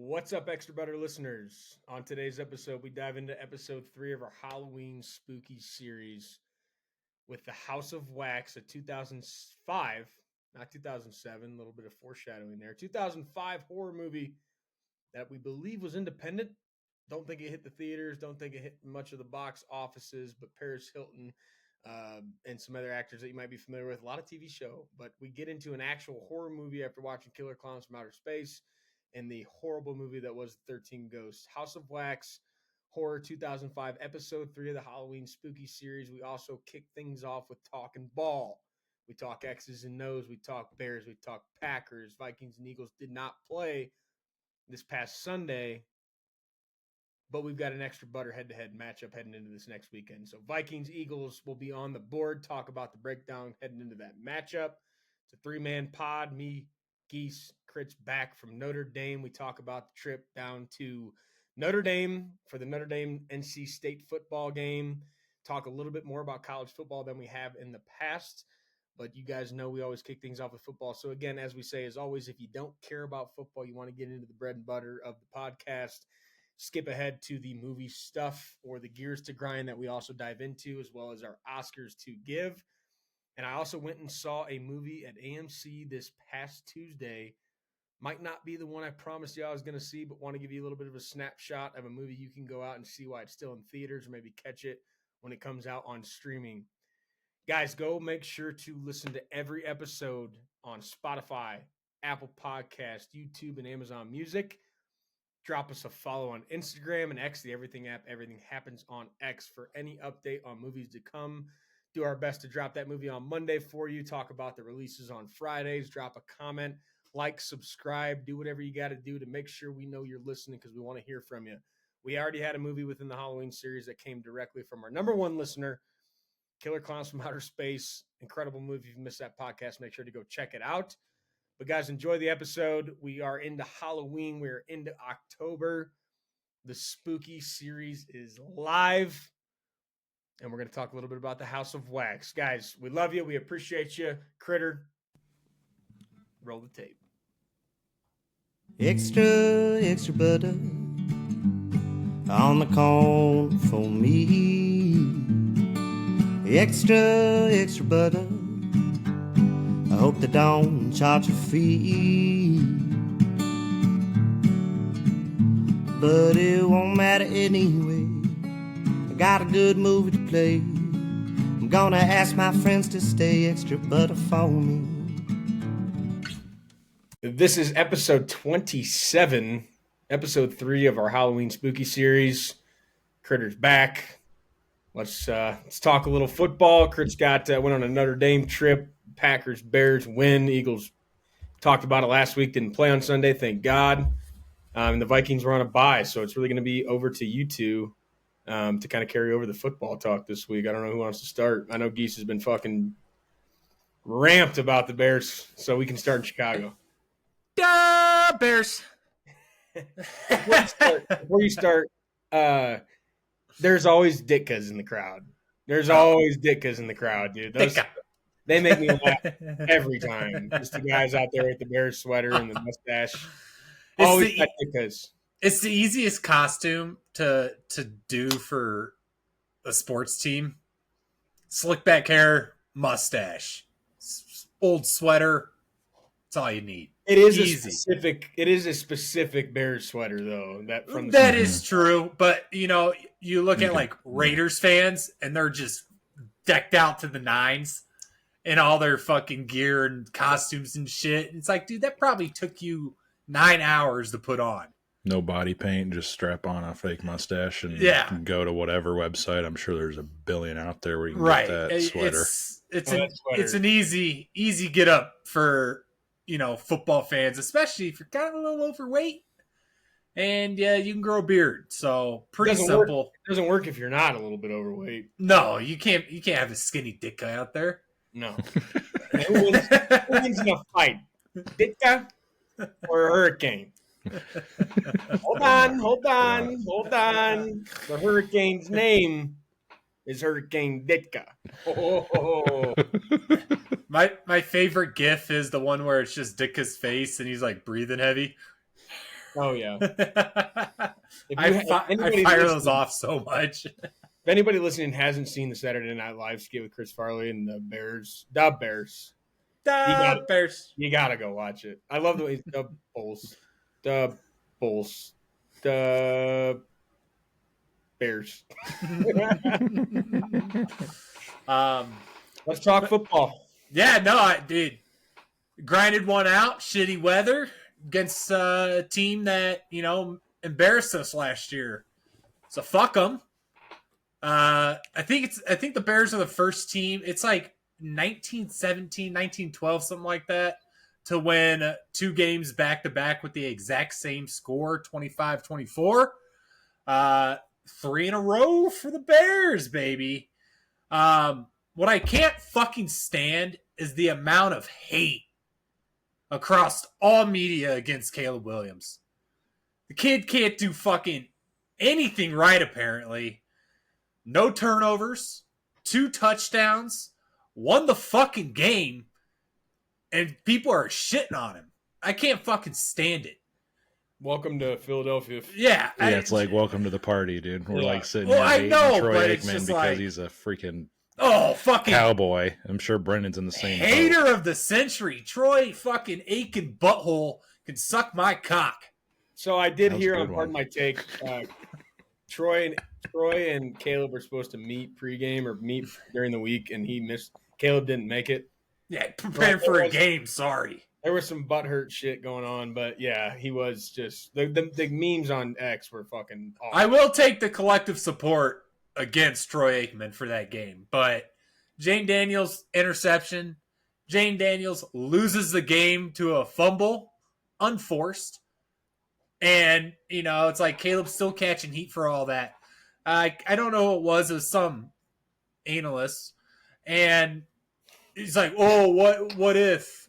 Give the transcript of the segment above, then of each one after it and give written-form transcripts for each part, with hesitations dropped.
What's up, Extra Butter listeners? On today's episode, we dive into episode 3 of our Halloween spooky series with The House of Wax, a 2005, not 2007, a little bit of foreshadowing there, 2005 horror movie that we believe was independent. Don't think it hit the theaters, don't think it hit much of the box offices, but Paris Hilton and some other actors that you might be familiar with, a lot of TV show. But we get into an actual horror movie after watching Killer Clowns from Outer Space and the horrible movie that was 13 Ghosts. House of Wax, Horror 2005, episode 3 of the Halloween spooky series. We also kick things off with Talking Ball. We talk X's and O's. We talk Bears. We talk Packers. Vikings and Eagles did not play this past Sunday, but we've got an extra butter head-to-head matchup heading into this next weekend. So Vikings, Eagles will be on the board. Talk about the breakdown heading into that matchup. It's a three-man pod. Me, Geese, Crit's back from Notre Dame. We talk about the trip down to Notre Dame for the Notre Dame NC State football game. Talk a little bit more about college football than we have in the past. But you guys know we always kick things off with football. So again, as we say, as always, if you don't care about football, you want to get into the bread and butter of the podcast, skip ahead to the movie stuff or the gears to grind that we also dive into, as well as our Oscars to give. And I also went and saw a movie at AMC this past Tuesday. Might not be the one I promised you I was going to see, but want to give you a little bit of a snapshot of a movie you can go out and see why it's still in theaters, or maybe catch it when it comes out on streaming. Guys, go make sure to listen to every episode on Spotify, Apple Podcast, YouTube, and Amazon Music. Drop us a follow on Instagram and X, the Everything app. Everything happens on X for any update on movies to come. Do our best to drop that movie on Monday for you. Talk about the releases on Fridays. Drop a comment, like, subscribe, do whatever you got to do to make sure we know you're listening, because we want to hear from you. We already had a movie within the Halloween series that came directly from our number one listener, Killer Clowns from Outer Space. Incredible movie. If you missed that podcast, make sure to go check it out. But guys, enjoy the episode. We are into Halloween. We're into October. The spooky series is live. And we're going to talk a little bit about the House of Wax. Guys, we love you. We appreciate you. Critter, roll the tape. Extra, extra butter on the corn for me. Extra, extra butter. I hope they don't charge a fee. But it won't matter anyway. I got a good movie to play. I'm gonna ask my friends to stay extra butter for me. This is episode 27, episode 3 of our Halloween spooky series. Critter's back. Let's talk a little football. Crit's went on a Notre Dame trip. Packers, Bears win. Eagles talked about it last week. Didn't play on Sunday, thank God. And the Vikings were on a bye, so it's really going to be over to you two to kind of carry over the football talk this week. I don't know who wants to start. I know Geese has been fucking ramped about the Bears, so we can start in Chicago. Bears. Before you start, there's always Ditkas in the crowd. There's always Ditkas in the crowd, dude. They make me laugh every time. Just the guys out there with the Bears sweater and the mustache. Always got Ditkas. It's the easiest costume to do for a sports team. Slick back hair, mustache, old sweater. That's all you need. It is a specific Bears sweater though. That is true, but you look at like Raiders fans and they're just decked out to the nines in all their fucking gear and costumes and shit. It's like, dude, that probably took you 9 hours to put on. No body paint, just strap on a fake mustache and go to whatever website. I'm sure there's a billion out there where you can get that sweater. It's an easy get up for football fans, especially if you're kind of a little overweight and you can grow a beard. So pretty simple. It doesn't work if you're not a little bit overweight. No, you can't have a skinny dick guy out there. No. Who wins in a fight? Ditka or Hurricane? Hold on. The Hurricane's name is Hurricane Ditka. Oh. My favorite GIF is the one where it's just Ditka's face and he's like breathing heavy. Oh yeah. I fire those off so much. If anybody listening hasn't seen the Saturday Night Live skit with Chris Farley and the Bears, you gotta go watch it. I love the way the Bears. Let's talk football. Yeah, no, dude. Grinded one out, shitty weather against a team that, embarrassed us last year. So fuck them. I think the Bears are the first team. It's like 1917, 1912, something like that, to win 2 games back to back with the exact same score, 25-24. 3 in a row for the Bears, baby. What I can't fucking stand is the amount of hate across all media against Caleb Williams. The kid can't do fucking anything right, apparently. No turnovers, 2 touchdowns, won the fucking game, and people are shitting on him. I can't fucking stand it. Welcome to Philadelphia. Yeah. It's like welcome to the party, dude. We're like sitting here hating Troy Aikman because like, he's a freaking fucking cowboy. I'm sure Brendan's in the same hater boat. of the century. Troy fucking Aiken butthole can suck my cock. So I did hear on Pardon My Take, Troy and Caleb were supposed to meet pregame or meet during the week, and he missed. Caleb didn't make it. Yeah, preparing for a game. Sorry. There was some butthurt shit going on, but yeah, he was just the memes on X were fucking awful. I will take the collective support against Troy Aikman for that game, but Jane Daniels interception. Jane Daniels loses the game to a fumble, unforced. And, it's like Caleb's still catching heat for all that. I don't know what it was. It was some analyst. And he's like, oh, what if?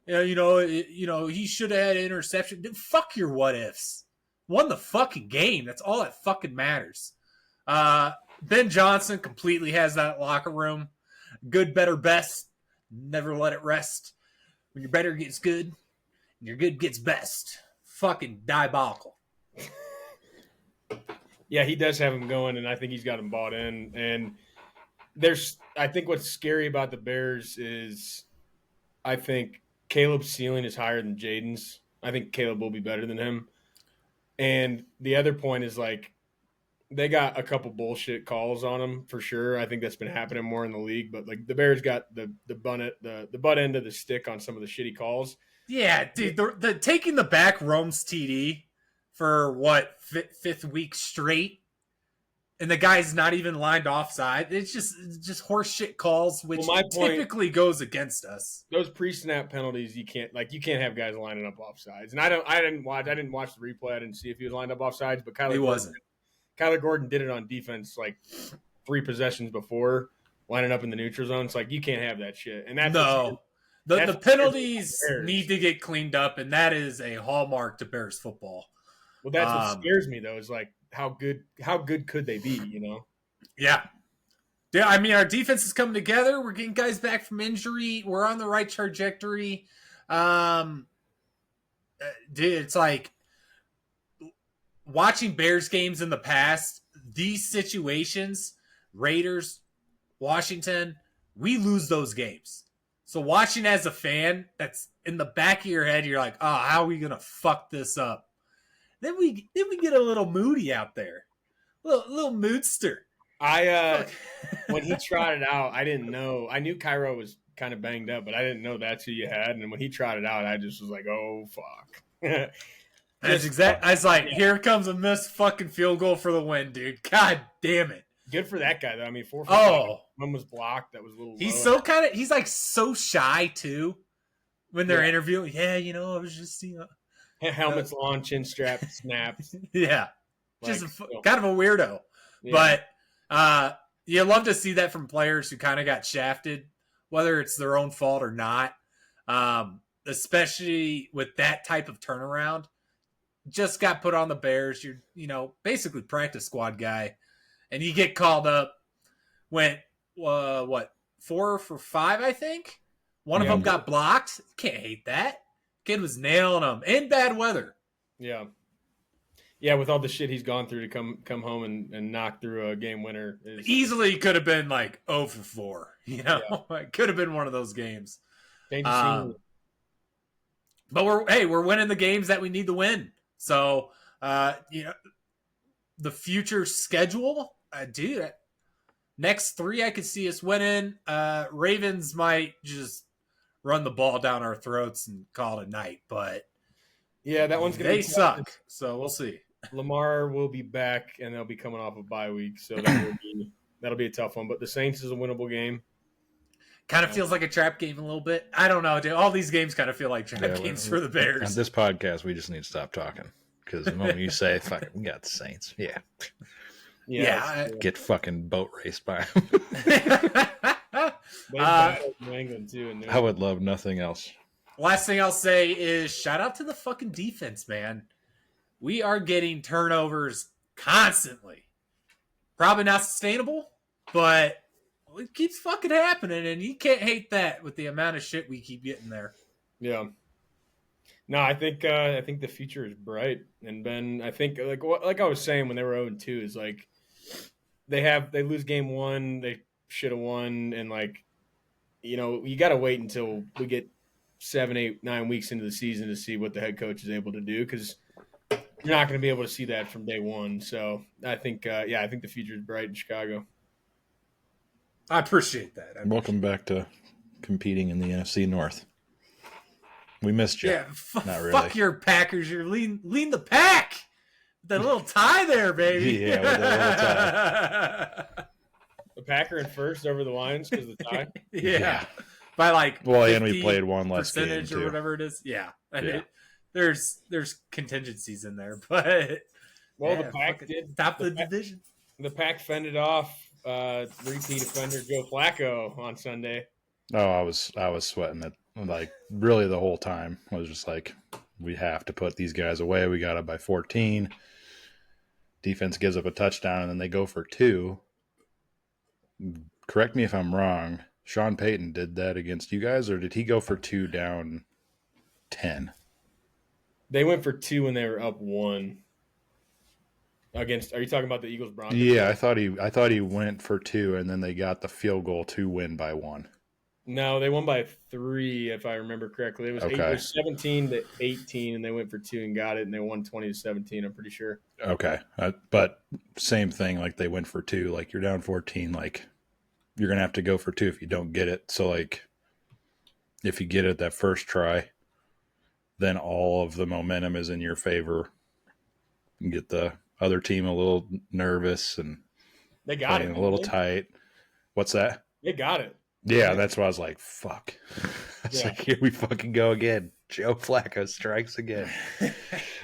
He should have had an interception. Dude, fuck your what ifs. Won the fucking game. That's all that fucking matters. Ben Johnson completely has that locker room. Good, better, best. Never let it rest. When your better gets good, and your good gets best. Fucking diabolical. Yeah, he does have him going, and I think he's got him bought in. And I think what's scary about the Bears is I think Caleb's ceiling is higher than Jaden's. I think Caleb will be better than him. And the other point is, like, they got a couple bullshit calls on him for sure. I think that's been happening more in the league. But, like, the Bears got the butt end of the stick on some of the shitty calls. Yeah, dude, the taking the back Rome's TD for what, 5th week straight, and the guy's not even lined offside. It's just horse shit calls, which typically goes against us. Those pre-snap penalties, you can't have guys lining up offsides. And I didn't watch the replay. I didn't see if he was lined up offsides, but Kyler Gordon did it on defense like 3 possessions before lining up in the neutral zone. It's like you can't have that shit. And that's The penalties need to get cleaned up, and that is a hallmark to Bears football. Well, that's what scares me, though, is like how good could they be, Yeah. Yeah, I mean, our defense is coming together. We're getting guys back from injury. We're on the right trajectory. Dude, it's like watching Bears games in the past, these situations, Raiders, Washington, we lose those games. So watching as a fan, that's in the back of your head, you're like, oh, how are we going to fuck this up? Then we get a little moody out there. A little moodster. When he trotted out, I didn't know. I knew Cairo was kind of banged up, but I didn't know that's who you had. And when he trotted out, I just was like, oh, fuck. That's exact. I was like, here comes a missed fucking field goal for the win, dude. God damn it. Good for that guy, though. I mean, 4 one was blocked. That was a little He's low. he's like so shy, too, when they're interviewing. Yeah, I was just, helmets on, chin strap, snaps. Yeah. Just kind of a weirdo. Yeah. But you love to see that from players who kind of got shafted, whether it's their own fault or not, especially with that type of turnaround. Just got put on the Bears. You're, basically practice squad guy. And you get called up, went, 4 for 5, I think? One of them got blocked. Can't hate that. Kid was nailing them in bad weather. Yeah. Yeah, with all the shit he's gone through to come home and knock through a game winner. Easily could have been like 0 for 4. You know, yeah. It could have been one of those games. But we're winning the games that we need to win. So, the future schedule, dude, next 3 I could see us winning. Ravens might just run the ball down our throats and call it a night, but yeah, that one's gonna they suck. So we'll see. Lamar will be back, and they'll be coming off a bye week, so that'll be a tough one. But the Saints is a winnable game. Kind of feels like a trap game a little bit. I don't know, dude. All these games kind of feel like trap games for the Bears. On this podcast, we just need to stop talking because the moment you say, "Fuck, we got the Saints," get fucking boat raced by them. New England too. I would love nothing else. Last thing I'll say is shout out to the fucking defense, man. We are getting turnovers constantly. Probably not sustainable, but it keeps fucking happening, and you can't hate that with the amount of shit we keep getting there. Yeah. No, I think the future is bright, and Ben, I think like I was saying when they were 0-2 is like they lose game 1, they should have won, and you got to wait until we get 7, 8, 9 weeks into the season to see what the head coach is able to do because you're not going to be able to see that from day one. So I think I think the future is bright in Chicago. I appreciate that. Welcome back to competing in the NFC North. We missed you. Yeah, not really. Fuck your Packers. You're lean the pack. That little tie there, baby. Yeah, with the little tie. The Packer in first over the Lions because of the tie. Yeah. By and we played one less percentage game or whatever it is. Yeah. There's contingencies in there, but the Pack did top of the division. The Pack fended off repeat offender Joe Flacco on Sunday. Oh, I was sweating it really the whole time. I was just like, we have to put these guys away. We got it by 14. Defense gives up a touchdown, and then they go for 2. Correct me if I'm wrong. Sean Payton did that against you guys, or did he go for 2 down 10? They went for 2 when they were up 1. Against? Are you talking about the Eagles Broncos? Yeah, I thought he went for 2, and then they got the field goal to win by 1. No, they won by 3, if I remember correctly. It was, okay. It was 17-18, and they went for 2 and got it, and they won 20-17. I'm pretty sure. Okay, but same thing. Like they went for 2. Like you're down 14. Like you're gonna have to go for 2 if you don't get it. So if you get it that first try, then all of the momentum is in your favor. You get the other team a little nervous and they got it a little tight. What's that? They got it. Yeah, that's why I was like, fuck. It's like, here we fucking go again. Joe Flacco strikes again.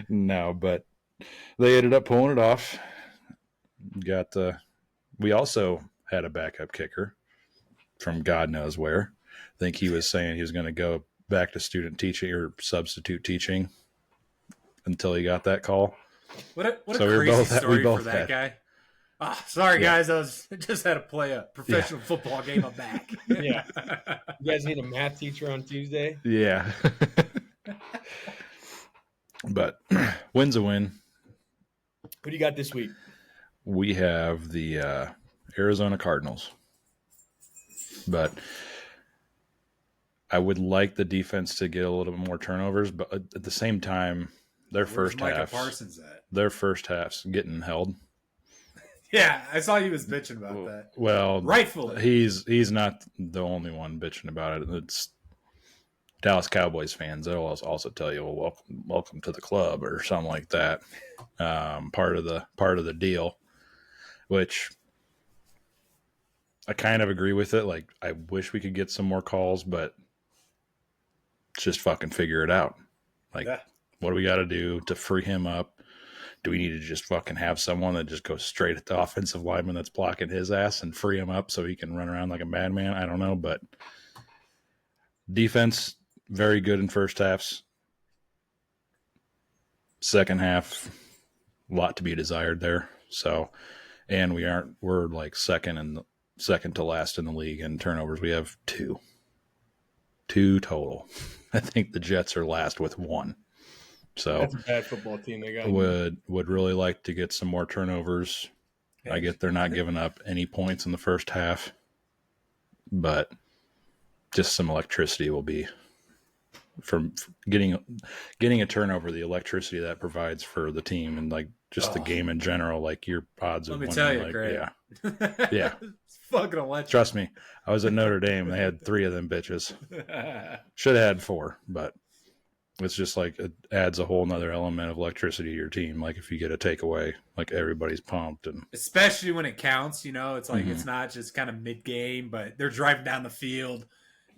No, but they ended up pulling it off. We also had a backup kicker from God knows where. I think he was saying he was going to go back to student teaching or substitute teaching until he got that call. What a crazy story for that guy. Oh, sorry, guys. I just had to play a professional football game. I'm back. Yeah. You guys need a math teacher on Tuesday? Yeah. But win's a win. Who do you got this week? We have the Arizona Cardinals. But I would like the defense to get a little bit more turnovers, but at the same time, their first half's getting held. Yeah, I saw he was bitching about that. Well, rightfully. He's not the only one bitching about it. It's Dallas Cowboys fans. They'll also tell you, well, welcome to the club or something like that. Part of the deal, which I kind of agree with it. Like, I wish we could get some more calls, but just fucking figure it out. Like, what do we got to do to free him up? Do we need to just fucking have someone that just goes straight at the offensive lineman that's blocking his ass and free him up so he can run around like a madman? I don't know, but defense, very good in first halves. Second half, a lot to be desired there. So, and we're like second to last in the league in turnovers. We have 2 total. I think the Jets are last with 1. So That's a bad football team they got. would really like to get some more turnovers. I get they're not giving up any points in the first half, but just some electricity will be from getting a turnover. The electricity that provides for the team and like just the game in general, like your odds of Let me winning. tell you, like, Craig. yeah. It's fucking electric. Trust me, I was at Notre Dame. They had 3 of them bitches. Should have had 4, but it's just like it adds a whole nother element of electricity to your team. Like if you get a takeaway, like everybody's pumped, and especially when it counts. It's like it's not just kind of mid game, but they're driving down the field,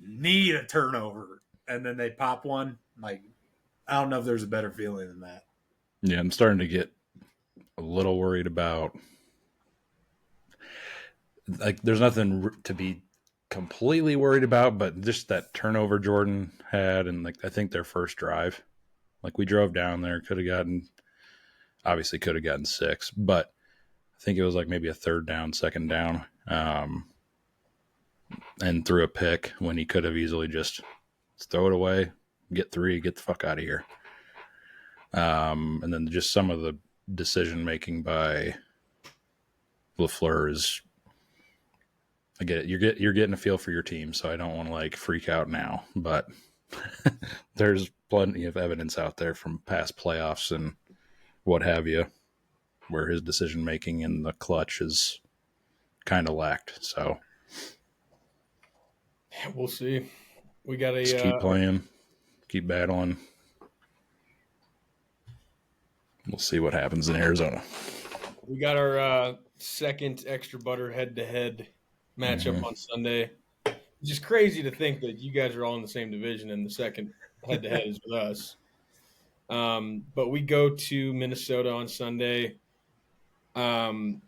need a turnover, and then they pop one. Like I don't know if there's a better feeling than that. Yeah, I'm starting to get a little worried about. Like, there's nothing to be completely worried about, but just that turnover Jordan had, and like I think their first drive, like we drove down there, could have gotten 6, but I think it was like maybe a 3rd down, 2nd down, and threw a pick when he could have easily just throw it away, get 3, get the fuck out of here. And then just some of the decision making by LaFleur is. I get it. You're getting a feel for your team, so I don't want to like freak out now. But there's plenty of evidence out there from past playoffs and what have you, where his decision making in the clutch is kind of lacked. So we'll see. We got just keep playing, keep battling. We'll see what happens in Arizona. We got our second extra butter head-to-head matchup on Sunday. It's just crazy to think that you guys are all in the same division and the second head-to-head is with us. But we go to Minnesota on Sunday. My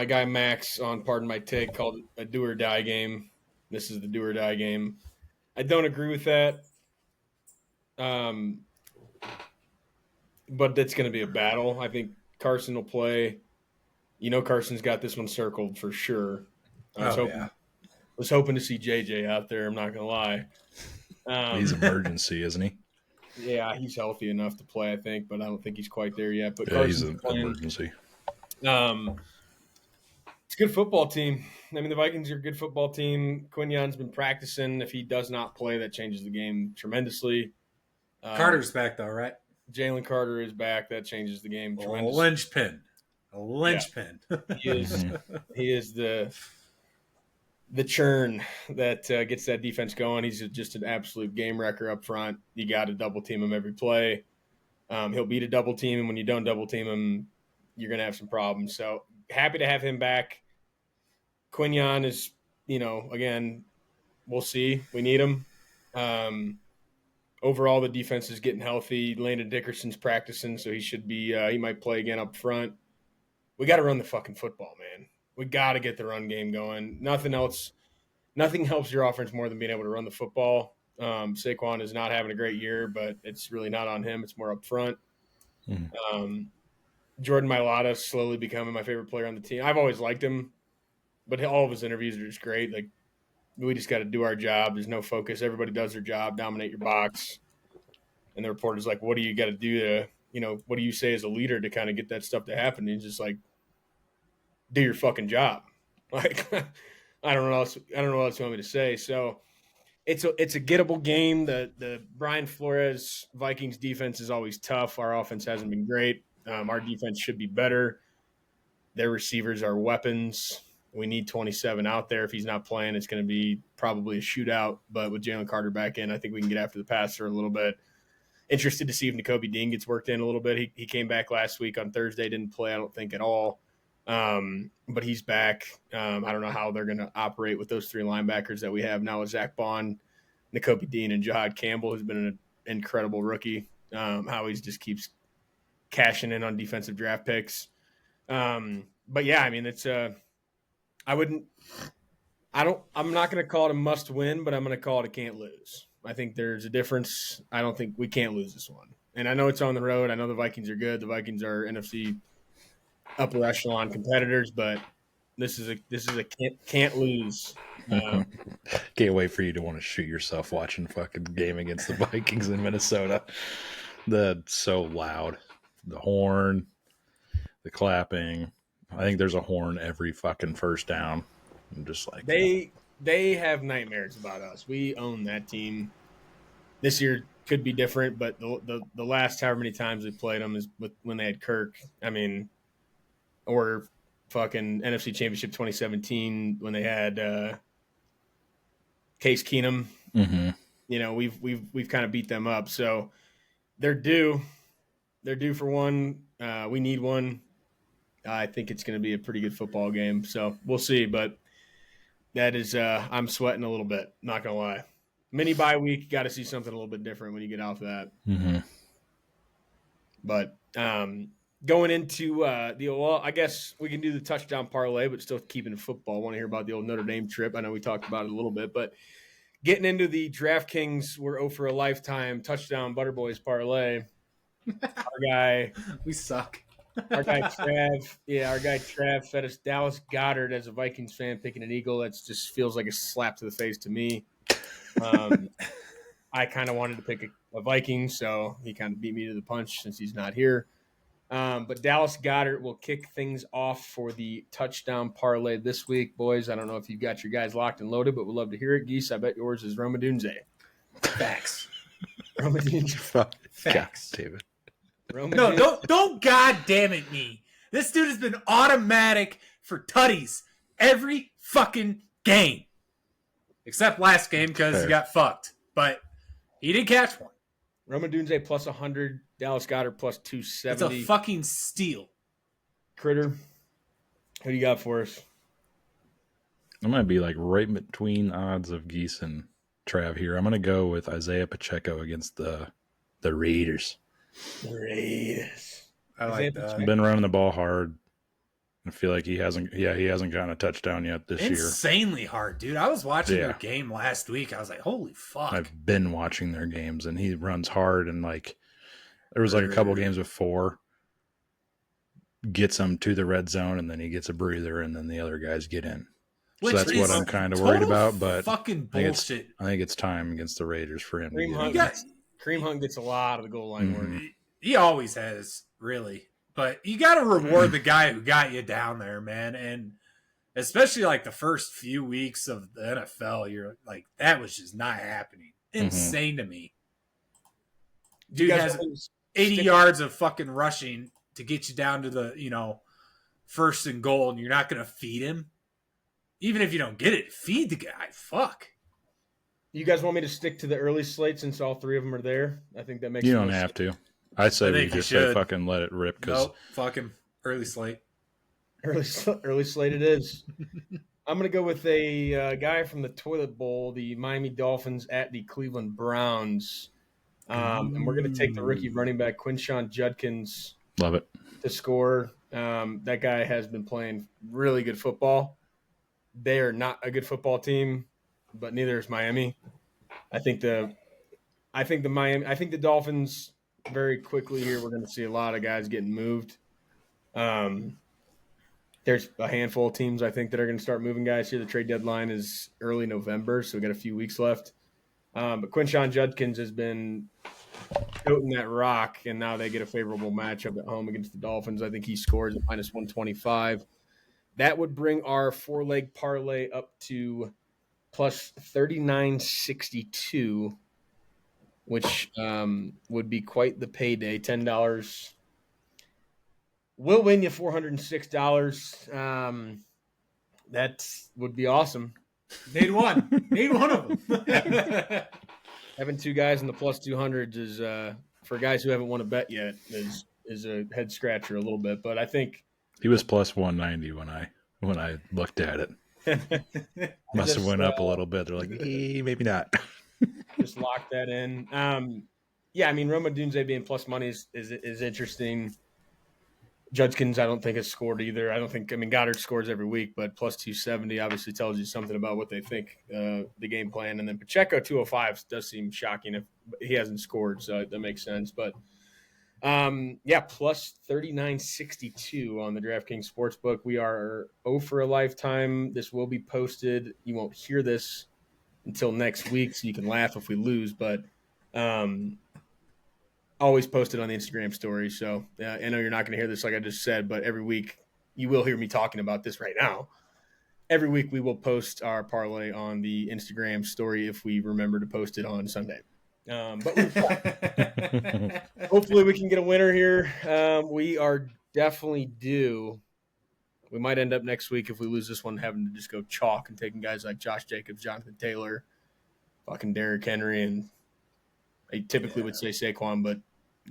guy Max on Pardon My Take called it a do-or-die game. This is the do-or-die game. I don't agree with that. But that's going to be a battle. I think Carson will play. Carson's got this one circled for sure. I was hoping to see JJ out there. I'm not going to lie. He's emergency, isn't he? Yeah, he's healthy enough to play, I think, but I don't think he's quite there yet. But yeah, he's an emergency. It's a good football team. I mean, the Vikings are a good football team. Quignon's been practicing. If he does not play, that changes the game tremendously. Carter's back, though, right? Jalen Carter is back. That changes the game tremendously. A linchpin. Yeah. He is the churn that gets that defense going. He's just an absolute game wrecker up front. You got to double team him every play. He'll beat a double team, and when you don't double team him, you're going to have some problems. So happy to have him back. Quignon is, again, we'll see. We need him. Overall, the defense is getting healthy. Landon Dickerson's practicing, so he should be he might play again up front. We got to run the fucking football, man. We got to get the run game going. Nothing helps your offense more than being able to run the football. Saquon is not having a great year, but it's really not on him. It's more up front. Jordan Mailata slowly becoming my favorite player on the team. I've always liked him, but all of his interviews are just great. Like, we just got to do our job. There's no focus. Everybody does their job, dominate your box. And the reporter's like, what do you got to do to, what do you say as a leader to kind of get that stuff to happen? And he's just like, do your fucking job. Like, I don't know what else you want me to say. So it's a gettable game. The Brian Flores Vikings defense is always tough. Our offense hasn't been great. Our defense should be better. Their receivers are weapons. We need 27 out there. If he's not playing, it's going to be probably a shootout. But with Jalen Carter back in, I think we can get after the passer a little bit. Interested to see if Nakobe Dean gets worked in a little bit. He came back last week on Thursday, didn't play, I don't think, at all. But he's back. I don't know how they're going to operate with those 3 linebackers that we have now with Zach Bond, Nakobe Dean, and Jahad Campbell, who's been an incredible rookie. How he just keeps cashing in on defensive draft picks. But yeah, I mean, it's I'm not going to call it a must win, but I'm going to call it a can't lose. I think there's a difference. I don't think we can't lose this one. And I know it's on the road. I know the Vikings are good. The Vikings are NFC upper echelon competitors, but this is a can't lose. Can't wait for you to want to shoot yourself watching fucking game against the Vikings in Minnesota. That's so loud. The horn, the clapping. I think there's a horn every fucking first down. I'm just like They have nightmares about us. We own that team. This year could be different, but the last however many times we played them is when they had Kirk. I mean, or fucking NFC Championship 2017 when they had Case Keenum. mm-hmm. You know, we've kind of beat them up, so they're due. They're due for one. We need one. I think it's going to be a pretty good football game, so we'll see. But that is, I'm sweating a little bit. Not gonna lie. Mini bye week, got to see something a little bit different when you get off that. Mm-hmm. But going into I guess we can do the touchdown parlay, but still keeping football. I want to hear about the old Notre Dame trip. I know we talked about it a little bit, but getting into the DraftKings, we're 0 for a lifetime touchdown Butterboys parlay. Our guy, We suck. our guy Trav fed us Dallas Goedert as a Vikings fan picking an Eagle. That just feels like a slap to the face to me. I kind of wanted to pick a Viking, so he kind of beat me to the punch since he's not here. But Dallas Goedert will kick things off for the touchdown parlay this week, boys. I don't know if you've got your guys locked and loaded, but we'd love to hear it. Geese, I bet yours is Roma Dunze. Facts. Roma Dunze. Facts. God, David. Roma No, Dunze. don't God damn it me. This dude has been automatic for tutties every fucking game. Except last game because he got fucked. But he didn't catch one. Roma Dunze plus 100, Dallas Goedert plus It's 270. a fucking steal. Critter, who do you got for us? I might be like right between odds of Geese and Trav here. I'm going to go with Isaiah Pacheco against the Raiders. Raiders. I like that. Been running the ball hard. I feel like he hasn't gotten a touchdown yet this year. Insanely hard, dude. I was watching Yeah. their game last week. I was like, holy fuck. I've been watching their games, and he runs hard. And like, there was like a couple games before, gets them to the red zone, and then he gets a breather, and then the other guys get in. Which So that's is what I'm kind of worried total about. But fucking I think bullshit. I think it's time against the Raiders for him. Kareem to Hunt, get in. Kareem Hunt gets a lot of the goal line work. He always has, really. But you got to reward the guy who got you down there, man. And especially like the first few weeks of the NFL, you're like, that was just not happening. Insane to me. Dude has 80 yards of fucking rushing to get you down to the, first and goal, and you're not going to feed him. Even if you don't get it, feed the guy. Fuck. You guys want me to stick to the early slate since all three of them are there? I think that makes You the don't most have to. I say I we think you just say should. fucking let it rip because Nope. Fuck him. Early slate. early slate it is. I'm going to go with a guy from the Toilet Bowl, the Miami Dolphins at the Cleveland Browns. And we're going to take the rookie running back, Quinshon Judkins, love it. to score. That guy has been playing really good football. They are not a good football team, but neither is Miami. I think the Dolphins very quickly here. We're going to see a lot of guys getting moved. There's a handful of teams I think that are going to start moving guys here. The trade deadline is early November, so we got a few weeks left. But Quinshon Judkins has been toting that rock, and now they get a favorable matchup at home against the Dolphins. I think he scores at minus 125. That would bring our four-leg parlay up to plus 39.62, which would be quite the payday. $10 will win you $406. That would be awesome. Need one. Need one of them. Having two guys in the plus 200s is for guys who haven't won a bet yet is a head scratcher a little bit. But I think He was plus 190 when I looked at it. Must have went up a little bit. They're like, maybe not. just lock that in. Yeah, I mean Roma Dunze being plus money is interesting. Judkins, I don't think has scored either. Goddard scores every week, but plus 270 obviously tells you something about what they think the game plan. And then Pacheco 205 does seem shocking if he hasn't scored, so that makes sense. But plus 39.62 on the DraftKings Sportsbook. We are 0 for a lifetime. This will be posted. You won't hear this until next week, so you can laugh if we lose. But always post it on the Instagram story. So I know you're not going to hear this like I just said, but every week you will hear me talking about this right now. Every week we will post our parlay on the Instagram story if we remember to post it on Sunday. But hopefully we can get a winner here. We are definitely due. We might end up next week if we lose this one having to just go chalk and taking guys like Josh Jacobs, Jonathan Taylor, fucking Derrick Henry, and I typically would say Saquon, but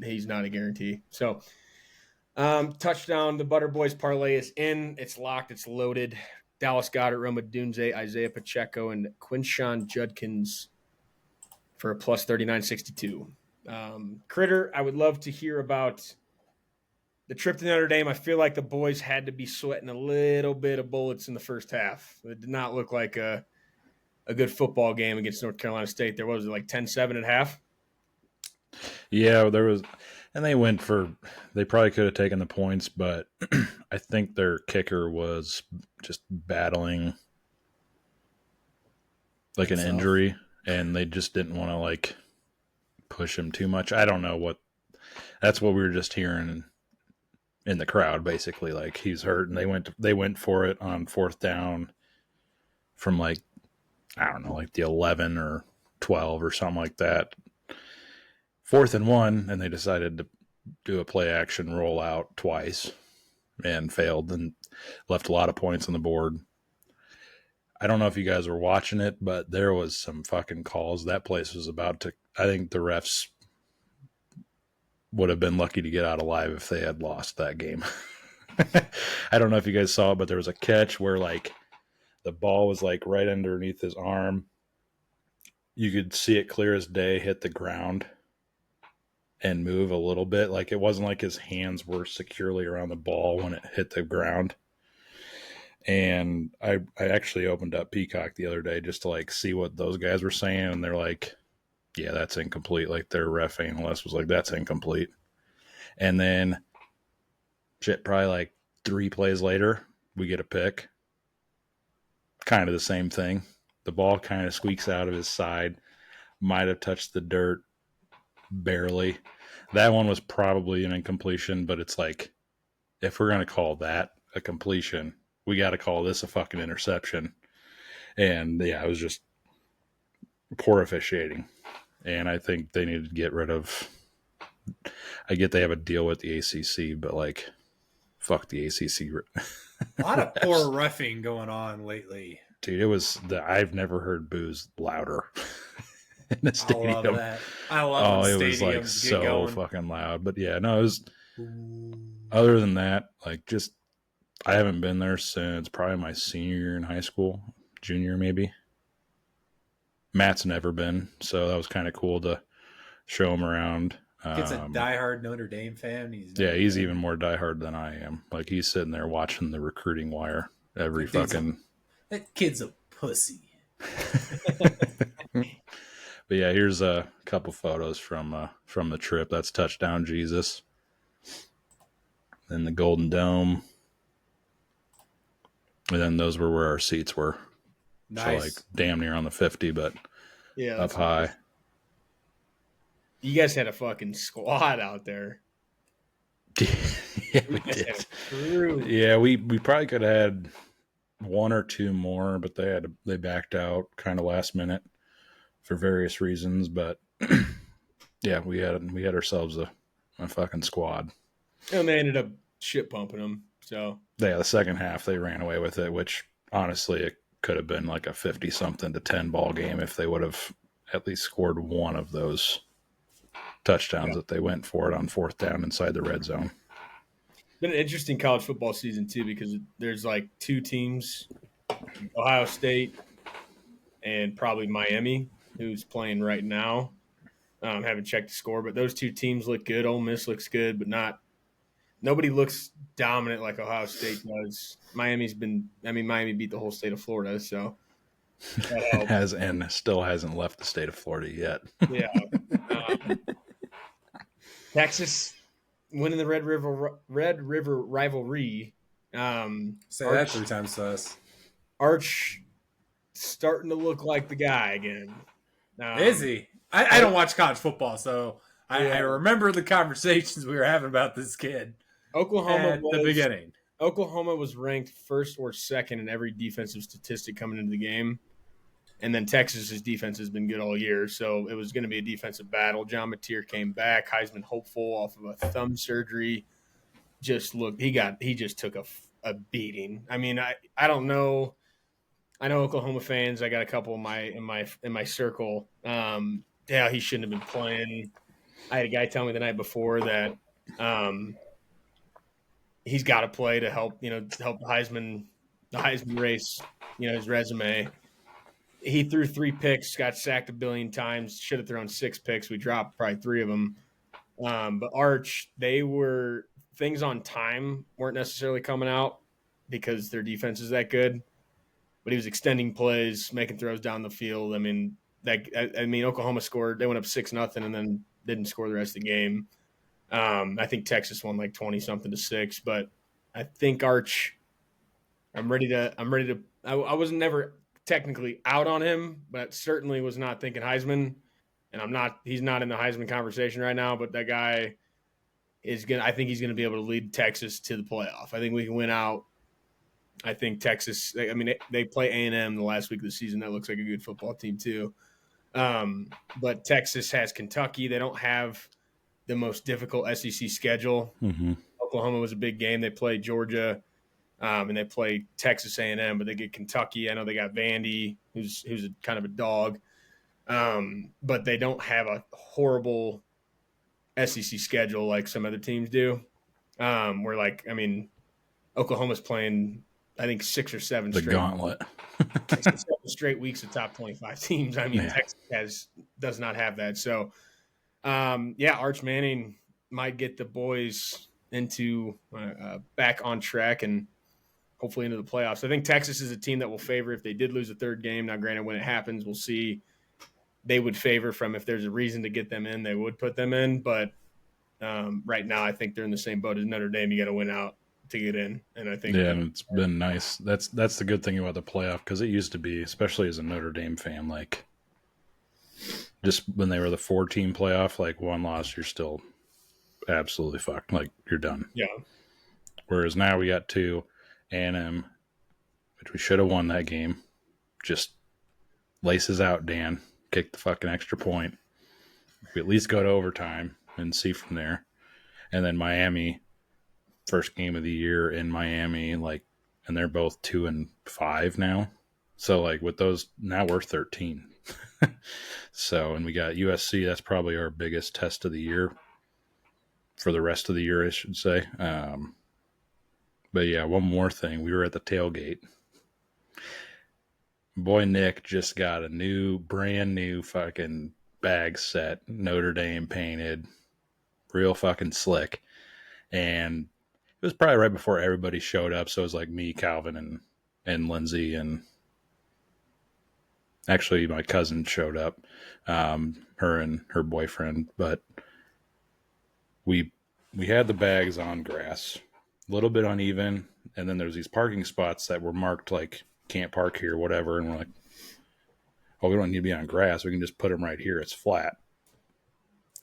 he's not a guarantee. So touchdown, the Butter Boys parlay is in. It's locked. It's loaded. Dallas Goedert, Roma Dunze, Isaiah Pacheco, and Quinshawn Judkins for a plus 39.62. Critter, I would love to hear about the trip to Notre Dame. I feel like the boys had to be sweating a little bit of bullets in the first half. It did not look like a good football game against North Carolina State. There was like 10-7 at half. Yeah, there was, and they probably could have taken the points, but I think their kicker was just battling like an injury, and they just didn't want to like push him too much. I don't know that's what we were just hearing in the crowd, basically. Like, he's hurt, and they went for it on fourth down from like, I don't know, like the 11 or 12 or something like that. 4th and 1, and they decided to do a play action rollout twice and failed and left a lot of points on the board. I don't know if you guys were watching it, but there was some fucking calls. That place was about to, I think the refs would have been lucky to get out alive if they had lost that game. I don't know if you guys saw it, but there was a catch where like the ball was like right underneath his arm. You could see it clear as day hit the ground and move a little bit. Like, it wasn't like his hands were securely around the ball when it hit the ground. And I actually opened up Peacock the other day just to like see what those guys were saying, and they're like, yeah, that's incomplete. Like, their ref analyst was like, that's incomplete. And then probably like 3 plays later, we get a pick. Kind of the same thing. The ball kind of squeaks out of his side, might have touched the dirt barely. That one was probably an incompletion, but it's like, if we're going to call that a completion, we got to call this a fucking interception. And yeah, it was just poor officiating. And I think they need to get rid of, I get they have a deal with the ACC, but like, fuck the ACC. A lot of poor roughing going on lately. Dude, I've never heard boos louder in the stadium. I love that. I love when it was like so going. fucking loud. But yeah, no, it was, other than that, like, just, I haven't been there since probably my senior year in high school, junior maybe. Matt's never been, so that was kind of cool to show him around. Kid's a diehard Notre Dame fan. He's even more diehard than I am. Like, he's sitting there watching the recruiting wire every fucking. That kid's a pussy. But yeah, here's a couple photos from the trip. That's Touchdown Jesus. Then the Golden Dome. And then those were where our seats were. Nice. So like damn near on the 50, but Yeah, up high. Nice. You guys had a fucking squad out there. Yeah, we did. Yeah, we probably could have had 1 or 2 more, but they backed out kind of last minute for various reasons. But yeah, we had ourselves a fucking squad. And they ended up shit pumping them. So yeah, the second half they ran away with it, which honestly it could have been like a 50-something to 10 ball game if they would have at least scored one of those touchdowns that they went for it on fourth down inside the red zone. Been an interesting college football season too, because there's like 2 teams, Ohio State and probably Miami, who's playing right now. Haven't checked the score, but those 2 teams look good. Ole Miss looks good, but nobody looks dominant like Ohio State does. Miami beat the whole state of Florida, so and still hasn't left the state of Florida yet. Yeah. Texas winning the Red River rivalry. Say that 3 times to us. Arch starting to look like the guy again. Is he? I don't watch college football, so I remember the conversations we were having about this kid Oklahoma at the beginning. Oklahoma was ranked first or second in every defensive statistic coming into the game. And then Texas's defense has been good all year, so it was going to be a defensive battle. John Mateer came back, Heisman hopeful off of a thumb surgery. He just took a beating. I mean, I don't know. I know Oklahoma fans. I got a couple in my circle. He shouldn't have been playing. I had a guy tell me the night before that he's got to play to help the Heisman race, his resume. He threw 3 picks, got sacked a billion times, should have thrown 6 picks. We dropped probably 3 of them. But Arch, things on time weren't necessarily coming out because their defense is that good. But he was extending plays, making throws down the field. I mean, Oklahoma scored. They went up 6-0 and then didn't score the rest of the game. I think Texas won like 20-something to 6. But I think Arch, I'm ready to. I was never technically out on him, but certainly was not thinking Heisman. And he's not in the Heisman conversation right now, but that guy I think he's going to be able to lead Texas to the playoff. I think we can win out. I think Texas, they play A&M the last week of the season. That looks like a good football team too. But Texas has Kentucky. They don't have the most difficult SEC schedule. Mm-hmm. Oklahoma was a big game. They play Georgia. And they play Texas A&M, but they get Kentucky. I know they got Vandy, who's kind of a dog. But they don't have a horrible SEC schedule like some other teams do. Oklahoma's playing, I think, 6 or 7 the straight. gauntlet. 6 or 7 straight weeks of top 25 teams. Texas does not have that. So, Arch Manning might get the boys into back on track and hopefully into the playoffs. I think Texas is a team that will favor if they did lose a 3rd game. Now, granted, when it happens, we'll see. They would favor from if there's a reason to get them in, they would put them in. But right now, I think they're in the same boat as Notre Dame. You got to win out to get in. And I think and it's been nice. That's the good thing about the playoff, because it used to be, especially as a Notre Dame fan, like just when they were the 4-team playoff, like 1 loss, you're still absolutely fucked. Like you're done. Yeah. Whereas now we got 2. A&M, which we should have won that game. Just laces out, Dan. Kick the fucking extra point. We at least go to overtime and see from there. And then Miami, first game of the year in Miami, and they're both 2-5 now. So with those, now we're 13. So, and we got USC. That's probably our biggest test of the year for the rest of the year, I should say. But yeah, one more thing. We were at the tailgate. Boy Nick just got a brand new fucking bag set, Notre Dame painted, real fucking slick. And it was probably right before everybody showed up. So it was like me, Calvin, and Lindsay, and actually my cousin showed up, her and her boyfriend. But we had the bags on grass. A little bit uneven, and then there's these parking spots that were marked like can't park here, whatever, and we're like, oh, we don't need to be on grass, we can just put them right here, it's flat.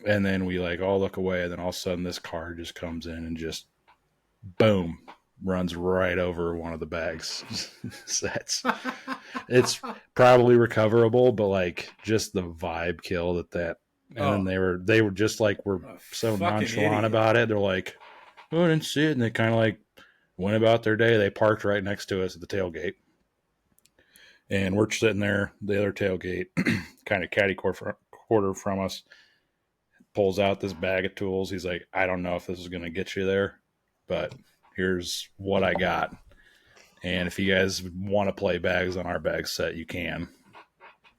And then we all look away, and then all of a sudden this car just comes in and just boom, runs right over one of the bags sets. It's probably recoverable, but just the vibe kill that and then they were just we're so nonchalant idiot about it. They're like, oh, I didn't see it. And they kind of went about their day. They parked right next to us at the tailgate. And we're sitting there, the other tailgate, kind of catty quarter from us, pulls out this bag of tools. He's like, I don't know if this is going to get you there, but here's what I got. And if you guys want to play bags on our bag set, you can.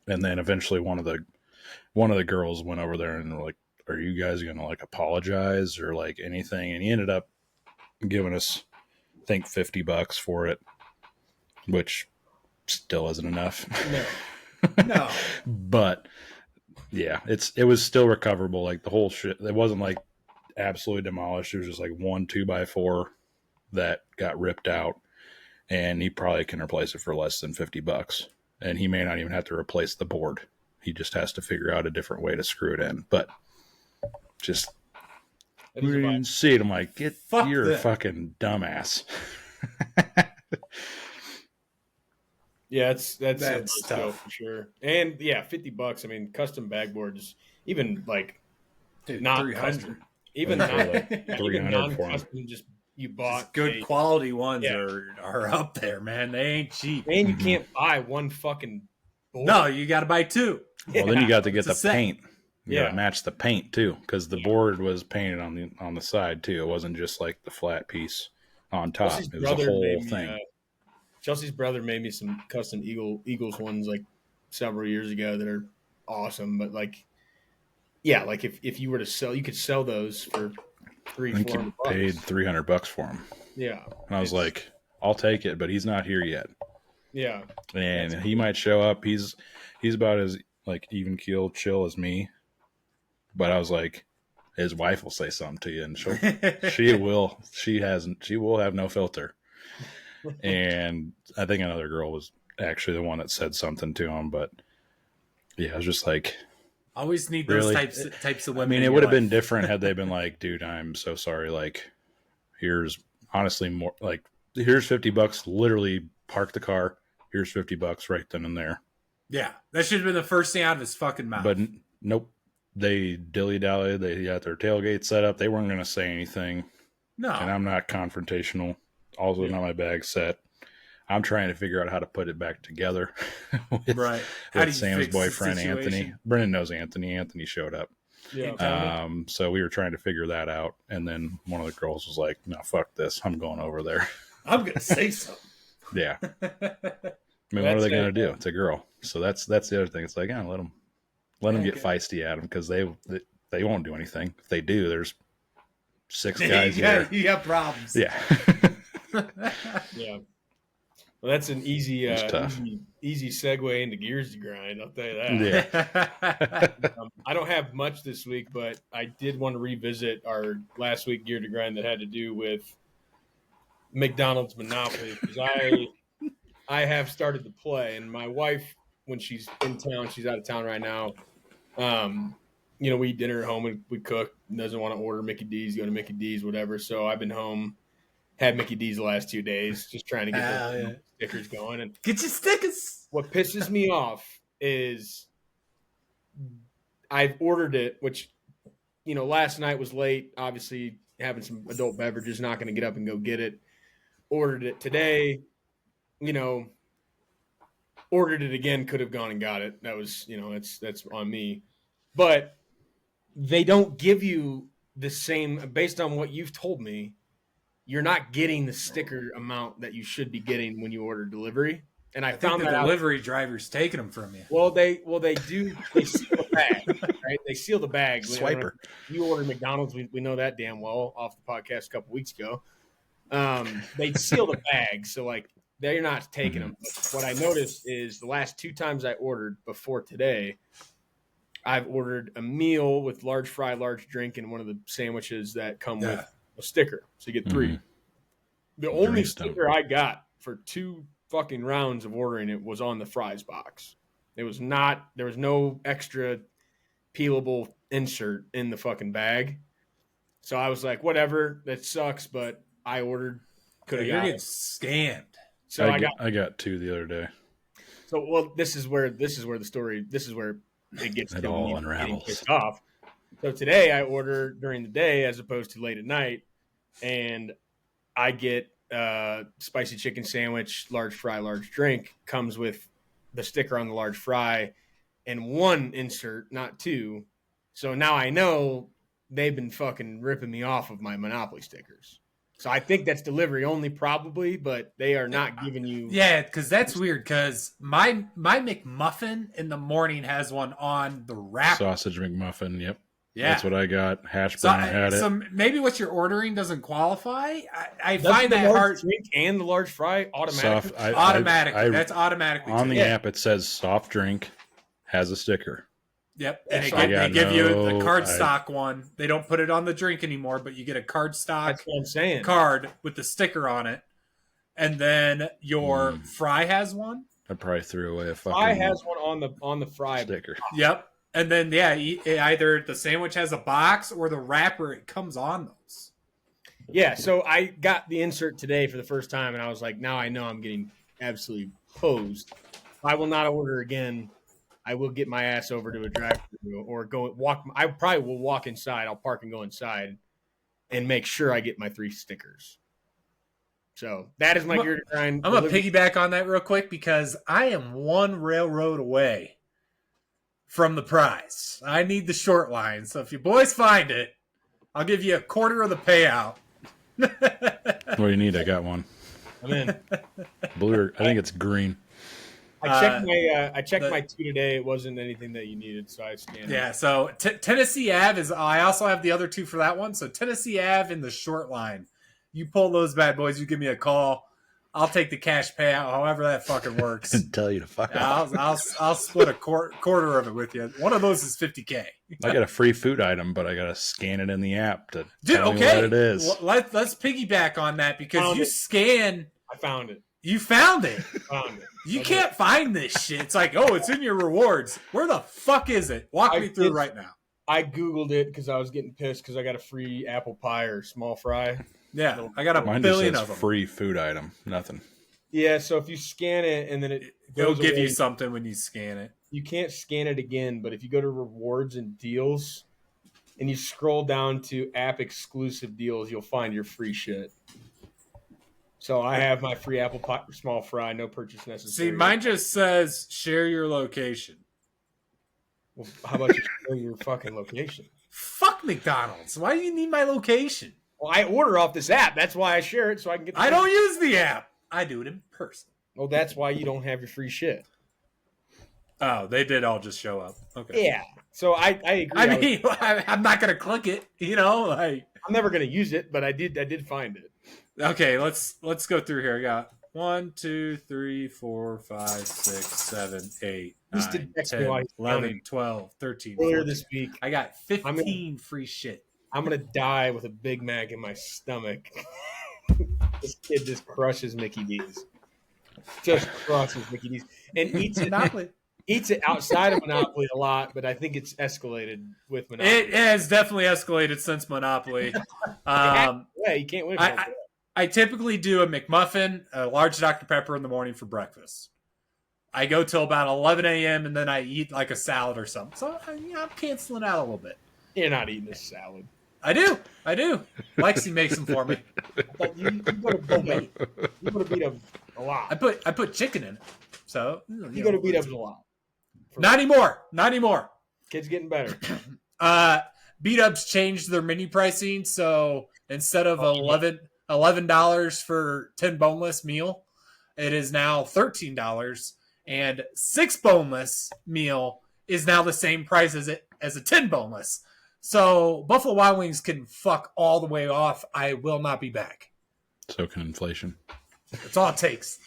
And then eventually one of the girls went over there and were like, are you guys going to apologize or anything? And he ended up giving us, I think, $50 for it, which still isn't enough. No. But yeah, it was still recoverable. The whole shit, it wasn't absolutely demolished. It was just 1 2x4 that got ripped out, and he probably can replace it for less than $50. And he may not even have to replace the board. He just has to figure out a different way to screw it in. But Just That we is a didn't vibe. see it. I'm like, Fuck you're a them. fucking dumbass. Yeah, that's a That's nice deal tough. for sure. And yeah, $50. I mean, custom bagboards, even like Dude, not 300. custom, even I'd pay not like even 300 for 'em. non-custom. Just you Just bought good a- quality ones Yeah. are up there, man. They ain't cheap. and you Mhm. can't buy one fucking board. No, you got to buy two. Well, then you got to get It's a the set. paint. You got Yeah. to match the paint too, because the board was painted on the side too. It wasn't just like the flat piece on top. Chelsea's It was a brother whole made me, thing. Chelsea's brother made me some custom Eagles ones like several years ago that are awesome. But like, yeah, like if you were to sell, you could sell those for I $300, think $400. you paid $300 for them. Yeah, And I was it's- like, I'll take it, but he's not here yet. yeah, And he might show up. He's about as like even keel chill as me. But I was like, his wife will say something to you, and she will have no filter. And I think another girl was actually the one that said something to him. But yeah, I was just like, Always need those Really? types of I women. mean, in it your would have been life. different had they been like, dude, I'm so sorry. Like, here's honestly more like, here's $50. Literally park the car. Here's $50 right then and there. Yeah, that should have been the first thing out of his fucking mouth. But nope. They dilly-dallied. They got their tailgate set up. They weren't going to say anything. no, And I'm not confrontational. Also, not my bag set. I'm trying to figure out how to put it back together with, right. How do with you Sam's fix the boyfriend, situation? Anthony. Brennan knows Anthony. Anthony showed up. yeah. So we were trying to figure that out. And then one of the girls was like, no, fuck this. I'm going over there. I'm gonna say something. Yeah. I mean, what That's are they going it. to do? It's a girl. So that's the other thing. It's like, yeah, let them get feisty at them because they won't do anything. If they do, there's 6 guys here. You got problems. Yeah. Yeah. Well, that's an easy, It's tough. easy segue into Gears to Grind. I'll tell you that. Yeah. I don't have much this week, but I did want to revisit our last week Gear to Grind that had to do with McDonald's Monopoly because I have started to play, and my wife, when she's in town, she's out of town right now. We eat dinner at home and we cook. Doesn't want to order Mickey D's, go to Mickey D's, whatever. So I've been home, had Mickey D's the last 2 days, just trying to get those stickers going. And Get your stickers. what pisses me off is I've ordered it, which, last night was late. Obviously, having some adult beverages, not going to get up and go get it. Ordered it today, ordered it again, could have gone and got it. That was, that's on me. But they don't give you the same, based on what you've told me, you're not getting the sticker amount that you should be getting when you order delivery. And I I think found the that out. delivery driver's taking them from you. Well, they do. They seal the bag, right? They seal the bag. Swiper. You order McDonald's, we know that damn well off the podcast a couple weeks ago. They seal the bag, so like they're not taking them. But what I noticed is the last 2 times I ordered before today, I've ordered a meal with large fry, large drink, and one of the sandwiches that come with a sticker. So you get 3. Mhm. The only Grease them. sticker I got for 2 fucking rounds of ordering it was on the fries box. It was not, there was no extra peelable insert in the fucking bag. So I was like, whatever, that sucks, but I ordered, could have You're got getting it. scammed. So I got 2 the other day. So, well, this is where it gets It to all me unravels. getting pissed off. So today I order during the day as opposed to late at night, and I get spicy chicken sandwich, large fry, large drink, comes with the sticker on the large fry and 1 insert, not 2. So now I know they've been fucking ripping me off of my Monopoly stickers. So I think that's delivery only probably, but they are not giving you. Yeah, because that's weird. Because my McMuffin in the morning has one on the wrapper. Sausage McMuffin. Yep. Yeah, That's what I got. Hash so, brown had it. so maybe what you're ordering doesn't qualify. I Doesn't find the that large hard. drink and the large fry automatically. Automatically, that's automatically on the taken. app. It says soft drink has a sticker. Yep, and So they give you the no- cardstock one. They don't put it on the drink anymore, but you get a cardstock That's what I'm saying. card with the sticker on it, and then your fry has one. I probably threw away a fucking Fry has one on the fry. sticker. Yep, And then, either the sandwich has a box or the wrapper, it comes on those. Yeah, so I got the insert today for the first time, and I was like, now I know I'm getting absolutely posed. I will not order again. I will get my ass over to a drive-thru or go walk. I probably will walk inside. I'll park and go inside and make sure I get my 3 stickers. So that is my gear to grind. I'm going to piggyback on that real quick because I am one railroad away from the prize. I need the short line. So if you boys find it, I'll give you a quarter of the payout. What do you need? I got one. I'm in. Blue, I think it's green. I checked my 2 today. It wasn't anything that you needed, so I scanned. Yeah, so Tennessee Ave is. I also have the other 2 for that one. So Tennessee Ave in the short line. You pull those bad boys. You give me a call. I'll take the cash payout. However that fucking works. And tell you to fuck off. I'll split a quarter of it with you. One of those is $50K. I got a free food item, but I got to scan it in the app to tell me what it is. Well, let's piggyback on that because you scan. I found it. You found it. Found it. You can't find this shit. It's like, oh, it's in your rewards. Where the fuck is it? Walk me through it right now. I Googled it because I was getting pissed because I got a free apple pie or small fry. Yeah, I got a Mine billion just of says them. free food item. Nothing. Yeah, so if you scan it and then It'll give you something when you scan it. You can't scan it again, but if you go to rewards and deals and you scroll down to app exclusive deals, you'll find your free shit. So I have my free apple pie, small fry, no purchase necessary. See, mine just says share your location. Well, how about you share your fucking location? Fuck McDonald's. Why do you need my location? Well, I order off this app. That's why I share it so I can get. I don't use the app. I do it in person. Well, that's why you don't have your free shit. Oh, they did all just show up. Okay. Yeah. So I agree. I mean, I'm not gonna click it. You know, like I'm never gonna use it, but I did find it. Okay, let's go through here. I got 1, 2, 3, 4, 5, 6, 7, 8, 9, 10, 11, 12, 13. Earlier 14. this week, I got 15 free shit. I'm gonna die with a Big Mac in my stomach. This kid just crushes Mickey D's. Just crushes Mickey D's and eats it. Monopoly. Eats it outside of Monopoly a lot, but I think it's escalated with Monopoly. It has definitely escalated since Monopoly. Yeah, you can't win. I typically do a McMuffin, a large Dr. Pepper in the morning for breakfast. I go till about 11 a.m. and then I eat like a salad or something. So I'm canceling out a little bit. You're not eating this salad. I do. Lexi makes them for me. You go to beat up a lot. I put chicken in it. So you go to beat up a lot. Not anymore. Kids getting better. Beat Ups changed their menu pricing, so instead of $11 for 10 boneless meal, it is now $13, and 6 boneless meal is now the same price as a 10 boneless. So Buffalo Wild Wings can fuck all the way off. I will not be back. So can inflation. That's all it takes.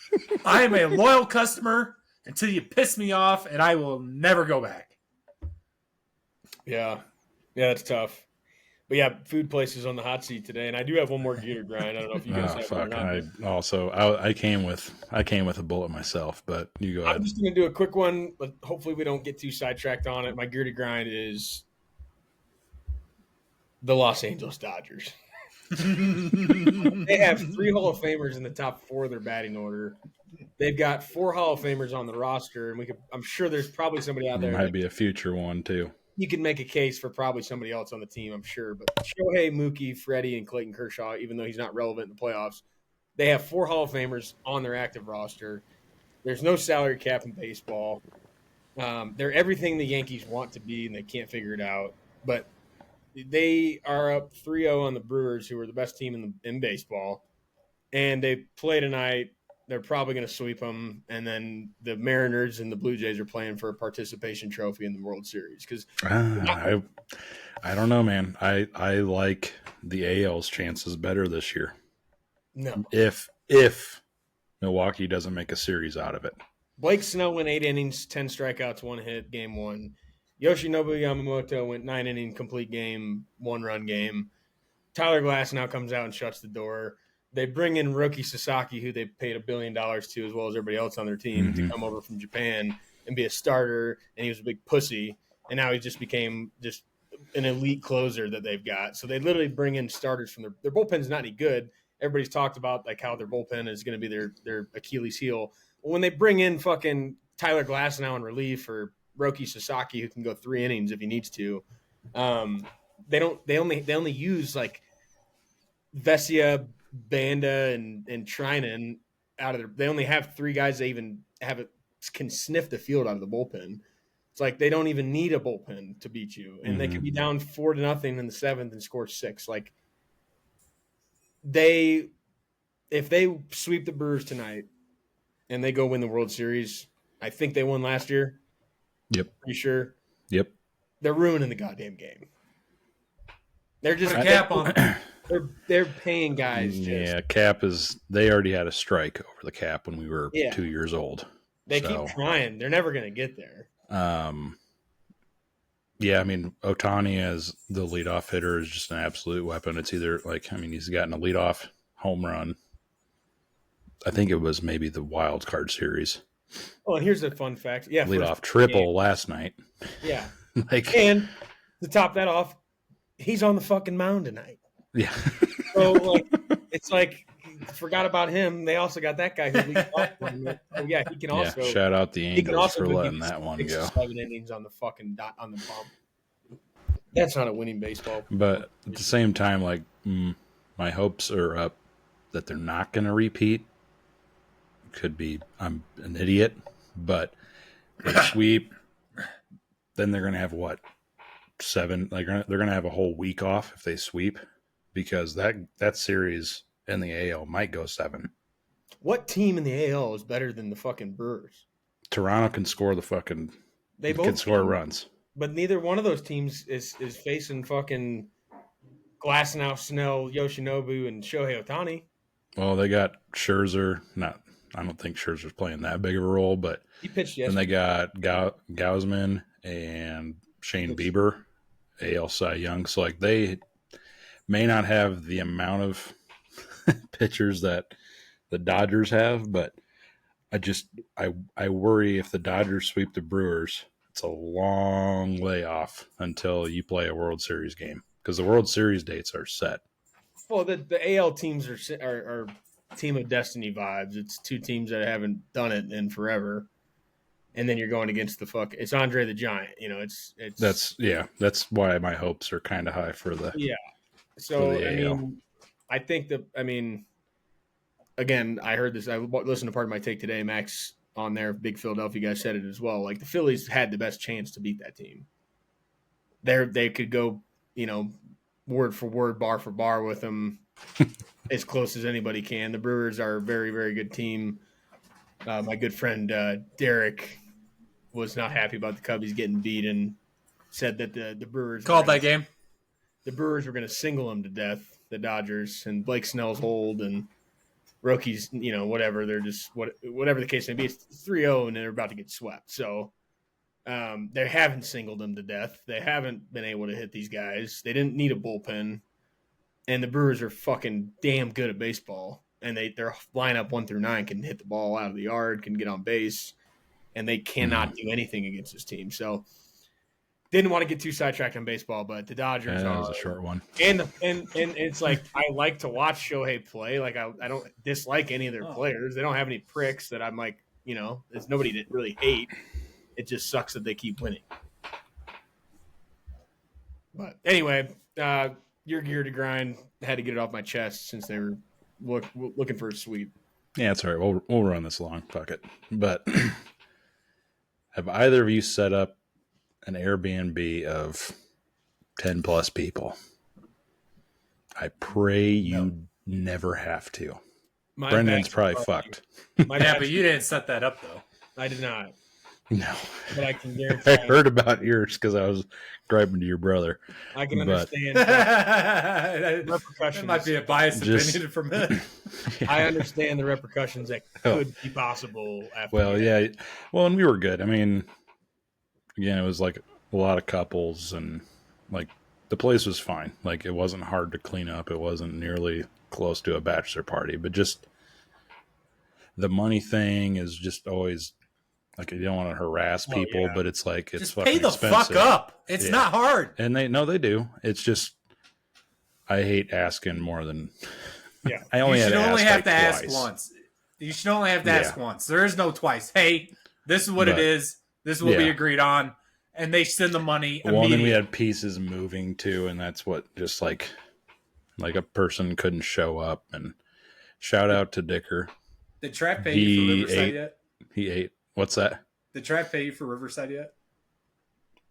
I am a loyal customer until you piss me off, and I will never go back. Yeah, that's tough. But yeah, food places on the hot seat today, and I do have one more gear grind. I don't know if you guys have one or not. I came with a bullet myself, but you go ahead. I'm just going to do a quick one, but hopefully we don't get too sidetracked on it. My gear to grind is the Los Angeles Dodgers. They have 3 Hall of Famers in the top 4 of their batting order. They've got 4 Hall of Famers on the roster, and I'm sure there's probably somebody out there. Might be a future one too. You can make a case for probably somebody else on the team, I'm sure. But Shohei, Mookie, Freddie, and Clayton Kershaw, even though he's not relevant in the playoffs, they have 4 Hall of Famers on their active roster. There's no salary cap in baseball. They're everything the Yankees want to be, and they can't figure it out. But they are up 3-0 on the Brewers, who are the best team in baseball. And they play tonight. They're probably going to sweep them. And then the Mariners and the Blue Jays are playing for a participation trophy in the World Series. Because I don't know, man. I like the AL's chances better this year. No. If Milwaukee doesn't make a series out of it. Blake Snell went 8 innings, 10 strikeouts, 1 hit, game 1. Yoshinobu Yamamoto went 9 inning complete game, 1-run game. Tyler Glass now comes out and shuts the door. They bring in Roki Sasaki, who they paid $1 billion to, as well as everybody else on their team, to come over from Japan and be a starter. And he was a big pussy. and now he just became just an elite closer that they've got. So they literally bring in starters from their bullpen's not any good. Everybody's talked about like how their bullpen is going to be their Achilles heel. When they bring in fucking Tyler Glasnow in relief or Roki Sasaki, who can go 3 innings if he needs to, they only use like Vesia, Banda, and Trinan out of they only have 3 guys that even can sniff the field out of the bullpen. It's like they don't even need a bullpen to beat you, and they could be down 4-0 in the 7th and score 6. Like if they sweep the Brewers tonight and they go win the World Series, I think they won last year. Yep. Pretty sure. Yep. They're ruining the goddamn game. They're just Put a cap on. They're paying guys. Yeah, cap is. They already had a strike over the cap when we were 2 years old. They keep trying. They're never going to get there. Yeah, I mean, Ohtani as the leadoff hitter is just an absolute weapon. It's either he's gotten a leadoff home run. I think it was maybe the wild card series. Oh, and here's a fun fact. Yeah, leadoff triple last night. Yeah, and to top that off, he's on the fucking mound tonight. Yeah. So it's like forgot about him. They also got that guy who leads off. So yeah, he can also shout out the Angels for letting that one go. 7 innings on the fucking dot on the bump. That's not a winning baseball. But at the same time, my hopes are up that they're not going to repeat. Could be I'm an idiot, but they sweep. Then they're going to have 7? Like they're going to have a whole week off if they sweep, because that series in the AL might go 7. What team in the AL is better than the fucking Brewers? Toronto can score the fucking. They both can score runs, but neither one of those teams is facing fucking Glasnow, Snell, Yoshinobu, and Shohei Ohtani. Well, they got Scherzer. I don't think Scherzer's playing that big of a role, but he pitched yesterday. Then they got Gausman and Shane Bieber, AL Cy Young. So they may not have the amount of pitchers that the Dodgers have, but I worry if the Dodgers sweep the Brewers, it's a long layoff until you play a World Series game, because the World Series dates are set. Well, the AL teams are team of destiny vibes. It's 2 teams that haven't done it in forever, and then you're going against it's Andre the Giant. That's why my hopes are kind of high for the So I think again, I heard this. I listened to part of my take today. Max on there, big Philadelphia guy, said it as well. Like the Phillies had the best chance to beat that team. They could go, word for word, bar for bar with them. As close as anybody can. The Brewers are a very, very good team. My good friend Derek was not happy about the Cubbies getting beat and said that the Brewers called that game. The Brewers were going to single them to death, the Dodgers, and Blake Snell's old and Rockies, whatever. They're just whatever the case may be. It's 3-0 and they're about to get swept. So they haven't singled them to death. They haven't been able to hit these guys. They didn't need a bullpen. And the Brewers are fucking damn good at baseball. And their lineup 1 through 9 can hit the ball out of the yard, can get on base, and they cannot do anything against this team. So didn't want to get too sidetracked on baseball, but the Dodgers that was a short one. And it's like I like to watch Shohei play. Like I don't dislike any of their players. They don't have any pricks that I'm like, there's nobody to really hate. It just sucks that they keep winning. But anyway, your gear to grind. Had to get it off my chest since they were looking for a sweep. Yeah, it's all right. We'll run this along. Fuck it. But have either of you set up an Airbnb of 10 plus people? I pray you never have to. Brendan's probably fucked. But you didn't set that up though. I did not. No, but I can guarantee. I heard about yours because I was griping to your brother. I can understand repercussions. That might be a biased opinion from him. I understand the repercussions that could be possible. After Well, and we were good. I mean, again, it was like a lot of couples, and like the place was fine. Like it wasn't hard to clean up. It wasn't nearly close to a bachelor party, but just the money thing is just always. Like you don't want to harass Oh, people, yeah. but it's like it's Just fucking pay the expensive. fuck up. It's Yeah. not hard. And they do. It's just I hate asking more than. Yeah. I only You had should to only ask have like to ask twice. once. You should only have to ask Yeah. once. There is no twice. Hey, this is what it But- is. This is what we Yeah. agreed on. And they send the money Well, and then we immediately. had pieces moving too, and that's what just like a person couldn't show up. And shout out to Dicker. Did Trap pay you for Riverside yet? He ate. What's that? Did Trap pay you for Riverside yet?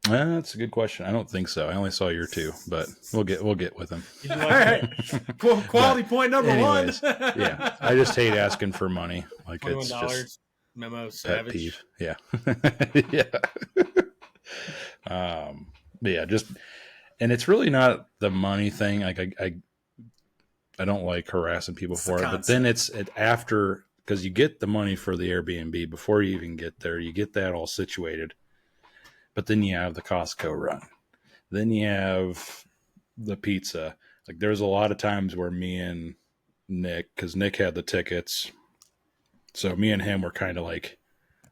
That's a good question. I don't think so. I only saw your two, but we'll get with him. Did you All like right. Quality point number anyways, one. Yeah, I just hate asking for money. Like it's $21 just memo pet savage? peeve. Yeah, yeah. But yeah, just and it's really not the money thing. Like I don't like harassing people It's for the it, but then it's after because you get the money for the Airbnb before you even get there. You get that all situated, but then you have the Costco run. Then you have the pizza. Like there's a lot of times where me and Nick, because Nick had the tickets, so me and him were kind of like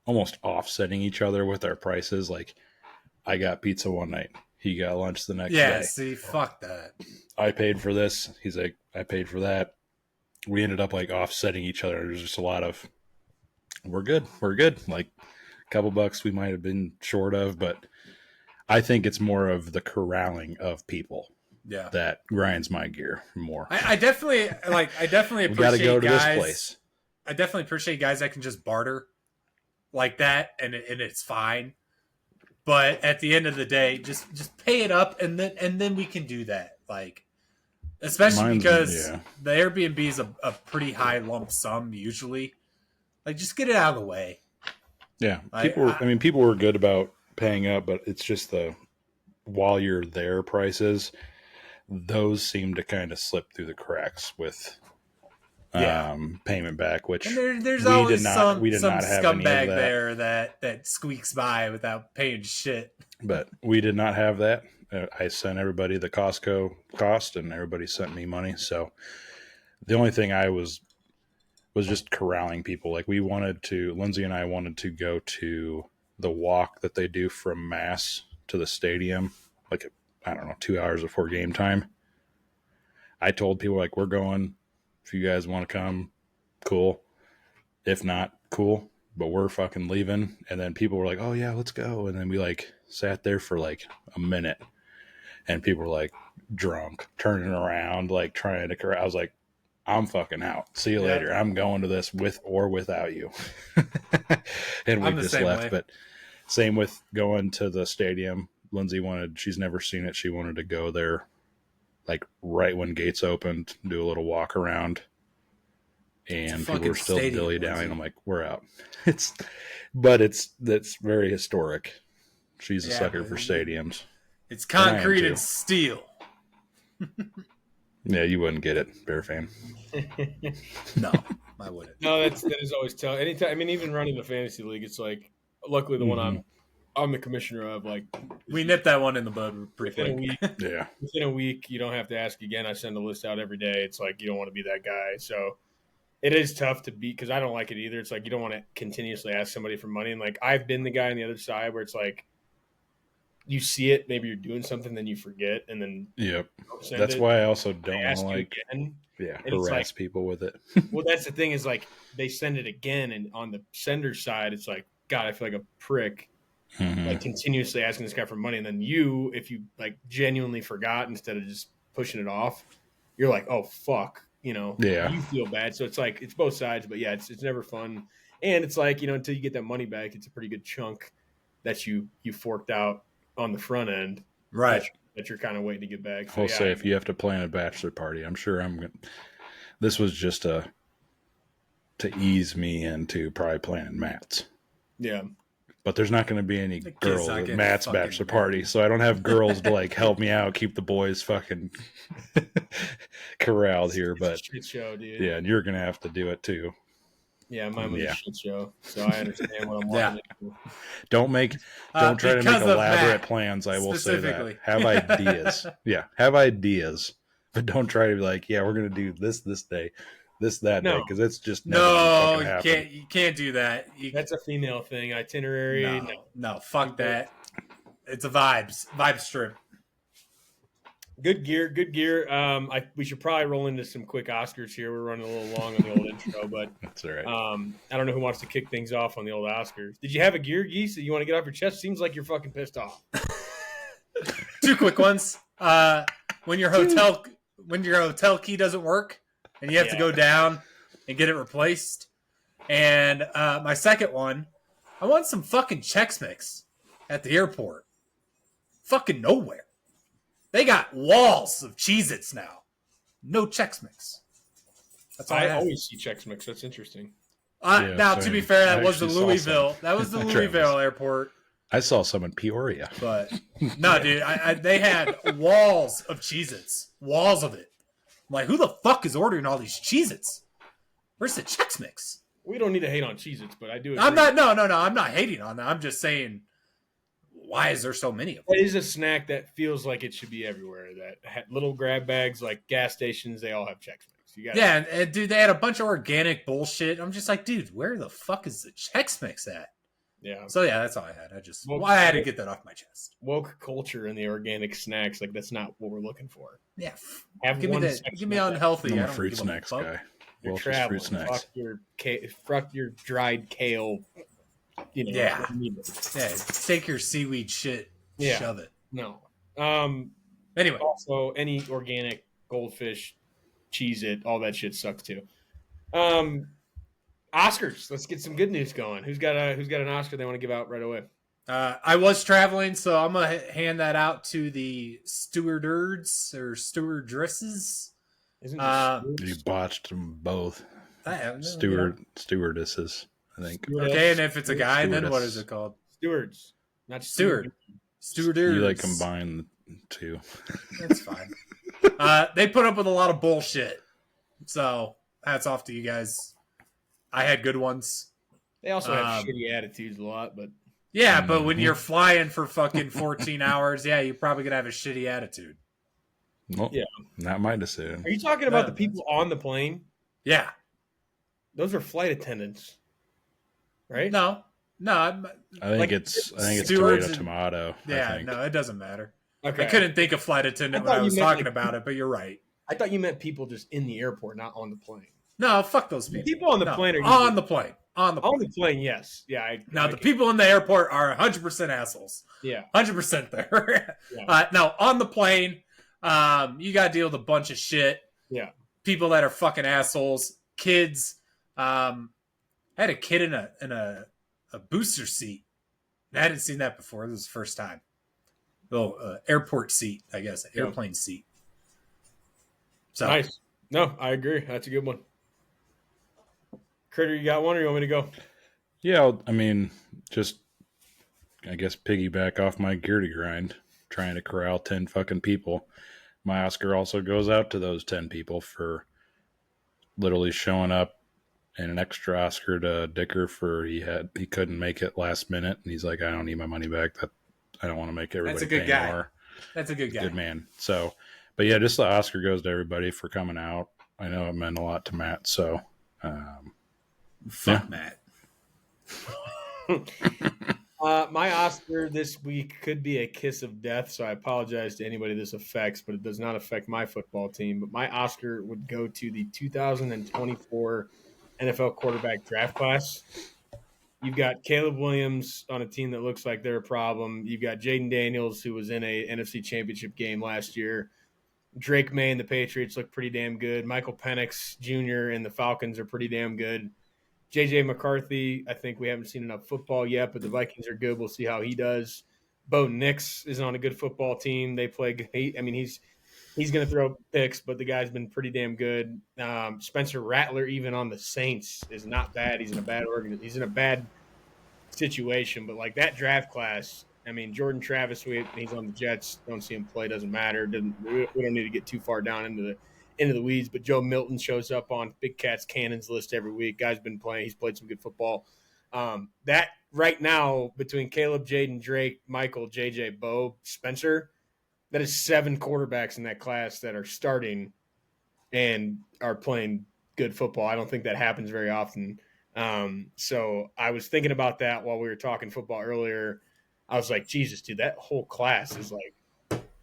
almost offsetting each other with our prices. Like I got pizza one night, he got lunch the next Yeah, day. see, fuck that. I paid for this. He's like, I paid for that. We ended up like offsetting each other. There's just a lot of, we're good. Like a couple bucks we might have been short of, but I think it's more of the corralling of people Yeah. that grinds my gear more. I definitely appreciate We got to go to guys. this place. I definitely appreciate guys that can just barter like that and it's fine. But at the end of the day, just pay it up and then we can do that. Like especially because the Airbnb is a pretty high lump sum usually. Like just get it out of the way. Yeah. People were good about paying up, but it's just while you're there prices, those seem to kind of slip through the cracks with payment back, which and there's we always did some not have any of scumbag that. there that squeaks by without paying shit. But we did not have that. I sent everybody the Costco cost, and everybody sent me money. So the only thing I was just corralling people. Like Lindsay and I wanted to go to the walk that they do from Mass to the stadium, like, I don't know, 2 hours before game time. I told people, like, we're going. If you guys want to come, cool. If not, cool. But we're fucking leaving. And then people were like, oh, yeah, let's go. And then we, like, sat there for, like, a minute. And people were, like, drunk, turning around, like, trying to correct. I was like, I'm fucking out. See you later. I'm going to this with or without you. And we just left. Way. But same with going to the stadium. Lindsay she's never seen it. She wanted to go there like right when gates opened, do a little walk around. And people were still dilly-dallying. I'm like, we're out. That's very historic. She's a sucker for stadiums. It's concrete and steel. Yeah, you wouldn't get it, Bear fan. No, I wouldn't. No, that is always tough. Anytime, I mean, even running the fantasy league, it's like, luckily the one I'm the commissioner of, like, we nipped that one in the bud pretty quick. Yeah, within a week, you don't have to ask again. I send a list out every day. It's like you don't want to be that guy. So it is tough to beat because I don't like it either. It's like you don't want to continuously ask somebody for money. And like I've been the guy on the other side where it's like you see it, maybe you're doing something, then you forget, and then that's why I also don't want to like harass like, people with it. Well, that's the thing is like they send it again, and on the sender side, it's like God, I feel like a prick. Like continuously asking this guy for money, and then if you like genuinely forgot instead of just pushing it off, you're like, oh fuck, you feel bad. So it's like it's both sides, but yeah, it's never fun, and it's like until you get that money back, it's a pretty good chunk that you forked out on the front end, right? That you're kind of waiting to get back. So, I'll say if you have to plan a bachelor party, I'm sure this was just to ease me into probably planning Matt's. Yeah. But there's not going to be any girls at Matt's bachelor party, so I don't have girls to like help me out, keep the boys fucking corralled here. But shit show, dude. Yeah, and you're going to have to do it too. Yeah, mine was a shit show, so I understand what I'm walking into. Don't try to make elaborate plans. I will say that. Have ideas. Yeah, have ideas, but don't try to be like, yeah, we're going to do this day. this that day No. because it's just never No, fucking you happened. can't do that. That's a female thing. Itinerary. No, fuck that. It's a vibe trip. Good gear. We should probably roll into some quick Oscars here. We're running a little long on the old intro, but That's all right. I don't know who wants to kick things off on the old Oscars. Did you have a gear, Geese, that you want to get off your chest? Seems like you're fucking pissed off. 2 quick ones. When your hotel key doesn't work and you have to go down and get it replaced. And my second one, I want some fucking Chex Mix at the airport. Fucking nowhere. They got walls of Cheez-Its now. No Chex Mix. That's all I always see Chex Mix. That's interesting. Now, to be fair, that was the actually saw Louisville. some. That was the Travis. Louisville airport. I saw some in Peoria. But no, dude, they had walls of Cheez-Its. Walls of it. I'm like, who the fuck is ordering all these Cheez-Its? Where's the Chex Mix? We don't need to hate on Cheez-Its, but I do agree. I'm not hating on that. I'm just saying, why is there so many of them? It is a snack that feels like it should be everywhere. That little grab bags, like gas stations, they all have Chex Mix. And dude, they had a bunch of organic bullshit. I'm just like, dude, where the fuck is the Chex Mix at? Yeah. So yeah, that's all I had. I had to get that off my chest. Woke culture and the organic snacks, like that's not what we're looking for. Yeah. Give me unhealthy. I'm I a don't fruit give snacks fuck. guy. You're Welch's traveling. fruit snacks. Fuck your dried kale. Yeah. Take your seaweed shit. Yeah. Shove it. No. Anyway. Also, any organic goldfish, Cheez-It, all that shit sucks too. Oscars. Let's get some good news going. Who's got an Oscar they want to give out right away? I was traveling, so I'm gonna hand that out to the stewardess or stewardesses. Isn't You botched them both. Stewardesses, I think. Okay, and if it's a guy, then what Stewardess. is it called? Stewards, not Steward. Stewardess. You like combine the two. That's fine. They put up with a lot of bullshit, so hats off to you guys. I had good ones. They also have shitty attitudes a lot, but yeah, but when you're flying for fucking 14 hours, yeah, you're probably gonna have a shitty attitude. Well, Yeah. Not my decision. are you talking about the people on the plane? Yeah. Those are flight attendants, right? No. I think like, it's stewards tomato tomato. Yeah, I think. no, it doesn't matter. Okay. I couldn't think of flight attendant I when thought I was you meant, talking like, about it, but you're right. I thought you meant people just in the airport, not on the plane. No, fuck those people. People on the plane are on the plane. On the plane. on the plane. Yes, yeah. The people in the airport are 100% assholes. Yeah, 100% there. Yeah. Now, on the plane, you got to deal with a bunch of shit. yeah. People that are fucking assholes. Kids. I had a kid in a booster seat. I hadn't seen that before. This was the first time. Little airport seat, I guess. Airplane seat. So, Nice. No, I agree. That's a good one. Critter, you got one, or you want me to go? Yeah, I mean, just I guess piggyback off my gear to grind, trying to corral 10 fucking people. My Oscar also goes out to those 10 people for literally showing up, and an extra Oscar to Dicker for he couldn't make it last minute, and he's like, I don't need my money back. That I don't want to make everybody That's a good pay guy. more. that's a good guy. Good man. So, but yeah, just the Oscar goes to everybody for coming out. I know it meant a lot to Matt. So, Fuck Matt. My Oscar this week could be a kiss of death, so I apologize to anybody this affects, but it does not affect my football team. But my Oscar would go to the 2024 NFL quarterback draft class. You've got Caleb Williams on a team that looks like they're a problem. You've got Jaden Daniels, who was in a NFC Championship game last year. Drake May and the Patriots look pretty damn good. Michael Penix Jr. and the Falcons are pretty damn good. J.J. McCarthy, I think we haven't seen enough football yet, but the Vikings are good. We'll see how he does. Bo Nix is on a good football team. They play. He's going to throw picks, but the guy's been pretty damn good. Spencer Rattler, even on the Saints, is not bad. He's in a bad He's in a bad situation, but like that draft class. I mean, Jordan Travis, he's on the Jets. Don't see him play. Doesn't matter. We don't need to get too far down into the weeds. But Joe Milton shows up on Big Cat's Cannons list every week. Guy's been playing. He's played some good football. That right now between Caleb, Jaden, Drake, Michael, JJ, Bo, Spencer, that is 7 quarterbacks in that class that are starting and are playing good football. I don't think that happens very often. So I was thinking about that while we were talking football earlier. I was like, Jesus, dude, that whole class is like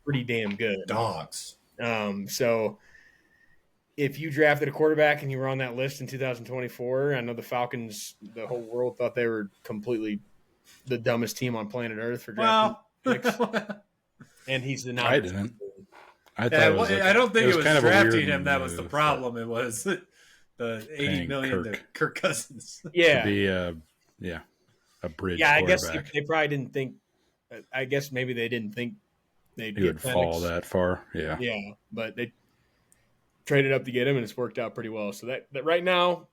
pretty damn good. Dogs. So if you drafted a quarterback and you were on that list in 2024, I know the Falcons, the whole world thought they were completely the dumbest team on planet Earth for drafting picks. And he's the now. I didn't. I thought Yeah, it was like, I don't think it was kind of a drafting weird him that was the move, problem. It was the $80 Paying million to Kirk Cousins. Yeah. To be a bridge. Yeah, I guess quarterback. they probably didn't think. I guess maybe they didn't think they'd He would fall that far. Yeah. Yeah, but they traded up to get him, and it's worked out pretty well. So that right now,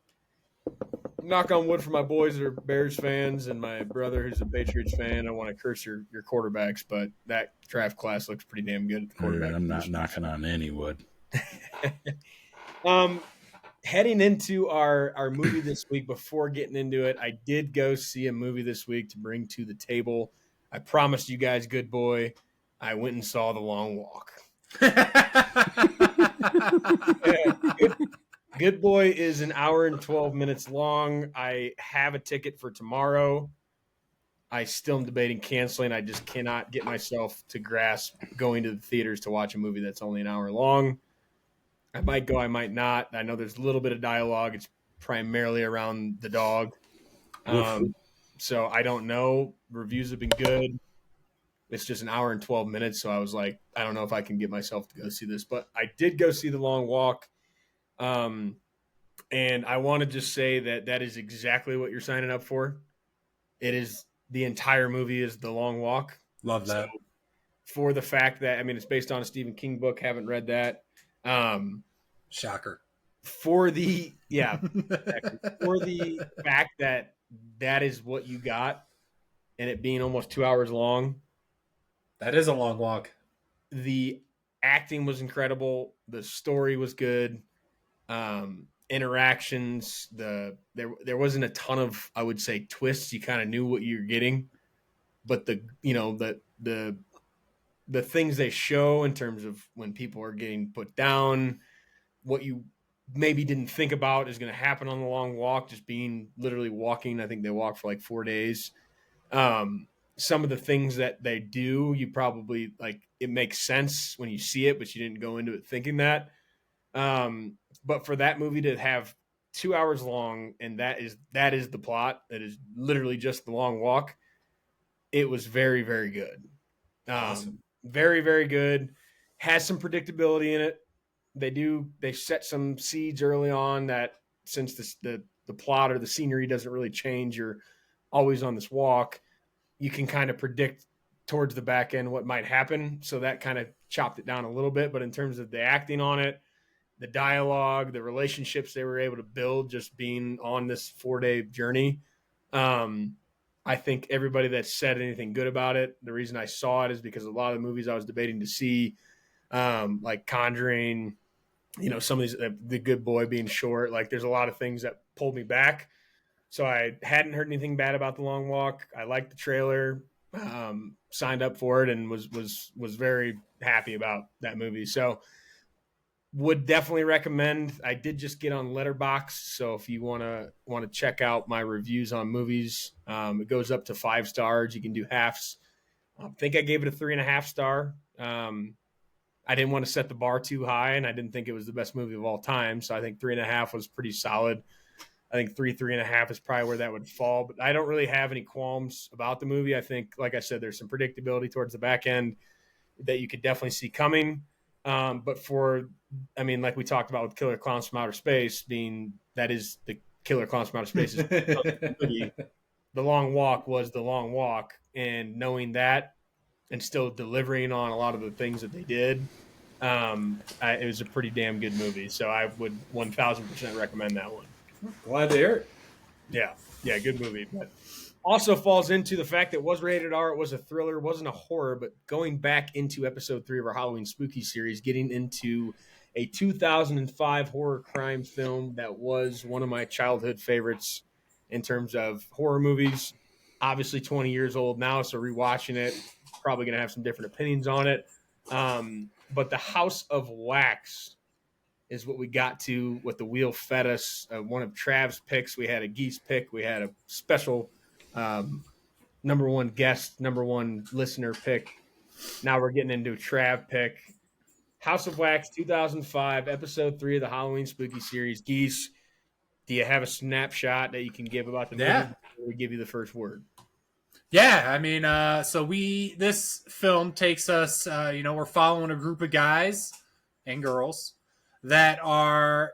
knock on wood for my boys that are Bears fans and my brother who's a Patriots fan. I want to curse your quarterbacks, but that draft class looks pretty damn good at the quarterback. I'm not knocking on any wood. Heading into our movie this week, before getting into it, I did go see a movie this week to bring to the table. I promised you guys, good boy, I went and saw The Long Walk. Good Boy is an hour and 12 minutes long. I have a ticket for tomorrow. I still am debating canceling. I just cannot get myself to grasp going to the theaters to watch a movie that's only an hour long. I might go, I might not. I know there's a little bit of dialogue. It's primarily around the dog. So I don't know. Reviews have been good. It's just an hour and 12 minutes. So I was like, I don't know if I can get myself to go see this. But I did go see The Long Walk. And I want to just say that is exactly what you're signing up for. It is the entire movie is The Long Walk. Love that. So for the fact that, I mean, it's based on a Stephen King book. Haven't read that. Shocker. For the fact that is what you got, and it being almost 2 hours long. That is a long walk. The acting was incredible. The story was good. Interactions. There wasn't a ton of, I would say, twists. You kind of knew what you're getting, but the things they show in terms of when people are getting put down, what you maybe didn't think about is going to happen on the long walk, just being literally walking. I think they walked for like 4 days. Some of the things that they do, you probably like, it makes sense when you see it, but you didn't go into it thinking that. But for that movie to have 2 hours long, and that is the plot, that is literally just the long walk. It was very, very good. Awesome. Very, very good. Has some predictability in it. They set some seeds early on that since the plot or the scenery doesn't really change, you're always on this walk, you can kind of predict towards the back end what might happen. So that kind of chopped it down a little bit. But in terms of the acting on it, the dialogue, the relationships they were able to build just being on this 4-day journey, I think everybody that said anything good about it, the reason I saw it is because a lot of the movies I was debating to see, like Conjuring, some of these, The Good Boy being short, like there's a lot of things that pulled me back. So I hadn't heard anything bad about The Long Walk. I liked the trailer, signed up for it, and was very happy about that movie. So would definitely recommend. I did just get on Letterboxd, so if you want to check out my reviews on movies, it goes up to 5 stars. You can do halves. I think I gave it a 3.5 star. I didn't want to set the bar too high, and I didn't think it was the best movie of all time, so I think 3.5 was pretty solid. I think 3.5 is probably where that would fall, but I don't really have any qualms about the movie. I think, like I said, there's some predictability towards the back end that you could definitely see coming. But like we talked about with Killer Clowns from Outer Space, that is the Killer Clowns from Outer Space. The Long Walk was The Long Walk, and knowing that and still delivering on a lot of the things that they did, it was a pretty damn good movie. So I would 1,000% recommend that one. Glad to hear it. Yeah, good movie. But also falls into the fact that it was rated R. It was a thriller. It wasn't a horror. But going back into episode 3 of our Halloween Spooky series, getting into a 2005 horror crime film that was one of my childhood favorites in terms of horror movies. Obviously 20 years old now, so rewatching it, probably going to have some different opinions on it. But The House of Wax is what we got to, what the wheel fed us. One of Trav's picks. We had a Geese pick. We had a special number one guest, number one listener pick. Now we're getting into a Trav pick. House of Wax 2005, episode 3 of the Halloween Spooky series. Geese, do you have a snapshot that you can give about the movie before we give you the first word? Yeah, I mean, this film takes us, we're following a group of guys and girls that are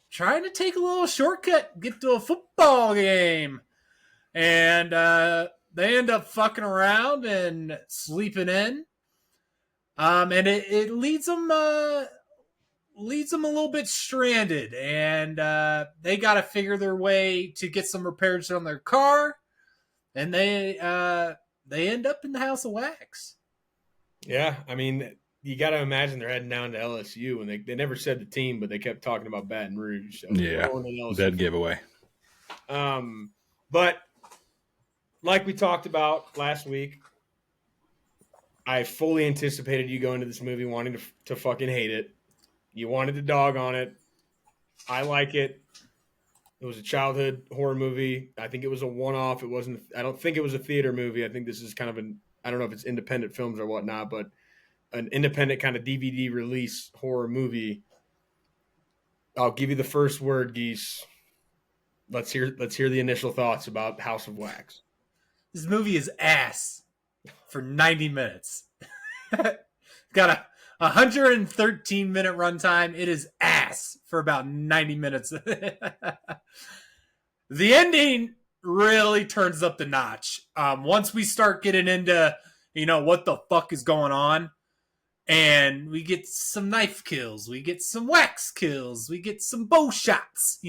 trying to take a little shortcut, get to a football game. And they end up fucking around and sleeping in. And it leads them a little bit stranded, and they got to figure their way to get some repairs on their car, and they end up in the House of Wax. Yeah, I mean, you got to imagine they're heading down to LSU, and they never said the team, but they kept talking about Baton Rouge. So yeah, dead giveaway. But like we talked about last week, I fully anticipated you going to this movie wanting to fucking hate it. You wanted to dog on it. I like it. It was a childhood horror movie. I think it was a one-off. I don't think it was a theater movie. I think this is kind of I don't know if it's independent films or whatnot, but an independent kind of DVD release horror movie. I'll give you the first word, Geese. Let's hear the initial thoughts about House of Wax. This movie is ass for 90 minutes. Got a 113-minute runtime. It is ass for about 90 minutes. The ending really turns up the notch. Once we start getting into, what the fuck is going on, and we get some knife kills, we get some wax kills, we get some bow shots,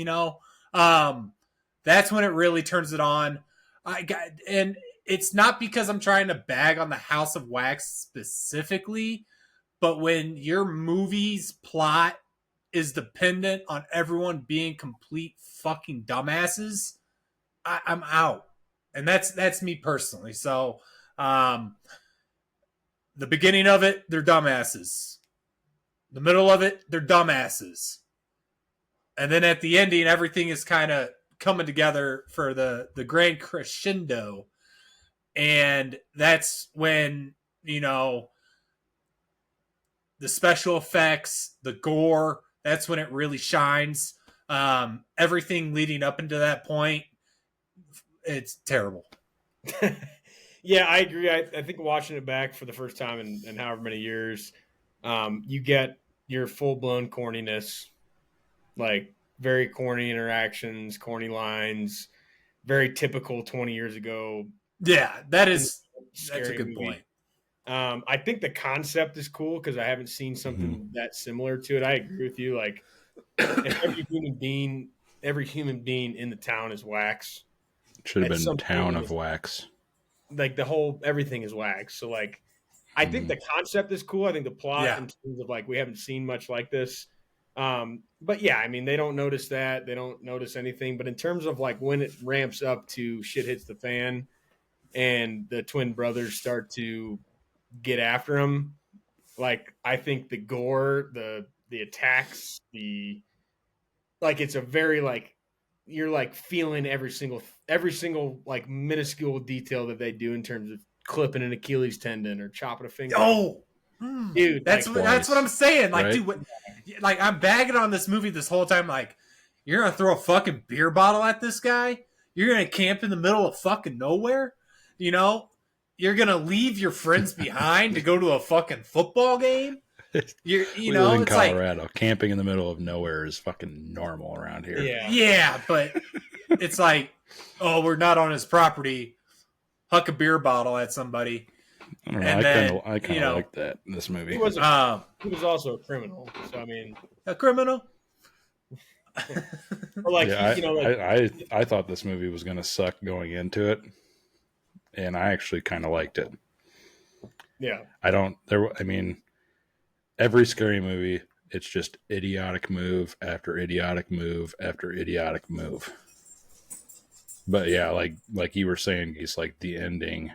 that's when it really turns it on. And it's not because I'm trying to bag on the House of Wax specifically, but when your movie's plot is dependent on everyone being complete fucking dumbasses, I'm out. And that's me personally. So, the beginning of it, they're dumbasses. The middle of it, they're dumbasses. And then at the ending, everything is kind of coming together for the grand crescendo. And that's when, the special effects, the gore, that's when it really shines. Everything leading up into that point, it's terrible. Yeah, I agree. I think watching it back for the first time in however many years, you get your full-blown corniness, like very corny interactions, corny lines, very typical 20 years ago. Yeah, that's a good point. I think the concept is cool because I haven't seen something that similar to it. I agree with you. Like, every human being in the town is wax. It should have been Town of Wax. Like everything is wax. So like, I think the concept is cool. I think the plot in terms of like, we haven't seen much like this. But yeah, I mean, they don't notice that. They don't notice anything. But in terms of like when it ramps up to shit hits the fan and the twin brothers start to get after him, like, I think the gore, the attacks, it's a very like, you're like feeling every single like minuscule detail that they do in terms of clipping an Achilles tendon or chopping a finger. Oh, dude, that's what I'm saying. Like, right? Dude, I'm bagging on this movie this whole time. Like, you're gonna throw a fucking beer bottle at this guy. You're gonna camp in the middle of fucking nowhere. You're gonna leave your friends behind to go to a fucking football game. We live in Colorado. Like, camping in the middle of nowhere is fucking normal around here. Yeah, but it's like, oh, we're not on his property. Huck a beer bottle at somebody. I don't know. I kind of like that in this movie. He was also a criminal. So I mean, a criminal. I thought this movie was going to suck going into it, and I actually kind of liked it. Yeah. Every scary movie, it's just idiotic move after idiotic move after idiotic move. But yeah, like you were saying, it's like the ending.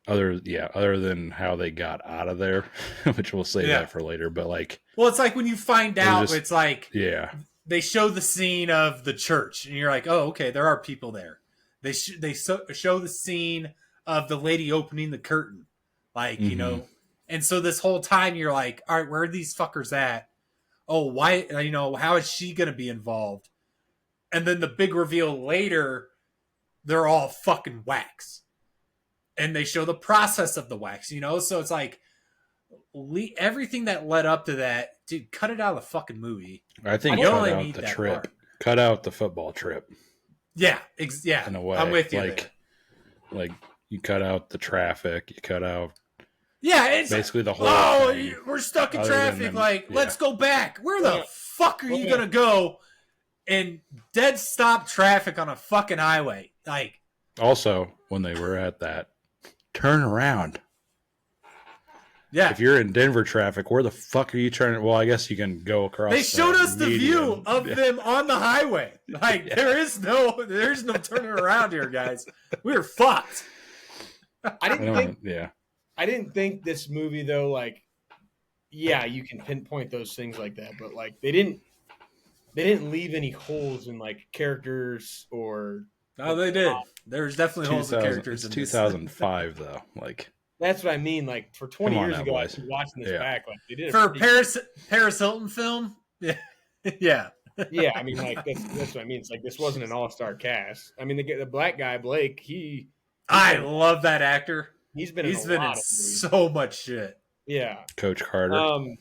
other than how they got out of there, which we'll save that for later. But like, well, it's like when you find out, it's like they show the scene of the church, and you're like, oh, okay, there are people there. They show the scene of the lady opening the curtain, like you know, and so this whole time you're like, all right, where are these fuckers at? Oh, why? You know, how is she gonna be involved? And then the big reveal later, they're all fucking wax. And they show the process of the wax, you know? So it's like everything that led up to that, dude, cut it out of the fucking movie. I think cut out the trip. Part. Cut out the football trip. Yeah, yeah. In a way. I'm with you. Like you cut out the traffic, you cut out it's basically the whole thing. We're stuck in traffic, let's go back. Where the fuck are you gonna go? And dead stop traffic on a fucking highway. Like also, when they were at that, turn around. Yeah. If you're in Denver traffic, where the fuck are you turning? Well, I guess you can go across. They showed us the view of them on the highway. Like there's no turning around here, guys. We're fucked. I didn't think this movie though, like, yeah, you can pinpoint those things like that, but like they didn't leave any holes in like characters or. No, they did. There's definitely holes in characters. It's 2005 though, like. That's what I mean. Like for 20 years ago, I was watching this back. Like they did for a Paris Hilton film. Yeah, yeah. Yeah, I mean, like that's what I mean. It's like this wasn't an all-star cast. I mean, the black guy Blake, I love that actor. He's been in so much shit. Yeah, Coach Carter.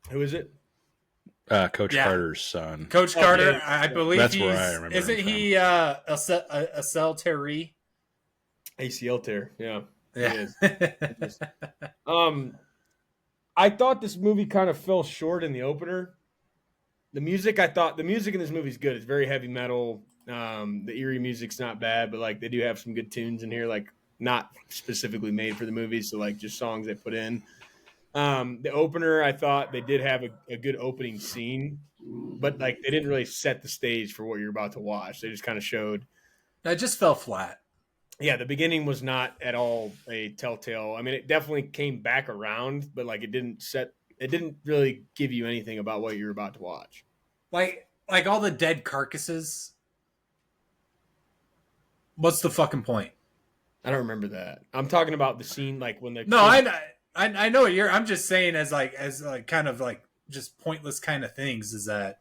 Who is it? Coach Carter's son. Coach Carter, I believe that's where I remember. Isn't he ACL tear? ACL tear. Yeah. Yeah. I thought this movie kind of fell short in the opener. The music in this movie is good. It's very heavy metal. The eerie music's not bad, but like they do have some good tunes in here, like not specifically made for the movie, so like just songs they put in. The opener, I thought they did have a good opening scene, but like they didn't really set the stage for what you're about to watch. They just kind of showed. That just fell flat. Yeah, the beginning was not at all a telltale. I mean, it definitely came back around, but like it didn't really give you anything about what you're about to watch. Like all the dead carcasses. What's the fucking point? I don't remember that. I'm talking about the scene like when they're I know what I'm just saying as kind of like just pointless kind of things is that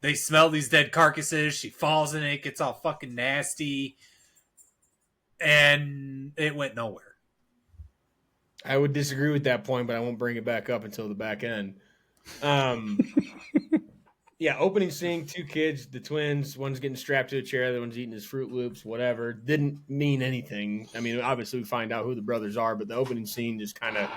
they smell these dead carcasses, she falls in it, gets all fucking nasty, and it went nowhere. I would disagree with that point, but I won't bring it back up until the back end. Yeah, opening scene, two kids, the twins, one's getting strapped to a chair, the other one's eating his Fruit Loops, whatever. Didn't mean anything. I mean, obviously we find out who the brothers are, but the opening scene just kind of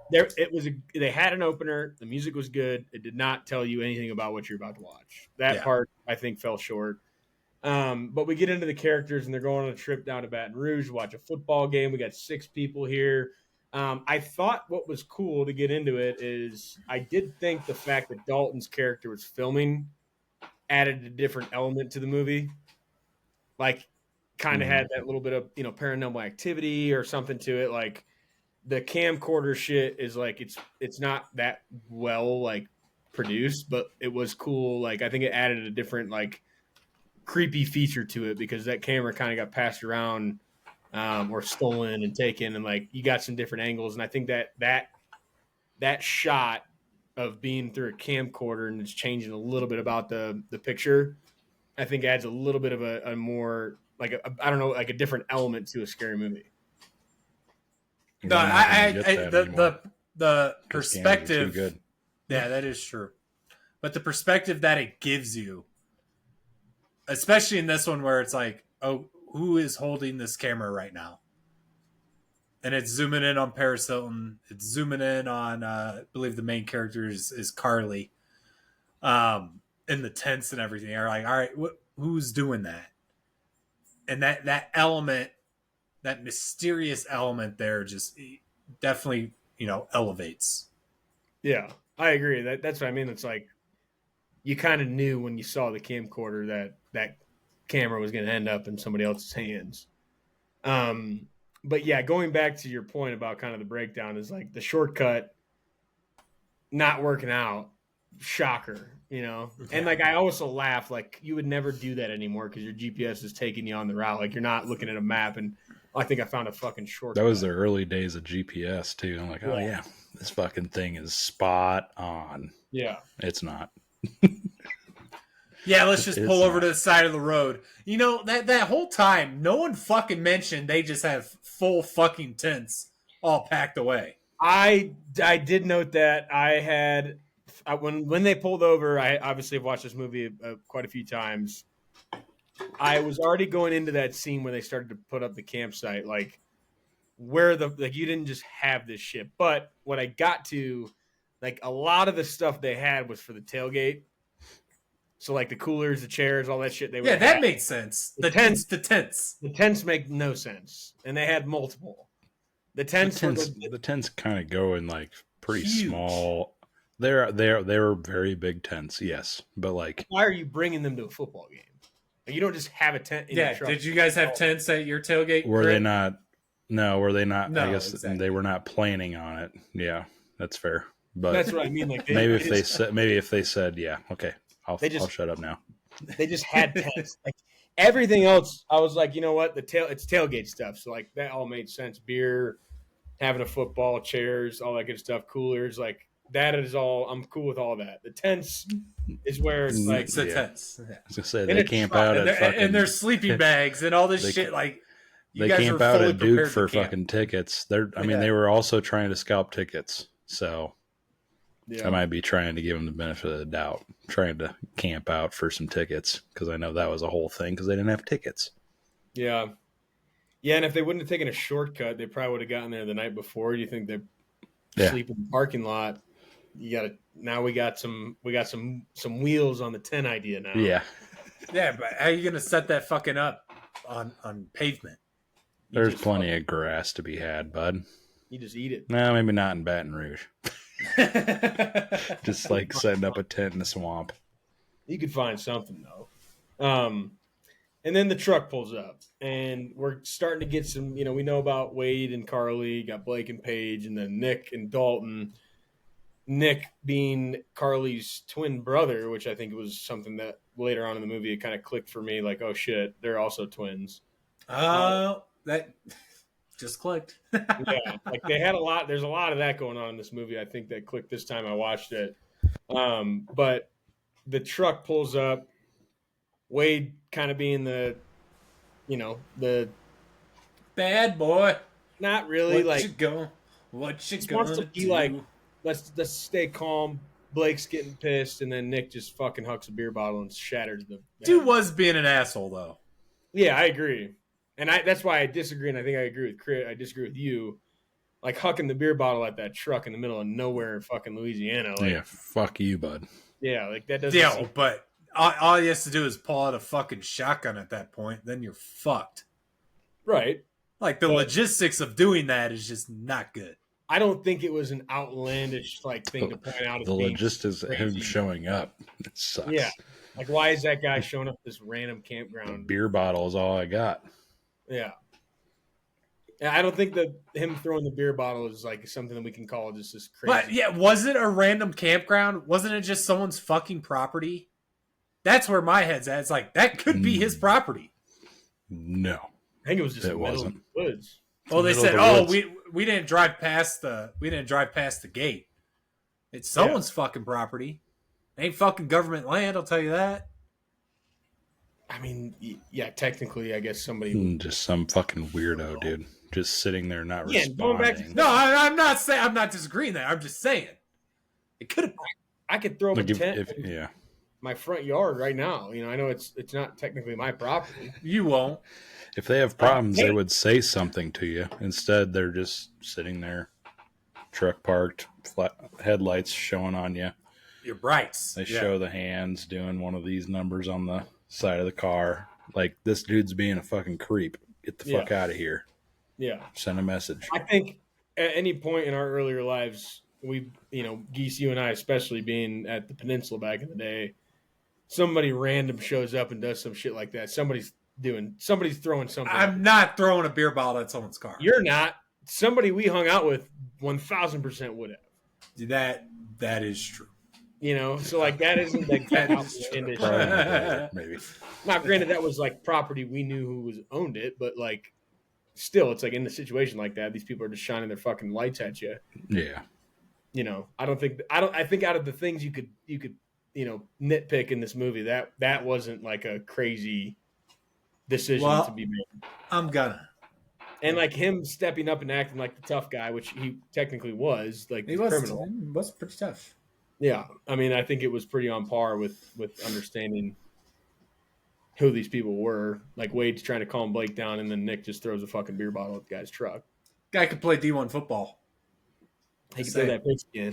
they had an opener, the music was good. It did not tell you anything about what you're about to watch. That part I think fell short. But we get into the characters and they're going on a trip down to Baton Rouge to watch a football game. We got 6 people here. I thought what was cool to get into it is I did think the fact that Dalton's character was filming added a different element to the movie. Like kind of had that little bit of, paranormal activity or something to it. Like the camcorder shit is like, it's not that well like produced, but it was cool. Like I think it added a different like creepy feature to it because that camera kind of got passed around or stolen and taken, and like you got some different angles, and I think that shot of being through a camcorder and it's changing a little bit about the picture, I think adds a little bit of a more like a different element to a scary movie. No, the perspective. Good. Yeah, that is true, but the perspective that it gives you, especially in this one where it's like, oh, who is holding this camera right now? And it's zooming in on Paris Hilton. It's zooming in on, I believe the main character is Carly. In the tents and everything. Are like, all right, who's doing that? And that element, that mysterious element there, just definitely elevates. Yeah, I agree. That's what I mean. It's like you kind of knew when you saw the camcorder that camera was going to end up in somebody else's hands. But yeah, going back to your point about kind of the breakdown is like the shortcut not working out. Shocker, you know? And like I also laugh, like you would never do that anymore because your GPS is taking you on the route. Like you're not looking at a map and I think I found a fucking shortcut. That was the early days of GPS too. I'm like, oh yeah, this fucking thing is spot on. Yeah. It's not. Yeah, let's just pull over to the side of the road. You know, that whole time, no one fucking mentioned they just have full fucking tents all packed away. I did note that when they pulled over, I obviously have watched this movie quite a few times. I was already going into that scene where they started to put up the campsite, like where you didn't just have this shit. But what I got to, like a lot of the stuff they had was for the tailgate. So like the coolers, the chairs, all that shit. That made sense. The tents make no sense, and they had multiple. The tents kind of go in like pretty huge. Small. They were very big tents, yes, but like, why are you bringing them to a football game? You don't just have a tent in your truck. Did you guys have tents at your tailgate? Were they not? No, were they not? No, I guess exactly. they were not planning on it. Yeah, that's fair. But that's what I mean. Like maybe if they said, yeah, okay, I'll shut up now. They just had tents. Like everything else, I was like, you know what? It's tailgate stuff. So like that all made sense. Beer, having a football, chairs, all that good stuff, coolers, like that is all. I'm cool with all that. The tents is where it's like it's the tents. I was gonna say they camp out and their sleeping bags and all this shit. Like they camp out at Duke for fucking tickets. I mean, they were also trying to scalp tickets, so. Yeah. I might be trying to give them the benefit of the doubt, trying to camp out for some tickets because I know that was a whole thing because they didn't have tickets. Yeah. Yeah, and if they wouldn't have taken a shortcut, they probably would have gotten there the night before. Do you think they sleep in the parking lot? Now we got some wheels on the 10 idea now. Yeah. Yeah, but how are you gonna set that fucking up on pavement? There's plenty of grass to be had, bud. You just eat it. No, maybe not in Baton Rouge. Just like setting up a tent in the swamp. You could find something though. And then the truck pulls up and we're starting to get some, we know about Wade and Carly, got Blake and Paige, and then Nick and Dalton. Nick being Carly's twin brother, which I think was something that later on in the movie it kind of clicked for me, like, oh shit, they're also twins. That just clicked. Yeah, like they had there's a lot of that going on in this movie. I think that clicked this time I watched it. But the truck pulls up, Wade kind of being the bad boy. Not really. What you gonna wants to be do? like, let's stay calm. Blake's getting pissed, and then Nick just fucking hucks a beer bottle and shatters the dude was being an asshole though. Yeah, I agree. And that's why I disagree, and I think I agree with Chris. I disagree with you. Like, hucking the beer bottle at that truck in the middle of nowhere in fucking Louisiana. Like, yeah, fuck you, bud. Yeah, like, that doesn't Yeah, but all he has to do is pull out a fucking shotgun at that point. Then you're fucked. Right. Like, the logistics of doing that is just not good. I don't think it was an outlandish, thing to point out. The logistics of him showing up. It sucks. Yeah. Like, why is that guy showing up at this random campground? A beer bottle is all I got. Yeah. I don't think that him throwing the beer bottle is something that we can call just this crazy. But yeah, was it a random campground? Wasn't it just someone's fucking property? That's where my head's at. It's like, that could be his property. No. I think it was just the middle of the woods. Well, they said, we didn't drive past the gate. It's someone's fucking property. It ain't fucking government land, I'll tell you that. I mean, yeah, technically, I guess somebody just some fucking weirdo, dude, just sitting there not responding. Going back to, I'm not saying, I'm not disagreeing that. I'm just saying it could have. I could throw a tent in my front yard right now. I know it's not technically my property. You won't. If they have problems, they would say something to you. Instead, they're just sitting there, truck parked, flat headlights showing on you. Your brights. They show the hands doing one of these numbers on the side of the car. Like, this dude's being a fucking creep. Get the fuck out of here. Yeah. Send a message. I think at any point in our earlier lives, we, Geese, you and I especially being at the Peninsula back in the day, somebody random shows up and does some shit like that. Somebody's doing. Somebody's throwing something. I'm not throwing a beer bottle at someone's car. You're not. Somebody we hung out with 1,000% would have. Dude, that is true. You know, so like that isn't like that outlandish. Maybe. Now, granted, that was like property we knew who owned it, but like still, it's like in a situation like that, these people are just shining their fucking lights at you. Yeah. You know, I think out of the things you could nitpick in this movie, that wasn't like a crazy decision to be made. I'm gonna. And like him stepping up and acting like the tough guy, which he technically was, like He was pretty tough. Yeah, I mean, I think it was pretty on par with understanding who these people were. Like Wade's trying to calm Blake down, and then Nick just throws a fucking beer bottle at the guy's truck. Guy could play D1 football. He could play that pigskin.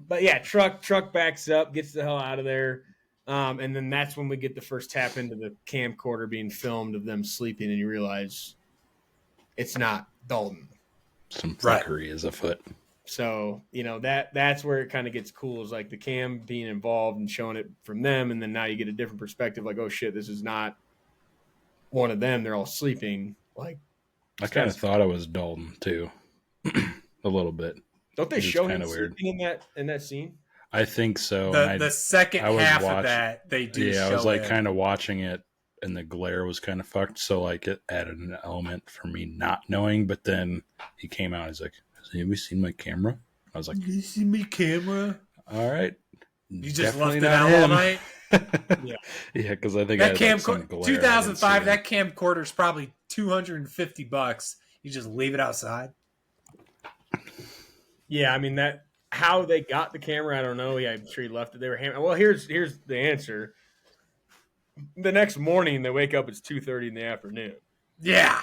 But yeah, truck backs up, gets the hell out of there, and then that's when we get the first tap into the camcorder being filmed of them sleeping, and you realize it's not Dalton. Some fuckery is afoot. So, that's where it kind of gets cool is like the cam being involved and showing it from them. And then now you get a different perspective. Like, oh shit, this is not one of them. They're all sleeping. Like, I kind of thought it was Dalton too. A little bit. Don't they show him sleeping in that scene? I think so. The second half of that, they do show I was like it. kind of watching it and the glare was kind of fucked. So like it added an element for me not knowing. But then he came out. He's like, "Have you seen my camera?" I was like, "You see me camera?" All right. You just left it out all night. Yeah, because I think that camcorder, 2005. That camcorder's probably $250. You just leave it outside. Yeah, I mean that. How they got the camera, I don't know. Yeah, I'm sure he left it. They were well. Here's the answer. The next morning, they wake up. It's 2:30 in the afternoon. Yeah.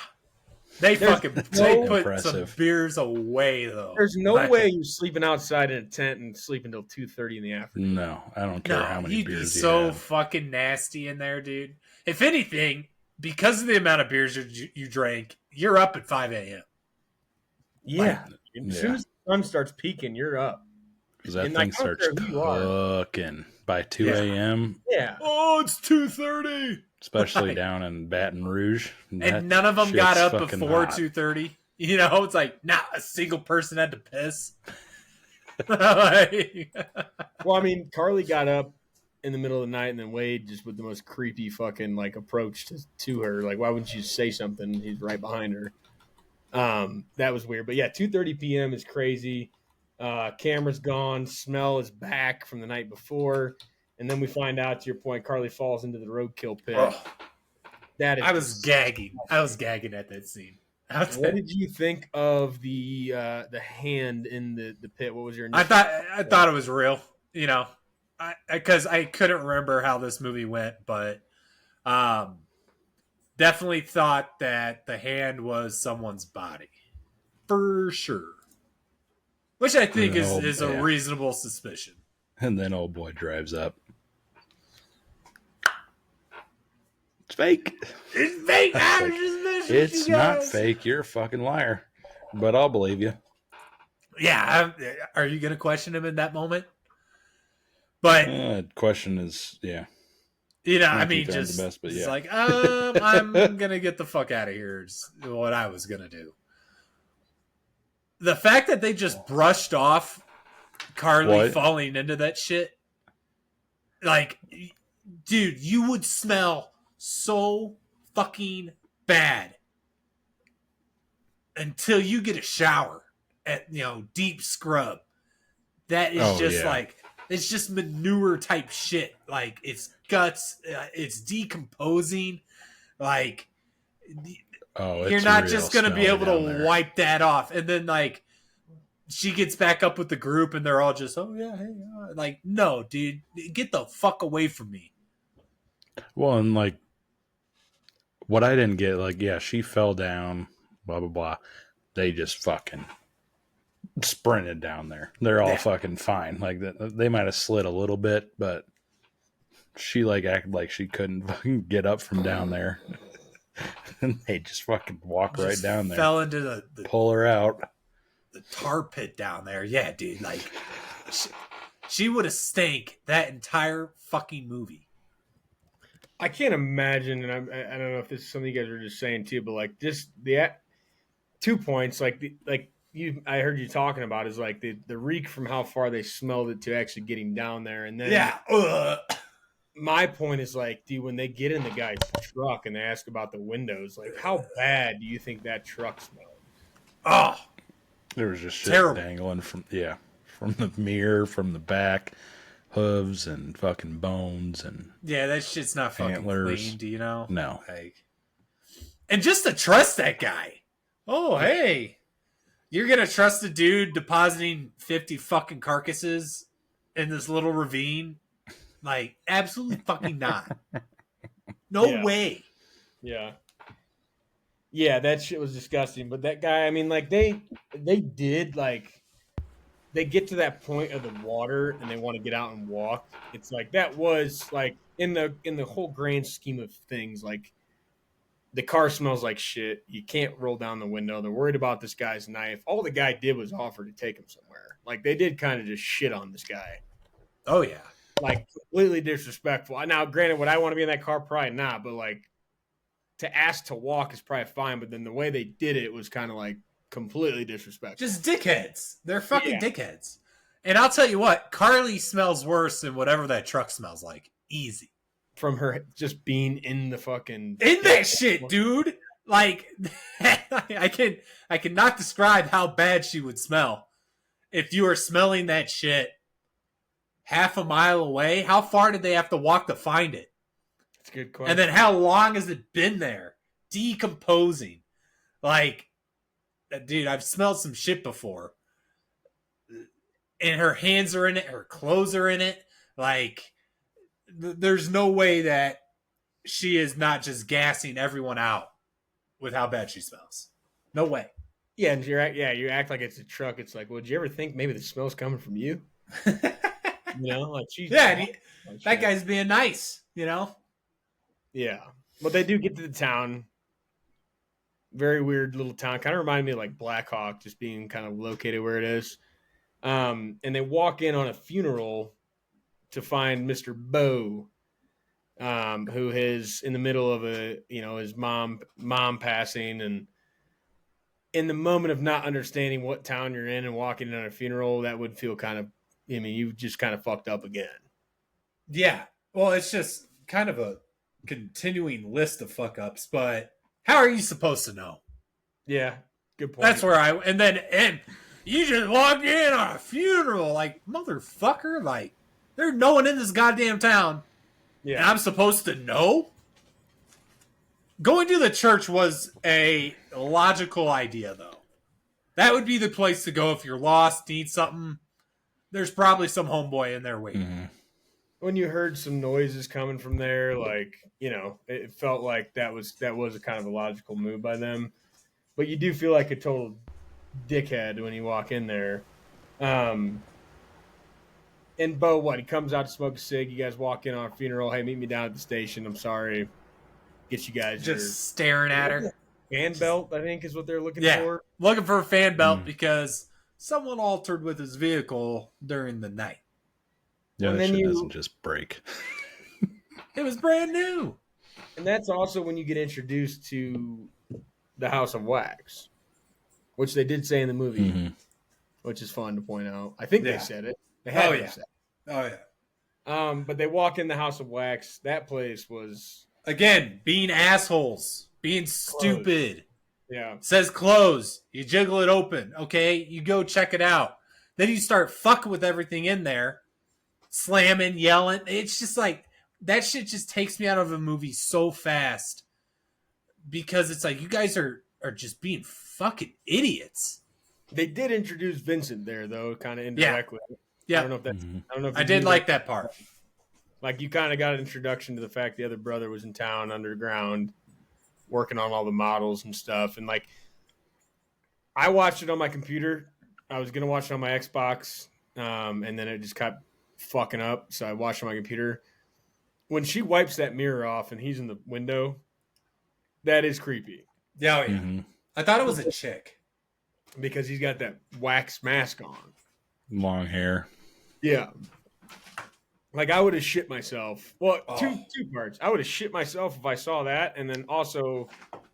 They put impressive. some beers away, though. There's no way you're sleeping outside in a tent and sleeping until 2:30 in the afternoon. No, I don't care how many beers you so have. fucking nasty in there, dude. If anything, because of the amount of beers you drank, you're up at 5 a.m. Yeah. As soon as the sun starts peaking, you're up. Because that thing starts cooking by 2 a.m. Yeah. Oh, it's 2:30. Especially down in Baton Rouge. And none of them got up before 2:30. You know, it's like not a single person had to piss. Well, I mean, Carly got up in the middle of the night, and then Wade just with the most creepy fucking like approach to her. Like, why wouldn't you say something? He's right behind her. That was weird. But yeah, 2:30 p.m. is crazy. Camera's gone. Smell is back from the night before. And then we find out, to your point, Carly falls into the roadkill pit. Oh, that is. I was gagging. I was gagging at that scene. What did you think of the hand in the pit? What was your? I thought it was real. You know, because I couldn't remember how this movie went, but definitely thought that the hand was someone's body for sure. Which I think is a reasonable suspicion. And then old boy drives up. It's fake. It's fake. It's not fake. You're a fucking liar. But I'll believe you. Yeah. Are you going to question him in that moment? But question is, yeah. You know, I mean, just the best, but yeah. It's like, I'm going to get the fuck out of here is what I was going to do. The fact that they just brushed off Carly falling into that shit, like, dude, you would smell so fucking bad until you get a shower at, deep scrub. That is like, it's just manure type shit. Like, it's guts, it's decomposing. Like, you're not just going to be able to wipe that off. And then, like, she gets back up with the group and they're all just, oh, yeah, hey. Like, no, dude, get the fuck away from me. Well, and, like, what I didn't get, like, yeah, she fell down, blah, blah, blah. They just fucking sprinted down there. They're all fucking fine. Like, they might have slid a little bit, but she, like, acted like she couldn't fucking get up from down there. And they just fucking walk right down there. Fell into the pull her out. The tar pit down there. Yeah, dude. Like, she would have stank that entire fucking movie. I can't imagine, and I don't know if this is something you guys were just saying too, but like just the 2 points, I heard you talking about is like the reek from how far they smelled it to actually getting down there, and then Yeah. my point is like, dude, when they get in the guy's truck and they ask about the windows, like how bad do you think that truck smelled? Oh, There was just shit Terrible. dangling from the mirror, from the back, hooves and fucking bones and yeah, that shit's not fucking Antlers. clean. Do you know? no. Like, and just to trust that guy. Oh, hey, you're gonna trust a dude depositing 50 fucking carcasses in this little ravine? Like, absolutely fucking not. No Yeah. way. Yeah. Yeah, that shit was disgusting. But that guy, I mean, like they did like they get to that point of the water and they want to get out and walk. It's like that was like in the whole grand scheme of things, like the car smells like shit. You can't roll down the window. They're worried about this guy's knife. All the guy did was offer to take him somewhere. Like they did kind of just shit on this guy. Oh yeah. Like completely disrespectful. Now, granted, would I want to be in that car? Probably not. But like to ask to walk is probably fine. But then the way they did it was kind of like completely disrespectful. Just dickheads. They're fucking Yeah. dickheads. And I'll tell you what, Carly smells worse than whatever that truck smells like. Easy. From her just being in the fucking In that shit, dude. Like, I cannot describe how bad she would smell if you were smelling that shit half a mile away. How far did they have to walk to find it? It's a good question. And then how long has it been there? Decomposing. Like, dude, I've smelled some shit before. And her hands are in it, her clothes are in it. Like, there's no way that she is not just gassing everyone out with how bad she smells. No way. Yeah, and you act like it's a truck. It's like, well, did you ever think maybe the smell's coming from you? You know, like she's Yeah, and that guy's being nice, you know? Yeah, but they do get to the town. Very weird little town. Kind of reminded me of like Black Hawk, just being kind of located where it is. And they walk in on a funeral to find Mr. Bow, who is in the middle of his mom passing, and in the moment of not understanding what town you're in and walking in on a funeral, that would feel kind of, I mean, you just kind of fucked up again. Yeah. Well, it's just kind of a continuing list of fuck ups, but how are you supposed to know? Yeah, good point. That's where and you just walked in on a funeral, like, motherfucker, like, there's no one in this goddamn town. And Yeah, I'm supposed to know? Going to the church was a logical idea, though. That would be the place to go if you're lost, need something. There's probably some homeboy in there waiting. Mm-hmm. when you heard some noises coming from there, like, it felt like that was a kind of a logical move by them. But you do feel like a total dickhead when you walk in there. And Bo, he comes out to smoke a cig. You guys walk in on a funeral. Hey, meet me down at the station. I'm sorry. Get you guys Just staring at her. your fan belt, I think, is what they're looking Yeah. for. Looking for a fan belt because someone altered with his vehicle during the night. Yeah, And that then shit you- doesn't just break. It was brand new. And that's also when you get introduced to the House of Wax, which they did say in the movie, Mm-hmm. which is fun to point out. I think Yeah. they said it. They had Oh, to yeah. have said Oh, yeah. it. But they walk in the House of Wax. That place was, Again, being assholes. Being stupid. yeah. Says close. You jiggle it open. Okay, you go check it out. Then you start fucking with everything in there. Slamming, yelling. It's just like, that shit just takes me out of a movie so fast. Because it's like, you guys are just being fucking idiots. They did introduce Vincent there, though, kind of indirectly. Yeah. I don't know if that's. I don't know if I you did knew like that part. Like, you kind of got an introduction to the fact the other brother was in town underground working on all the models and stuff. And, like, I watched it on my computer. I was going to watch it on my Xbox, and then it just kept fucking up. So I watched it on my computer. When she wipes that mirror off and he's in the window, that is creepy Yeah, oh, yeah. Mm-hmm. I thought it was a chick. because he's got that wax mask on. Long hair. Yeah. Like I would have shit myself. Well, Oh. two parts. I would have shit myself if I saw that, and then also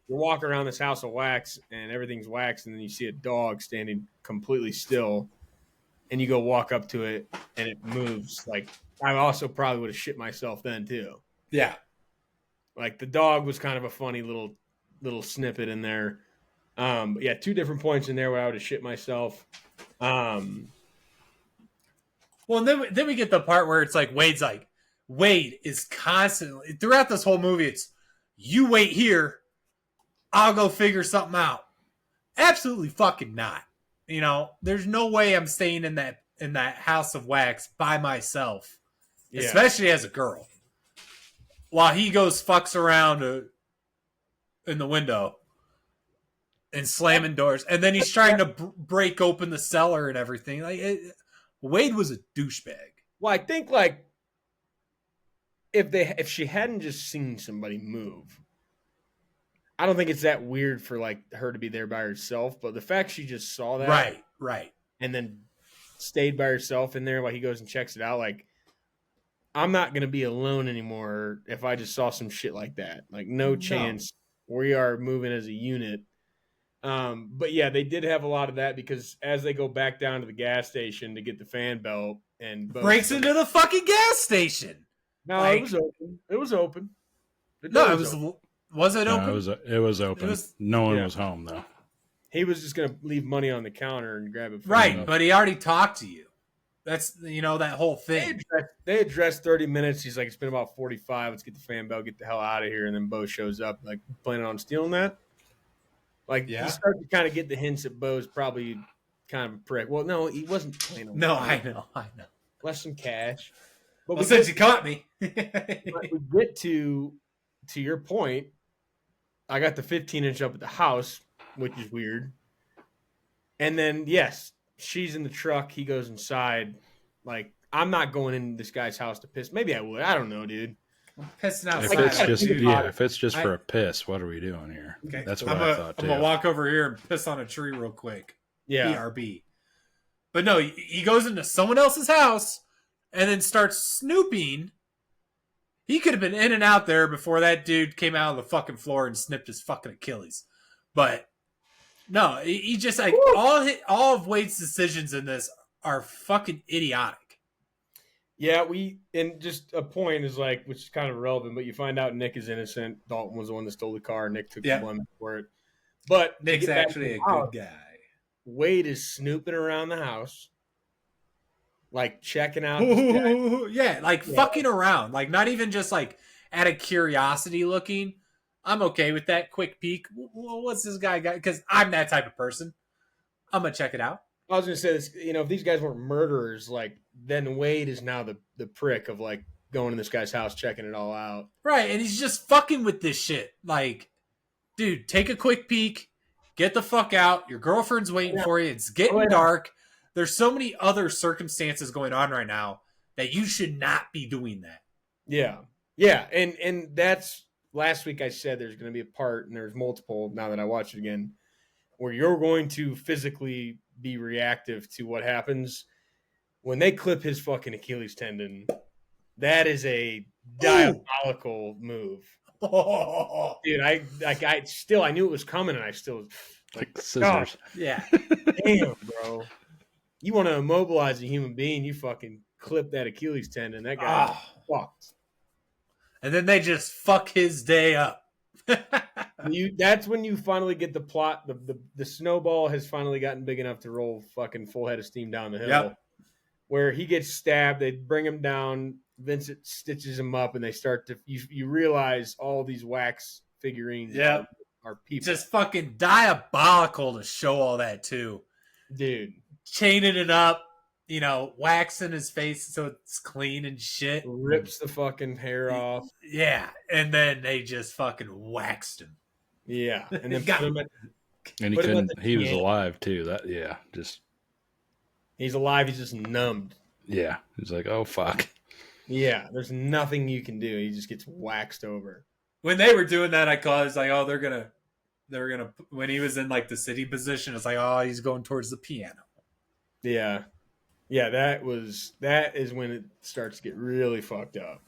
you're walking around this house of wax and everything's wax, and then you see a dog standing completely still, and you go walk up to it and it moves. Like I also probably would have shit myself then too. Yeah. Like the dog was kind of a funny little snippet in there. But yeah, two different points in there where I would have shit myself. Well, and then we get the part where it's like Wade is constantly throughout this whole movie. It's you wait here, I'll go figure something out. Absolutely fucking not. You know, there's no way I'm staying in that house of wax by myself, especially as a girl. While he goes fucks around in the window and slamming doors, and then he's trying to break open the cellar and everything. Wade was a douchebag. Well, I think like if she hadn't just seen somebody move, I don't think it's that weird for like her to be there by herself. But the fact she just saw that, right, and then stayed by herself in there while he goes and checks it out, like I'm not gonna be alone anymore if I just saw some shit like that. Like no chance. We are moving as a unit. But yeah, they did have a lot of that because as they go back down to the gas station to get the fan belt and breaks into the fucking gas station. No, it was open. It was open. Was it open? No, it was open. No one was home though. He was just gonna leave money on the counter and grab it. Right, but he already talked to you. That's that whole thing. They addressed 30 minutes. He's like, it's been about 45. Let's get the fan belt, get the hell out of here. And then Bo shows up, like planning on stealing that. Like you start to kind of get the hints that Bo's probably kind of a prick. Well, no, he wasn't planning on. No, I know. Less some cash. But since you caught me, but we get to your point. I got the 15-inch up at the house, which is weird. And then yes, she's in the truck. He goes inside. Like I'm not going in this guy's house to piss. Maybe I would. I don't know, dude. I'm pissing outside. If it's just for a piss, what are we doing here? Okay. That's what I thought too. I'm gonna walk over here and piss on a tree real quick. Yeah. BRB. But no, he goes into someone else's house and then starts snooping. He could have been in and out there before that dude came out of the fucking floor and snipped his fucking Achilles. But no, he just like all of Wade's decisions in this are fucking idiotic. Yeah, and just a point is like, which is kind of relevant, but you find out Nick is innocent. Dalton was the one that stole the car. Nick took the blame for it. But Nick's actually a good guy. Wade is snooping around the house, like checking out. Fucking around. Like not even just like out of curiosity looking. I'm okay with that quick peek. What's this guy got? Because I'm that type of person. I'm going to check it out. I was going to say this, if these guys weren't murderers, like then Wade is now the prick of like going to this guy's house, checking it all out. Right. And he's just fucking with this shit. Like, dude, take a quick peek, get the fuck out. Your girlfriend's waiting for you. It's getting dark. There's so many other circumstances going on right now that you should not be doing that. Yeah. Yeah. And that's last week I said there's going to be a part, and there's multiple now that I watch it again, where you're going to physically be reactive to what happens when they clip his fucking Achilles tendon. That is a diabolical move. Dude, I knew it was coming, and I still like scissors. Yeah. Damn, bro. You want to immobilize a human being, you fucking clip that Achilles tendon. That guy fucked. And then they just fuck his day up. That's when you finally get the plot. The snowball has finally gotten big enough to roll fucking full head of steam down the hill. Yep. Where he gets stabbed, they bring him down. Vincent stitches him up, and they start to. You realize all these wax figurines are people. Just fucking diabolical to show all that too, dude. Chaining it up, waxing his face so it's clean and shit. Rips the fucking hair off. Yeah, and then they just fucking waxed him. Yeah, and then he was alive too. He's alive. He's just numbed. Yeah, he's like, oh fuck. Yeah, there's nothing you can do. He just gets waxed over. When they were doing that, I was like, oh, they're gonna. When he was in like the sitting position, it's like, oh, he's going towards the piano. Yeah. Yeah, that is when it starts to get really fucked up.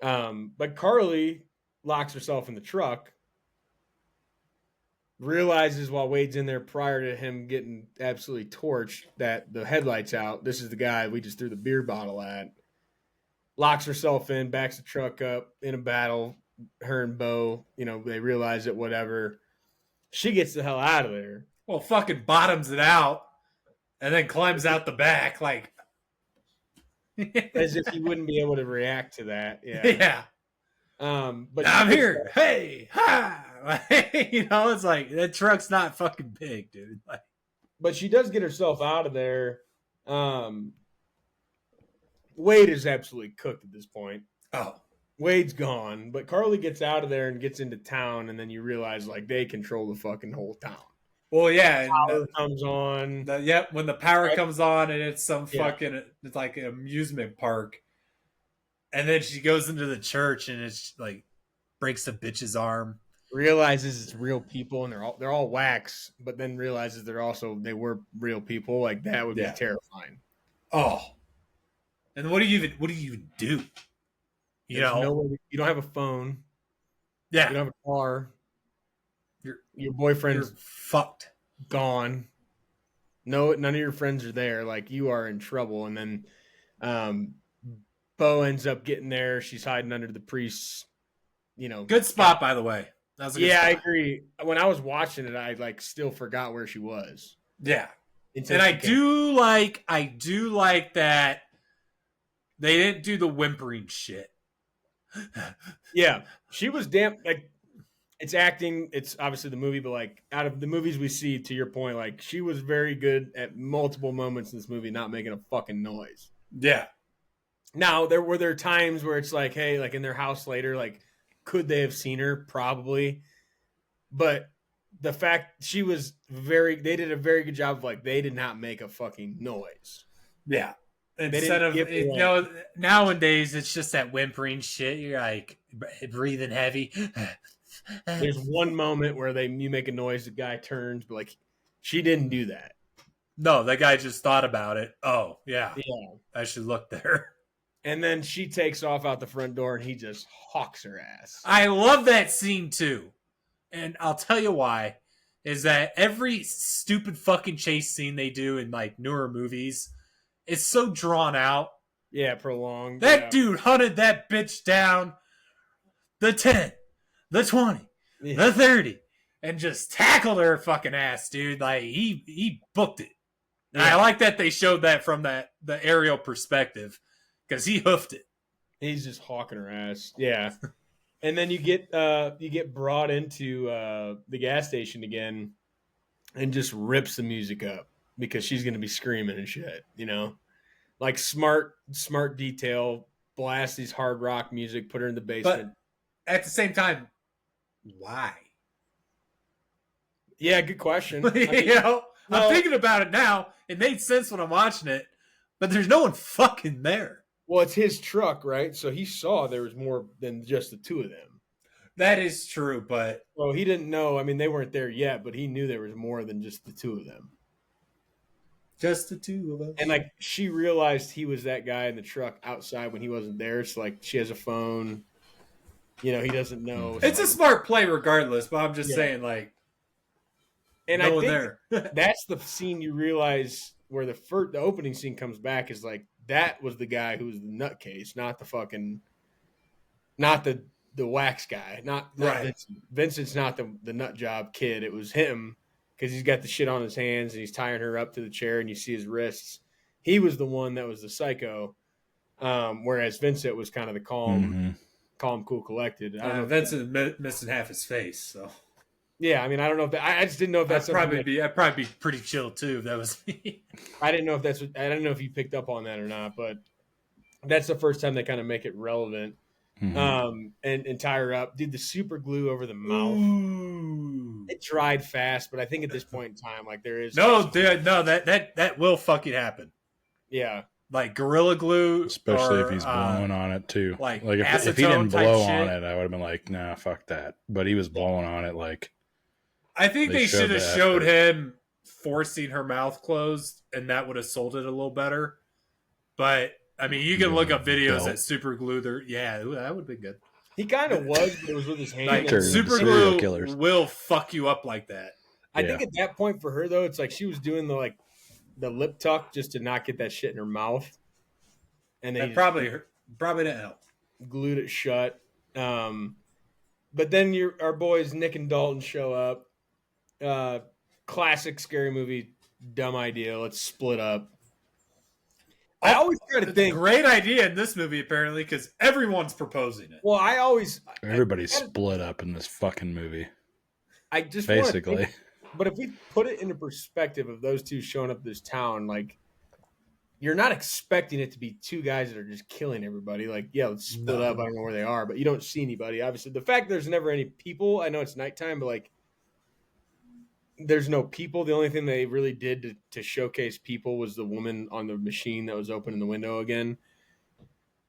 But Carly locks herself in the truck, realizes while Wade's in there prior to him getting absolutely torched that the headlight's out. This is the guy we just threw the beer bottle at. Locks herself in, backs the truck up in a battle. Her and Bo, they realize it, whatever. She gets the hell out of there. Well, fucking bottoms it out and then climbs out the back like As if he wouldn't be able to react to that. Yeah. yeah. But I'm here. Hey, ha. It's like that truck's not fucking big, dude. Like, but she does get herself out of there. Wade is absolutely cooked at this point. oh, Wade's gone, but Carly gets out of there and gets into town, and then you realize like they control the fucking whole town. well, yeah. Power comes on. When the power comes on and it's some Yeah. fucking, it's like an amusement park. And then she goes into the church and it's like breaks a bitch's arm. Realizes it's real people, and they're all wax, but then realizes they were real people. Like that would be terrifying. Oh, and what do you even do? You don't have a phone. Yeah, You don't have a car. Your you're boyfriend's fucked. gone. No, none of your friends are there. Like you are in trouble. And then Bo ends up getting there. She's hiding under the priest's, Good spot, by the way. That was a good I spot. agree. When I was watching it, I like still forgot where she was. Yeah, Until and she I came. do like that they didn't do the whimpering shit. Yeah, she was damn like. It's acting. It's obviously the movie, but like out of the movies we see, to your point, like she was very good at multiple moments in this movie not making a fucking noise. Yeah, Now there were times where it's like, hey, like in their house later, like could they have seen her? Probably, but the fact they did a very good job of like they did not make a fucking noise. yeah. didn't Instead of give it nowadays, it's just that whimpering shit. You're like breathing heavy. There's one moment where you make a noise, the guy turns, but like she didn't do that. No, that guy just thought about it. Oh, yeah. Yeah. I should look there. And then she takes off out the front door and he just hawks her ass. I love that scene too. And I'll tell you why. Is that every stupid fucking chase scene they do in like newer movies is so drawn out. Yeah, prolonged. That dude hunted that bitch down the 10, the 20, the 30, and just tackled her fucking ass, dude. Like he booked it. And I like that they showed that from the aerial perspective because he hoofed it. He's just hawking her ass. Yeah. And then you get brought into the gas station again and just rips the music up because she's gonna be screaming and shit, Like smart detail, blast these hard rock music, put her in the basement. But at the same time, why? Yeah, good question. I'm thinking about it now. It made sense when I'm watching it, but there's no one fucking there. Well, it's his truck, right? So he saw there was more than just the two of them. That is true, but Well, he didn't know. I mean, they weren't there yet, but he knew there was more than just the two of them. just the two of us. And like she realized he was that guy in the truck outside when he wasn't there. So like she has a phone. He doesn't know. It's a smart play regardless, but I'm just saying, like, and no I one think there. that's the scene you realize where the opening scene comes back is like that was the guy who was the nutcase, not the wax guy, not Right. Vincent. Vincent's not the nut job kid. It was him because he's got the shit on his hands and he's tying her up to the chair and you see his wrists. He was the one that was the psycho, whereas Vincent was kind of the calm, cool, collected. I don't know. Vincent missing half his face, so Yeah, I mean, I don't know if I just didn't know if that's I'd probably be pretty chill too if that was me. I didn't know if you picked up on that or not, but that's the first time they kind of make it relevant. And tie her up. Dude, the super glue over the mouth. Ooh. It dried fast, but I think at this point in time, like there is that will fucking happen. Yeah. Like Gorilla Glue, especially if he's blowing on it too. like if he didn't acetone type blow shit. on it, I would have been like, nah, fuck that. But he was blowing on it like I think They they showed should have the showed effort. him forcing her mouth closed, and that would have sold it a little better. But I mean, you can look up videos that super glue their. Yeah, that would be good. He kind of was, but it was with his hand. Like, Turns into super serial glue killers. will fuck you up like that. I think at that point for her though, it's like she was doing the lip tuck just to not get that shit in her mouth, and they probably didn't help. Glued it shut. But then our boys Nick and Dalton show up. Classic scary movie, dumb idea. Let's split up. I always try to think. Great idea in this movie, apparently, because everyone's proposing it. Well, everybody's split up in this fucking movie. I just basically. But if we put it into perspective of those two showing up this town, like you're not expecting it to be two guys that are just killing everybody. Like, yeah, let's split up. I don't know where they are, but you don't see anybody. Obviously, the fact there's never any people. I know it's nighttime, but like, there's no people. The only thing they really did to showcase people was the woman on the machine that was opening the window again.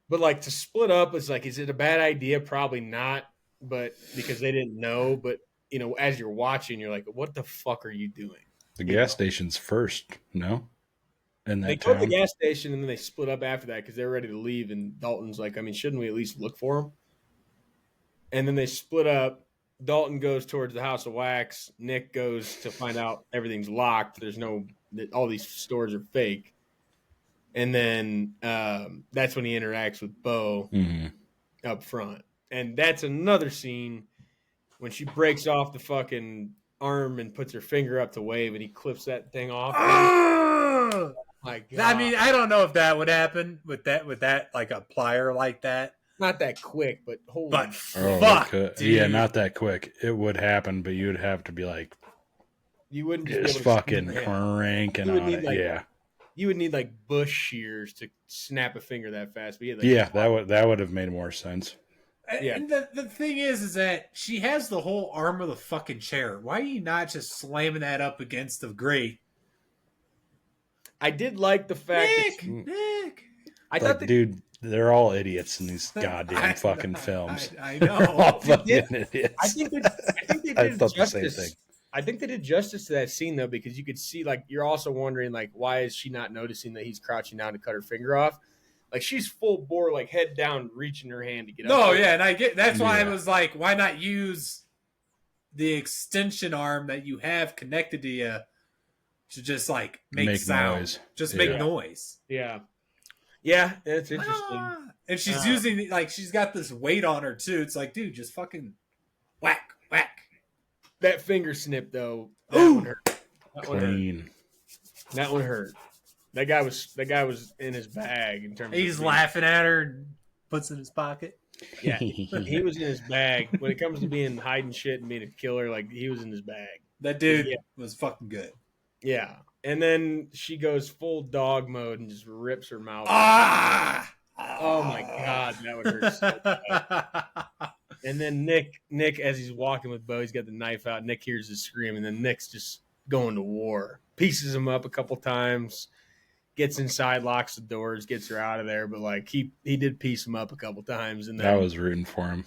But like to split up, it's like, is it a bad idea? Probably not. But because they didn't know, but you know, as you're watching, you're like, what the fuck are you doing? The gas station's first, no? And they go to the gas station and then they split up after that because they're ready to leave. And Dalton's like, I mean, shouldn't we at least look for him? And then they split up. Dalton goes towards the House of Wax. Nick goes to find out everything's locked. All these stores are fake. And then that's when he interacts with Bo up front. And that's another scene when she breaks off the fucking arm and puts her finger up to wave and he clips that thing off. Oh my God. I mean, I don't know if that would happen with that like a plier like that. Not that quick, but holy fuck. Yeah, not that quick. It would happen, but you'd have to be like, you wouldn't just fucking cranking on it. Yeah, you would need like bush shears to snap a finger that fast. But that would have made more sense. Yeah. And the thing is that she has the whole arm of the fucking chair. Why are you not just slamming that up against the grate? I did like the fact Nick. I thought dude, they're all idiots in these goddamn fucking films. I know. All fucking idiots. I think they did thought justice. the same thing. I think they did justice to that scene though, because you could see like you're also wondering like why is she not noticing that he's crouching down to cut her finger off? Like she's full bore, like head down, reaching her hand to get up. No, yeah, and I get that's why I was like, why not use the extension arm that you have connected to you to just like make sound, noise. Just make noise. Yeah, yeah, it's interesting. And she's using like she's got this weight on her too. It's like, dude, just fucking whack, whack. That finger snip though, that one hurt. Clean. That one hurt. That guy was in his bag in terms. He's laughing at her and puts it in his pocket. Yeah, he was in his bag. When it comes to being hiding shit and being a killer, like he was in his bag. That dude was fucking good. Yeah, and then she goes full dog mode and just rips her mouth. Oh my God, that would hurt so bad. And then Nick, as he's walking with Bo, he's got the knife out. Nick hears his scream, and then Nick's just going to war. Pieces him up a couple times. Gets inside, locks the doors, gets her out of there. But like he did piece him up a couple times, and then I was rooting for him.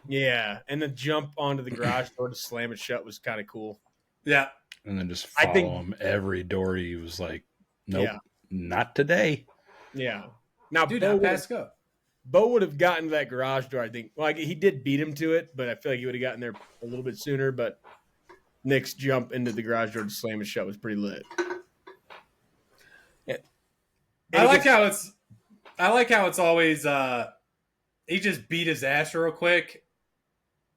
Yeah, and the jump onto the garage door to slam it shut was kind of cool. Yeah, and then just follow him every door. He was like, "Nope, not today." Yeah, now dude, Bo would have gotten to that garage door. I think. Well, he did beat him to it, but I feel like he would have gotten there a little bit sooner. But Nick's jump into the garage door to slam it shut was pretty lit. I like how it's always he just beat his ass real quick.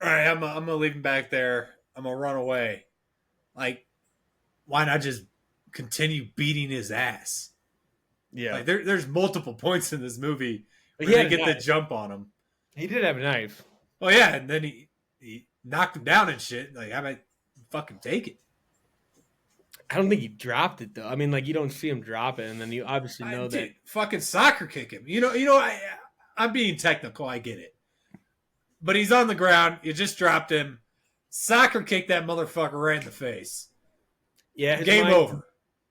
All right, I'm gonna leave him back there. I'm gonna run away. Like, why not just continue beating his ass? Yeah, like there's multiple points in this movie where they get the jump on him. He did have a knife. Oh yeah, and then he knocked him down and shit. Like, how about fucking take it? I don't think he dropped it though. I mean, like you don't see him drop it, and then you obviously know that fucking soccer kick him. You know, I'm being technical. I get it, but he's on the ground. You just dropped him. Soccer kick that motherfucker right in the face. Yeah, game over.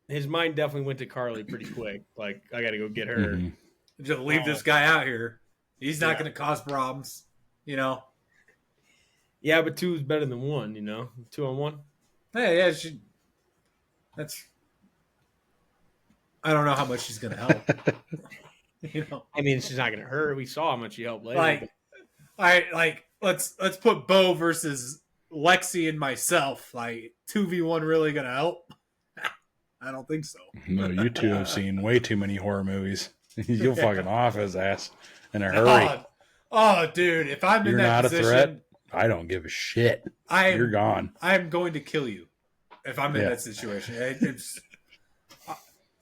His mind definitely went to Carly pretty quick. Like I got to go get her. Mm-hmm. Just leave this guy out here. He's not going to cause problems. You know. Yeah, but 2 is better than 1. You know, 2 on 1. Hey, yeah. I don't know how much she's gonna help. I mean, she's not going to hurt. We saw how much she helped later. Like, let's put Bo versus Lexi and myself. Like 2v1 really gonna help? I don't think so. No, you two have seen way too many horror movies. You'll fucking off his ass in a hurry. Oh, dude, if I'm You're in that not position, a threat. I don't give a shit. You're gone. I'm going to kill you if I'm in that situation. It's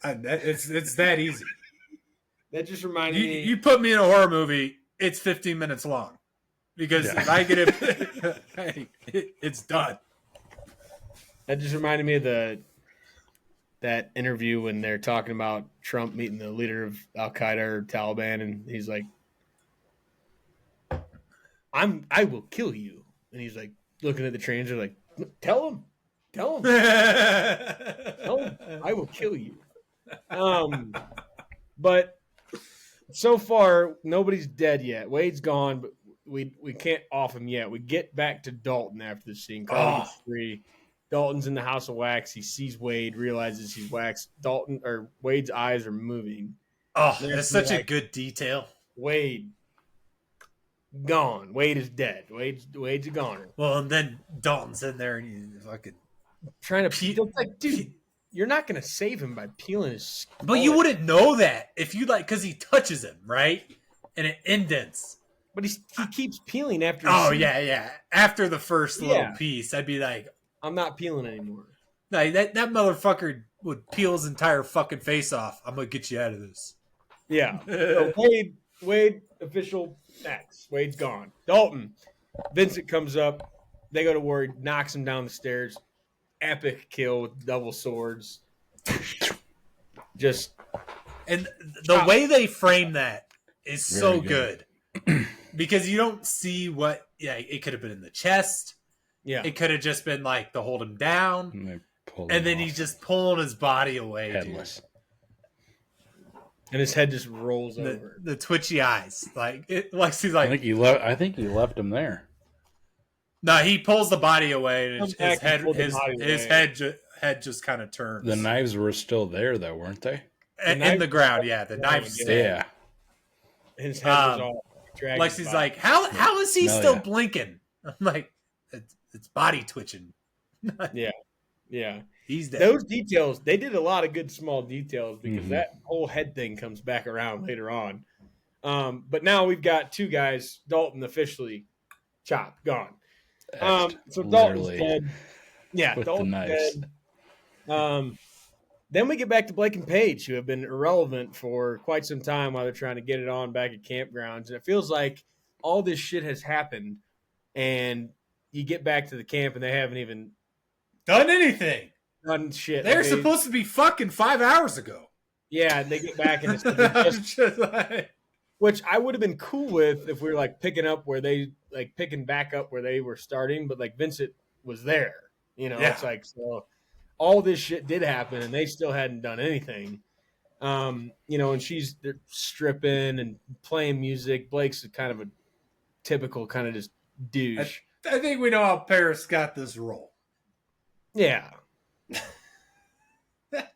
that easy. That just reminded me. You put me in a horror movie, it's 15 minutes long. Because if I get it, it's done. That just reminded me of that interview when they're talking about Trump meeting the leader of Al Qaeda or Taliban, and he's like, I will kill you. And he's like looking at the translator like, tell him. Tell him, I will kill you. But so far, nobody's dead yet. Wade's gone, but we can't off him yet. We get back to Dalton after the scene. Carly gets free. Dalton's in the house of wax. He sees Wade, realizes he's waxed. Wade's eyes are moving. Oh, that's such a good detail. Wade gone. Wade is dead. Wade's a goner. Well, and then Dalton's in there and he's fucking trying to peel. Like, dude, you're not gonna save him by peeling his skull. But you wouldn't know that if you because he touches him, right? And it indents. But he keeps peeling after. Oh yeah. After the first little piece, I'd be like, I'm not peeling anymore. No, that motherfucker would peel his entire fucking face off. I'm gonna get you out of this. Yeah. So Wade, official X. Wade's gone. Dalton, Vincent comes up. They go to war. Knocks him down the stairs. Epic kill with double swords. And the way they frame that is so good. Because you don't see what. Yeah, it could have been in the chest. Yeah, it could have just been like to hold him down, and then he's just pulling his body away, headless, and his head just rolls over. The twitchy eyes, Lexi's like. I think he left him there. No, he pulls the body away, and his head just kind of turns. The knives were still there, though, weren't they? In the ground, yeah. The knives, yeah. His head was all. Lexi's like, how is he still blinking? I'm like, it's body twitching. Yeah. He's dead. Those details, they did a lot of good small details because that whole head thing comes back around later on. But now we've got two guys, Dalton officially chopped, gone. So Dalton's dead. Yeah, Dalton's dead. Then we get back to Blake and Paige, who have been irrelevant for quite some time while they're trying to get it on back at campgrounds. And it feels like all this shit has happened, and you get back to the camp, and they haven't even done anything. Done shit. They're supposed to be fucking 5 hours ago. Yeah, they get back, and it's just which I would have been cool with if we were picking back up where they were starting, but Vincent was there. It's so. All this shit did happen, and they still hadn't done anything. And they're stripping and playing music. Blake's kind of a typical kind of just douche. I think we know how Paris got this role. Yeah.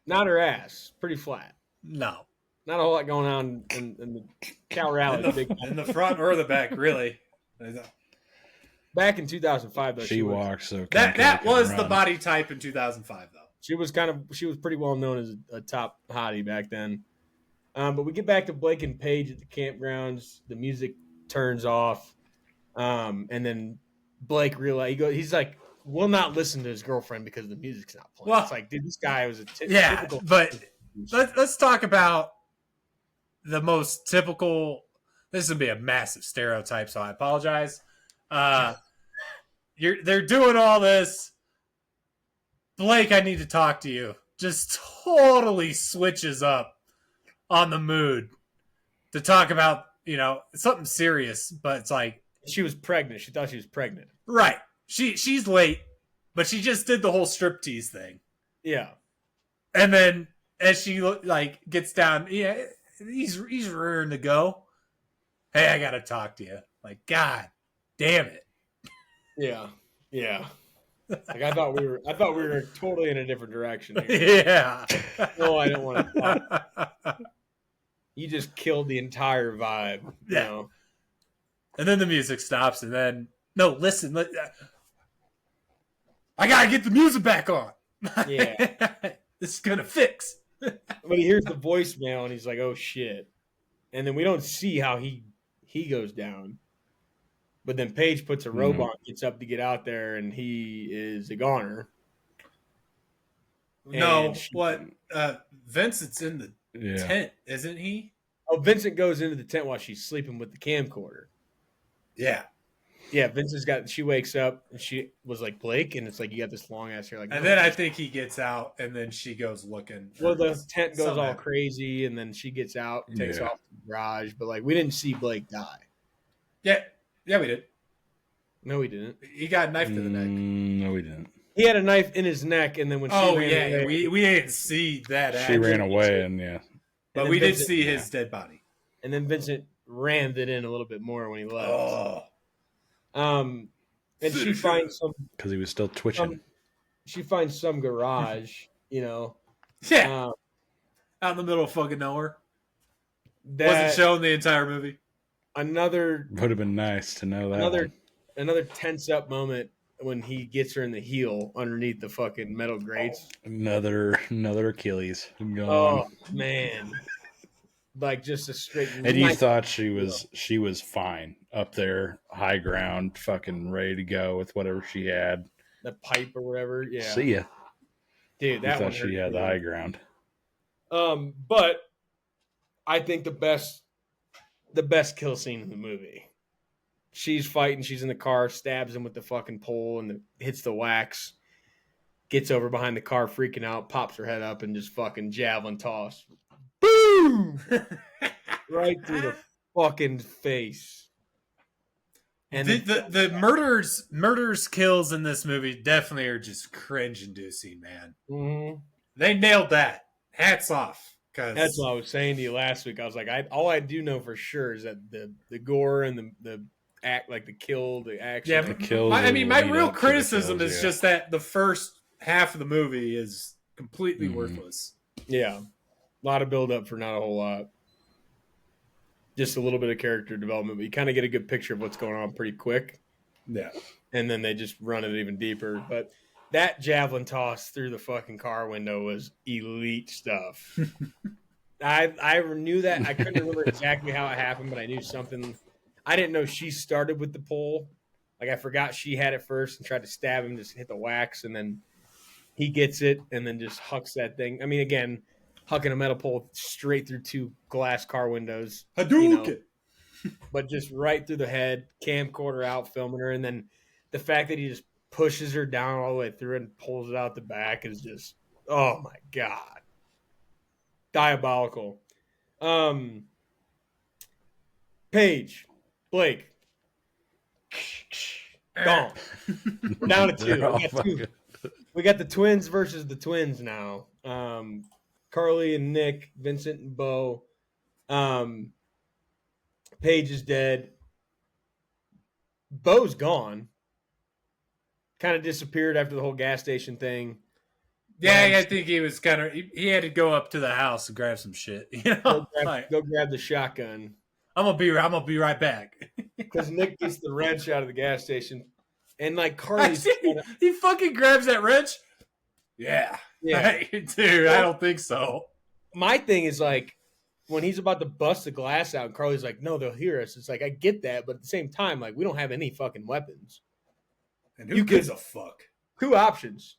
Not her ass. Pretty flat. No. Not a whole lot going on in the cow rally. In the front or the back, really. Back in 2005, though, she walks. So that was the body type in 2005, though. She was pretty well known as a top hottie back then. But we get back to Blake and Paige at the campgrounds. The music turns off, and then Blake realizes he's like, "Will not listen to his girlfriend because the music's not playing." Well, it's like, dude, this guy was typical. But let's talk about the most typical. This would be a massive stereotype, so I apologize. They're doing all this. Blake, I need to talk to you. Just totally switches up on the mood to talk about, something serious, but it's like she was pregnant. She thought she was pregnant. Right. She's late, but she just did the whole striptease thing. Yeah. And then as she gets down, he's rearing to go. Hey, I got to talk to you. Like, God damn it. Yeah. Yeah. Like I thought we were totally in a different direction here. Yeah. No, I don't want to talk. You just killed the entire vibe. You Yeah. know? And then the music stops, and then no, listen. I gotta get the music back on. Yeah. This is gonna fix. But he hears the voicemail and he's like, "Oh shit!" And then we don't see how he goes down. But then Paige puts a robe on, gets up to get out there, and he is a goner. No, what? Vincent's in the Yeah. tent, isn't he? Oh, Vincent goes into the tent while she's sleeping with the camcorder. Yeah. Yeah, she wakes up and she was like, Blake, and it's like, you got this long ass hair. Like, And then I think he gets out, and then she goes looking. Well, the tent goes Something all happened. crazy, and then she gets out and takes Yeah. off to the garage. But like, we didn't see Blake die. Yeah, we did. No, we didn't. He got knifed to the neck. No, we didn't. He had a knife in his neck, and then when she ran away, we didn't see that. She ran away, and yeah. but then we did Vincent- see his dead body. and then Vincent rammed it in a little bit more when he left. Oh, And she finds some. Because he was still twitching. She finds some garage, you know. yeah, out in the middle of fucking nowhere. That Wasn't shown the entire movie. another Would have been nice to know that. another tense up moment when he gets her in the heel underneath the fucking metal grates. Another Achilles going. Oh man, like just a straight. And you knife. thought she was fine up there, high ground, fucking ready to go with whatever she had. The pipe or whatever. Yeah, See ya. dude, You that thought one she hurt had the me. high ground. But I think the best kill scene in the movie. She's fighting. She's in the car, stabs him with the fucking pole, and hits the wax. Gets over behind the car, freaking out, pops her head up, and just fucking javelin toss. Boom! Right through the fucking face. And The murders kills in this movie definitely are just cringe inducing, man. Mhm. They nailed that. Hats off. That's what I was saying to you last week. I was like, all I do know for sure is that the gore and the act, like the kill, the action. Yeah, The kills I mean, my lead real up to the criticism kills, is yeah. just that the first half of the movie is completely worthless. Yeah. A lot of build up for not a whole lot. Just a little bit of character development, but you kind of get a good picture of what's going on pretty quick. Yeah. And then they just run it even deeper. But that javelin toss through the fucking car window was elite stuff. I knew that. I couldn't remember exactly how it happened, but I knew something. I didn't know she started with the pole. Like I forgot she had it first and tried to stab him, just hit the wax, and then he gets it and then just hucks that thing. I mean, again, hucking a metal pole straight through two glass car windows. Hadouken! But just right through the head, camcorder out, filming her, and then the fact that he just pushes her down all the way through and pulls it out the back is just, oh my god, diabolical. Paige, Blake, gone. We're down to two. They're all We got two. fucking- We got the twins versus the twins now. Carly and Nick, Vincent and Bo. Paige is dead. Bo's gone. Kind of disappeared after the whole gas station thing. Yeah, I think he was kind of. He had to go up to the house and grab some shit. You know, Go grab the shotgun. I'm gonna be right back. Because Nick gets the wrench out of the gas station. And like Carly's he fucking grabs that wrench. Yeah, Yeah. dude, I don't think so. My thing is like when he's about to bust the glass out and Carly's like, no, they'll hear us. It's like, I get that, but at the same time, like we don't have any fucking weapons. And who You gives could- a fuck? Two options.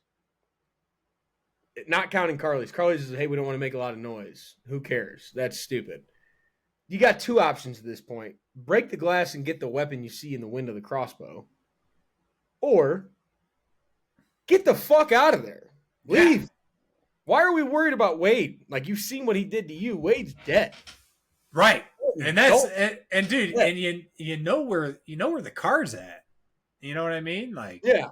Not counting Carly's. Carly's is, hey, we don't want to make a lot of noise. Who cares? That's stupid. You got two options at this point. Break the glass and get the weapon you see in the window of the crossbow. Or get the fuck out of there. Leave. Yeah. Why are we worried about Wade? Like, you've seen what he did to you. Wade's dead. Right, and that's Don't- and dude, Yeah. and you know where the car's at. You know what I mean? Like, Yeah.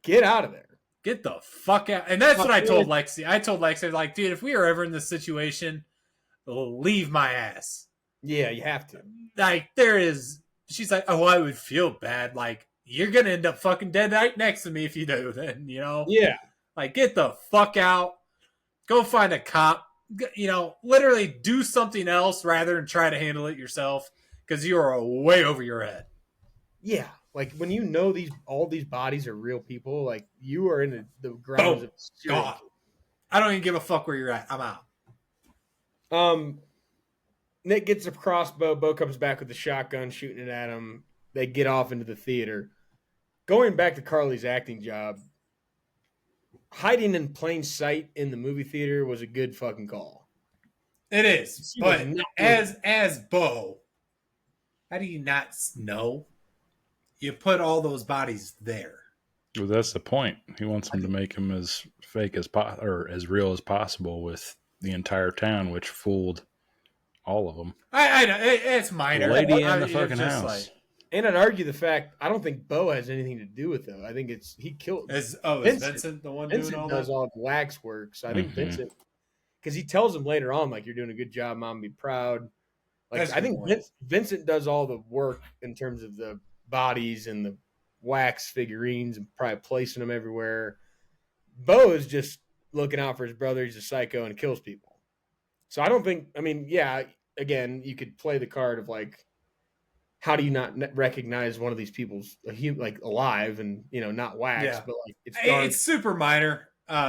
Get out of there. get the fuck out. And that's what I Fuck told yeah. Lexi. I told Lexi, like, dude, if we are ever in this situation, leave my ass. Yeah, you have to. Like, there is. She's like, oh, I would feel bad. Like, you're gonna end up fucking dead right next to me if you do. Then Yeah. like get the fuck out, go find a cop. Literally do something else rather than try to handle it yourself because you are way over your head. Yeah. Like when all these bodies are real people, like you are in the grounds of serial God. I don't even give a fuck where you're at. I'm out. Nick gets a crossbow. Bo comes back with the shotgun, shooting it at him. They get off into the theater. Going back to Carly's acting job, hiding in plain sight in the movie theater was a good fucking call. It is, but as Bo, how do you not know? You put all those bodies there. Well, that's the point. He wants them to make him as fake as or as real as possible with the entire town, which fooled all of them. I know it's minor. The lady in the fucking house. And I'd argue the fact I don't think Bo has anything to do with it. I think he killed. Is Vincent the one Vincent doing all does that? all the wax work. So I think Vincent, because he tells him later on, like, you're doing a good job, Mom, be proud. Like That's I think Vincent does all the work in terms of the bodies and the wax figurines and probably placing them everywhere. Bo is just looking out for his brother. He's a psycho and kills people. So I don't think. I mean, yeah. Again, you could play the card of like, how do you not recognize one of these people's like alive and not wax? Yeah. But like it's super minor.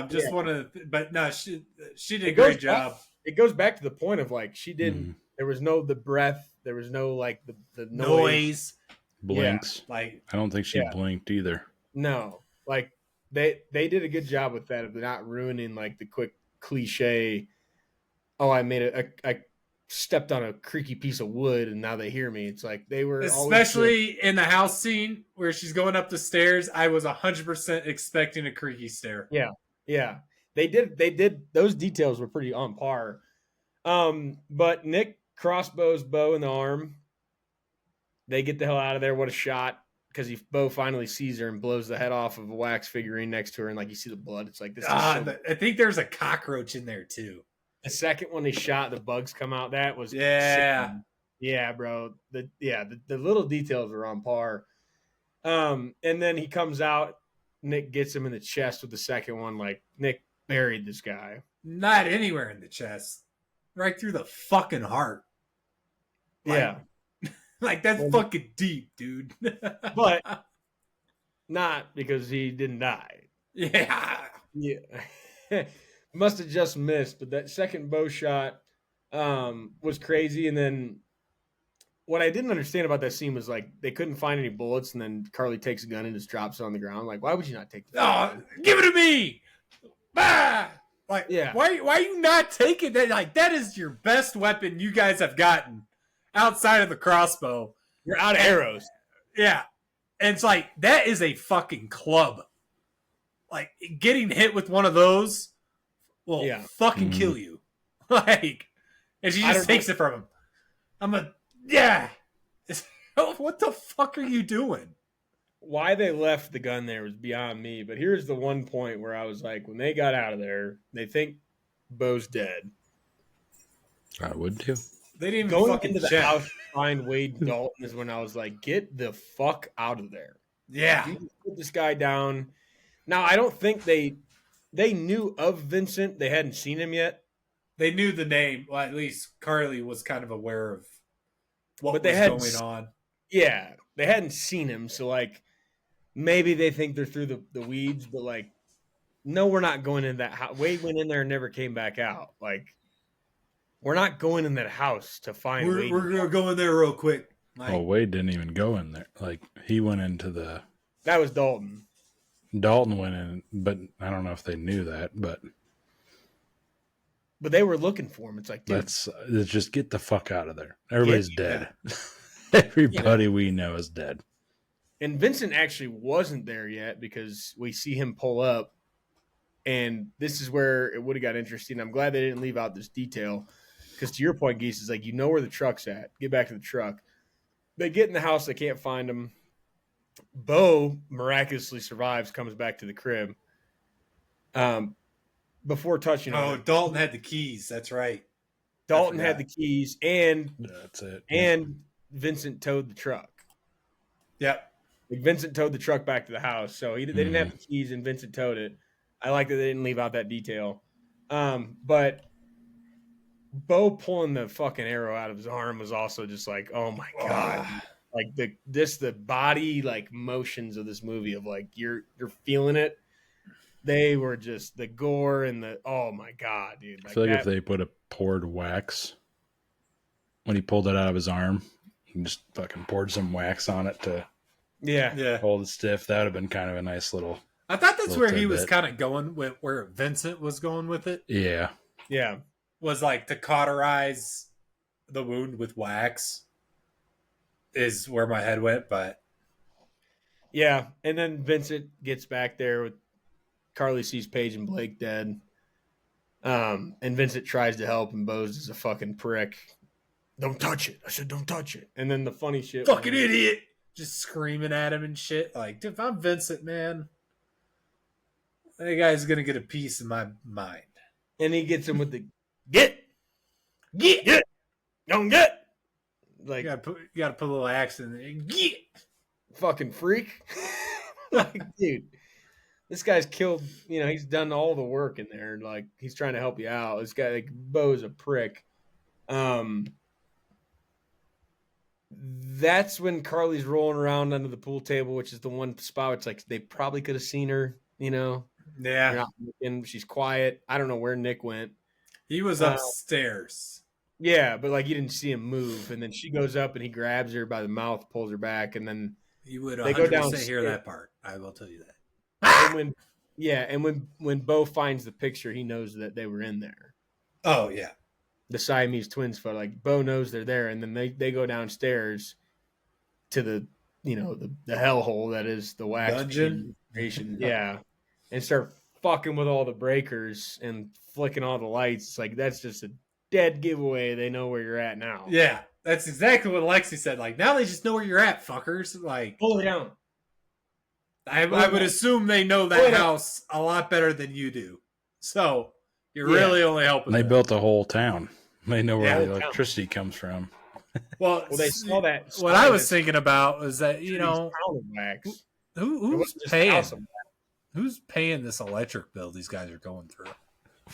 Just one of the, but no, she did a great job. It goes back to the point of like she didn't. There was no the breath. There was no like the noise. Blinks. Yeah, like I don't think she blinked either. No, like they did a good job with that of not ruining like the quick cliche. Oh, I stepped on a creaky piece of wood and now they hear me. It's like they were especially in the house scene where she's going up the stairs. I was 100% expecting a creaky stair. Yeah. They did those details were pretty on par. But Nick crossbows Bo in the arm. They get the hell out of there. What a shot. Because Bo finally sees her and blows the head off of a wax figurine next to her, and like you see the blood. It's like this. I think there's a cockroach in there too. The second one they shot, the bugs come out. That was sick. Yeah, bro. The little details are on par. And then he comes out. Nick gets him in the chest with the second one. Like Nick buried this guy. Not anywhere in the chest, right through the fucking heart. Like that's fucking deep, dude. But not because he didn't die. Yeah. Must have just missed, but that second bow shot was crazy. And then what I didn't understand about that scene was like they couldn't find any bullets, and then Carly takes a gun and just drops it on the ground. Like, why would you not take the gun? Give it to me? Bah! Like, why you not taking that? Like, that is your best weapon you guys have gotten outside of the crossbow. You're out of arrows. Yeah. And it's like, that is a fucking club. Like, getting hit with one of those will fucking kill you. Like, and she just takes it from him. What the fuck are you doing? Why they left the gun there was beyond me. But here's the one point where I was like, when they got out of there, they think Bo's dead. I would too. They didn't even going fucking into the check. house to find Wade Dalton is when I was like, get the fuck out of there. Yeah. You put this guy down. Now, I don't think they knew of Vincent. They hadn't seen him yet. They knew the name. Well, at least Carly was kind of aware of what was going on. Yeah. They hadn't seen him. So, like, maybe they think they're through the weeds. But, like, no, we're not going in that house. Wade went in there and never came back out. Like, we're not going in that house to find Wade. We're going to go in there real quick. Like, Wade didn't even go in there. Like, he went into the... That was Dalton. Dalton went in, but I don't know if they knew that, but they were looking for him. It's like, dude, let's just get the fuck out of there. Everybody's dead. Everybody we know is dead. And Vincent actually wasn't there yet because we see him pull up, and this is where it would have got interesting. I'm glad they didn't leave out this detail because to your point, Geese, is like, you know where the truck's at. Get back to the truck. They get in the house. They can't find him. Bo miraculously survives, comes back to the crib. Before touching on it. Dalton had the keys. That's right. Dalton had the keys, and that's it. And Vincent towed the truck. Yep. Like Vincent towed the truck back to the house, so they didn't have the keys, and Vincent towed it. I like that they didn't leave out that detail. But Bo pulling the fucking arrow out of his arm was also just like, oh my god, like the body like motions of this movie of like you're feeling it. They were just the gore and the oh my god, dude. I feel like if they put a poured wax when he pulled it out of his arm, he just fucking poured some wax on it to hold it stiff. That would have been kind of a nice little. I thought that's where he was kind of going with where Vincent was going with it. Yeah. Was like to cauterize the wound with wax is where my head went, but yeah. And then Vincent gets back there with Carly sees Paige and Blake dead. And Vincent tries to help, and Bose is a fucking prick. Don't touch it. I said, don't touch it. And then the funny shit. Fucking idiot. Just screaming at him and shit. Like, dude, if I'm Vincent, man, that guy's going to get a piece of my mind. And he gets him with the, get, don't get. Like, you gotta put a little accent in there. Get. Fucking freak. Like, dude, this guy's killed, he's done all the work in there. Like, he's trying to help you out. This guy, like, Bo's a prick. That's when Carly's rolling around under the pool table, which is the one spot. It's like they probably could have seen her, Yeah. And she's quiet. I don't know where Nick went. He was upstairs. Yeah, but like you didn't see him move. And then she goes up and he grabs her by the mouth, pulls her back, and then you would 100% they go downstairs. Hear that part. I will tell you that. And when Bo finds the picture, he knows that they were in there. Oh yeah. The Siamese twins photo. Like Bo knows they're there, and then they go downstairs to the the hellhole that is the wax dungeon. Yeah. And start fucking with all the breakers and flicking all the lights. It's like that's just a dead giveaway. They know where you're at now. Yeah, that's exactly what Lexi said. Like now they just know where you're at, fuckers. Like pull it down. I would assume they know that house a lot better than you do. So you're really only helping. They built a whole town. They know where the electricity comes from. Well, they saw that. What I was thinking about was that who's paying? Who's paying this electric bill these guys are going through?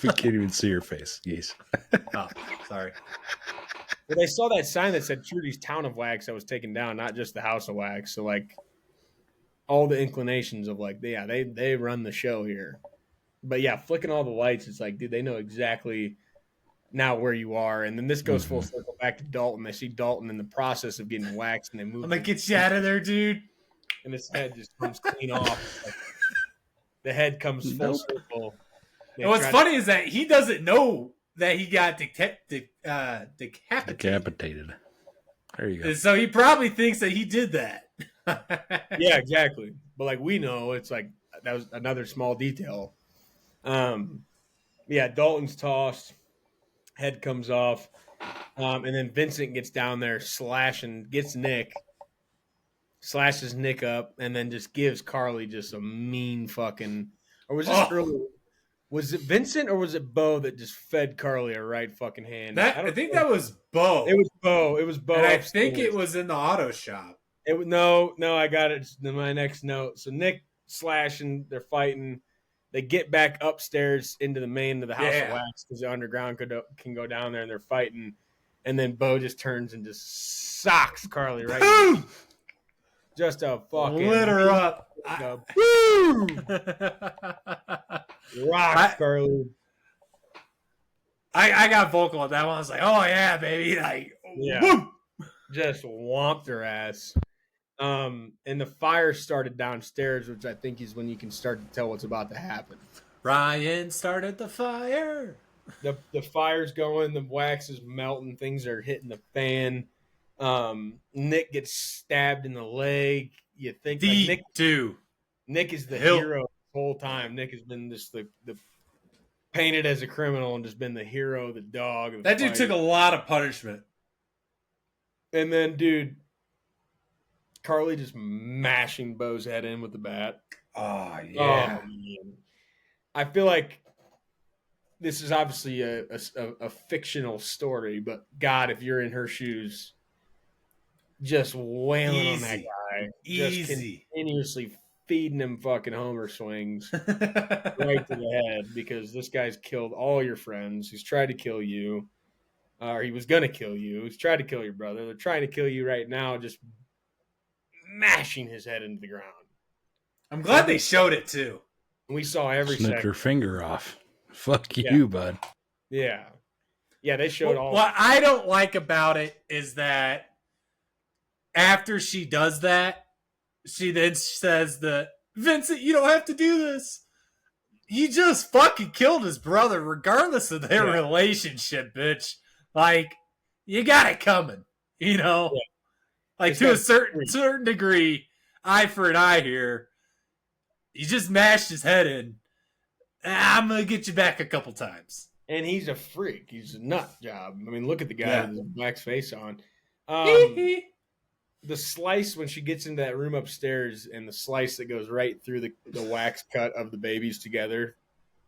We can't even see your face. Yes. Oh, sorry. Well, they saw that sign that said Trudy's Town of Wax that was taken down, not just the House of Wax. So, like, all the inclinations of, like, they run the show here. But, yeah, flicking all the lights, it's like, dude, they know exactly now where you are. And then this goes full circle back to Dalton. They see Dalton in the process of getting waxed, and they move. I'm going to get you out of there, dude. And his head just comes clean off. Like, the head comes full circle. And what's funny is that he doesn't know that he got decapitated. Decapitated. There you go. And so he probably thinks that he did that. Yeah, exactly. But like we know, it's like that was another small detail. Yeah, Dalton's tossed, head comes off, and then Vincent gets down there, gets Nick, slashes Nick up, and then just gives Carly just a mean fucking. Or was this earlier? Was it Vincent or was it Bo that just fed Carly a right fucking hand? I think that was Bo. It was Bo. It was Bo. And I think it was in the auto shop. No, I got it. It's in my next note. So Nick slashing, they're fighting. They get back upstairs into the main of the House of Wax because the underground can go down there, and they're fighting. And then Bo just turns and just socks Carly right. Boom! Just a fucking lit her up. Woo! Rock, Carly. I got vocal on that one. I was like, "Oh yeah, baby!" Like, whoop! Just whomped her ass. And the fire started downstairs, which I think is when you can start to tell what's about to happen. Ryan started the fire. The fire's going. The wax is melting. Things are hitting the fan. Nick gets stabbed in the leg. You think Nick is the hero the whole time. Nick has been just the painted as a criminal and just been the hero, the dog. That dude took a lot of punishment. And then, dude, Carly just mashing Bo's head in with the bat. Oh yeah. Oh, man. I feel like this is obviously a fictional story, but God, if you're in her shoes. Just wailing on that guy. Easy. continuously feeding him fucking homer swings right to the head because this guy's killed all your friends. He's tried to kill you. Or he was going to kill you. He's tried to kill your brother. They're trying to kill you right now, just mashing his head into the ground. I'm glad they showed it too. We saw every Snip second. your finger off. Fuck you, bud. Yeah. Yeah, they showed all. What I don't like about it is that after she does that, she then says that, Vincent, you don't have to do this. He just fucking killed his brother, regardless of their relationship, bitch. Like, you got it coming, you know? Yeah. Like, it's to a certain degree, eye for an eye here. You just mashed his head in. I'm going to get you back a couple times. And he's a freak. He's a nut job. I mean, look at the guy with his black face on. The slice when she gets into that room upstairs and the slice that goes right through the wax cut of the babies together.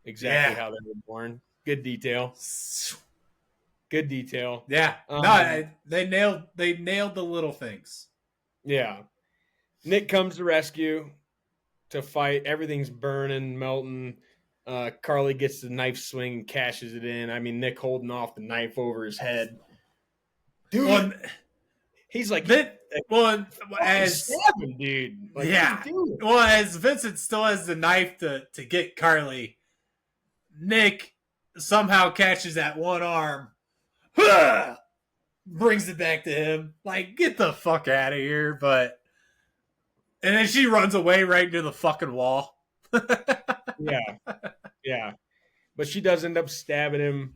Exactly how they were born. Good detail. Good detail. Yeah. No, they nailed the little things. Yeah. Nick comes to rescue to fight. Everything's burning, melting. Carly gets the knife swing and cashes it in. I mean, Nick holding off the knife over his head. Dude. He's like, as stabbing, dude. Like, yeah. Well, as Vincent still has the knife to get Carly, Nick somehow catches that one arm, brings it back to him. Like, get the fuck out of here! And then she runs away right into the fucking wall. Yeah. But she does end up stabbing him.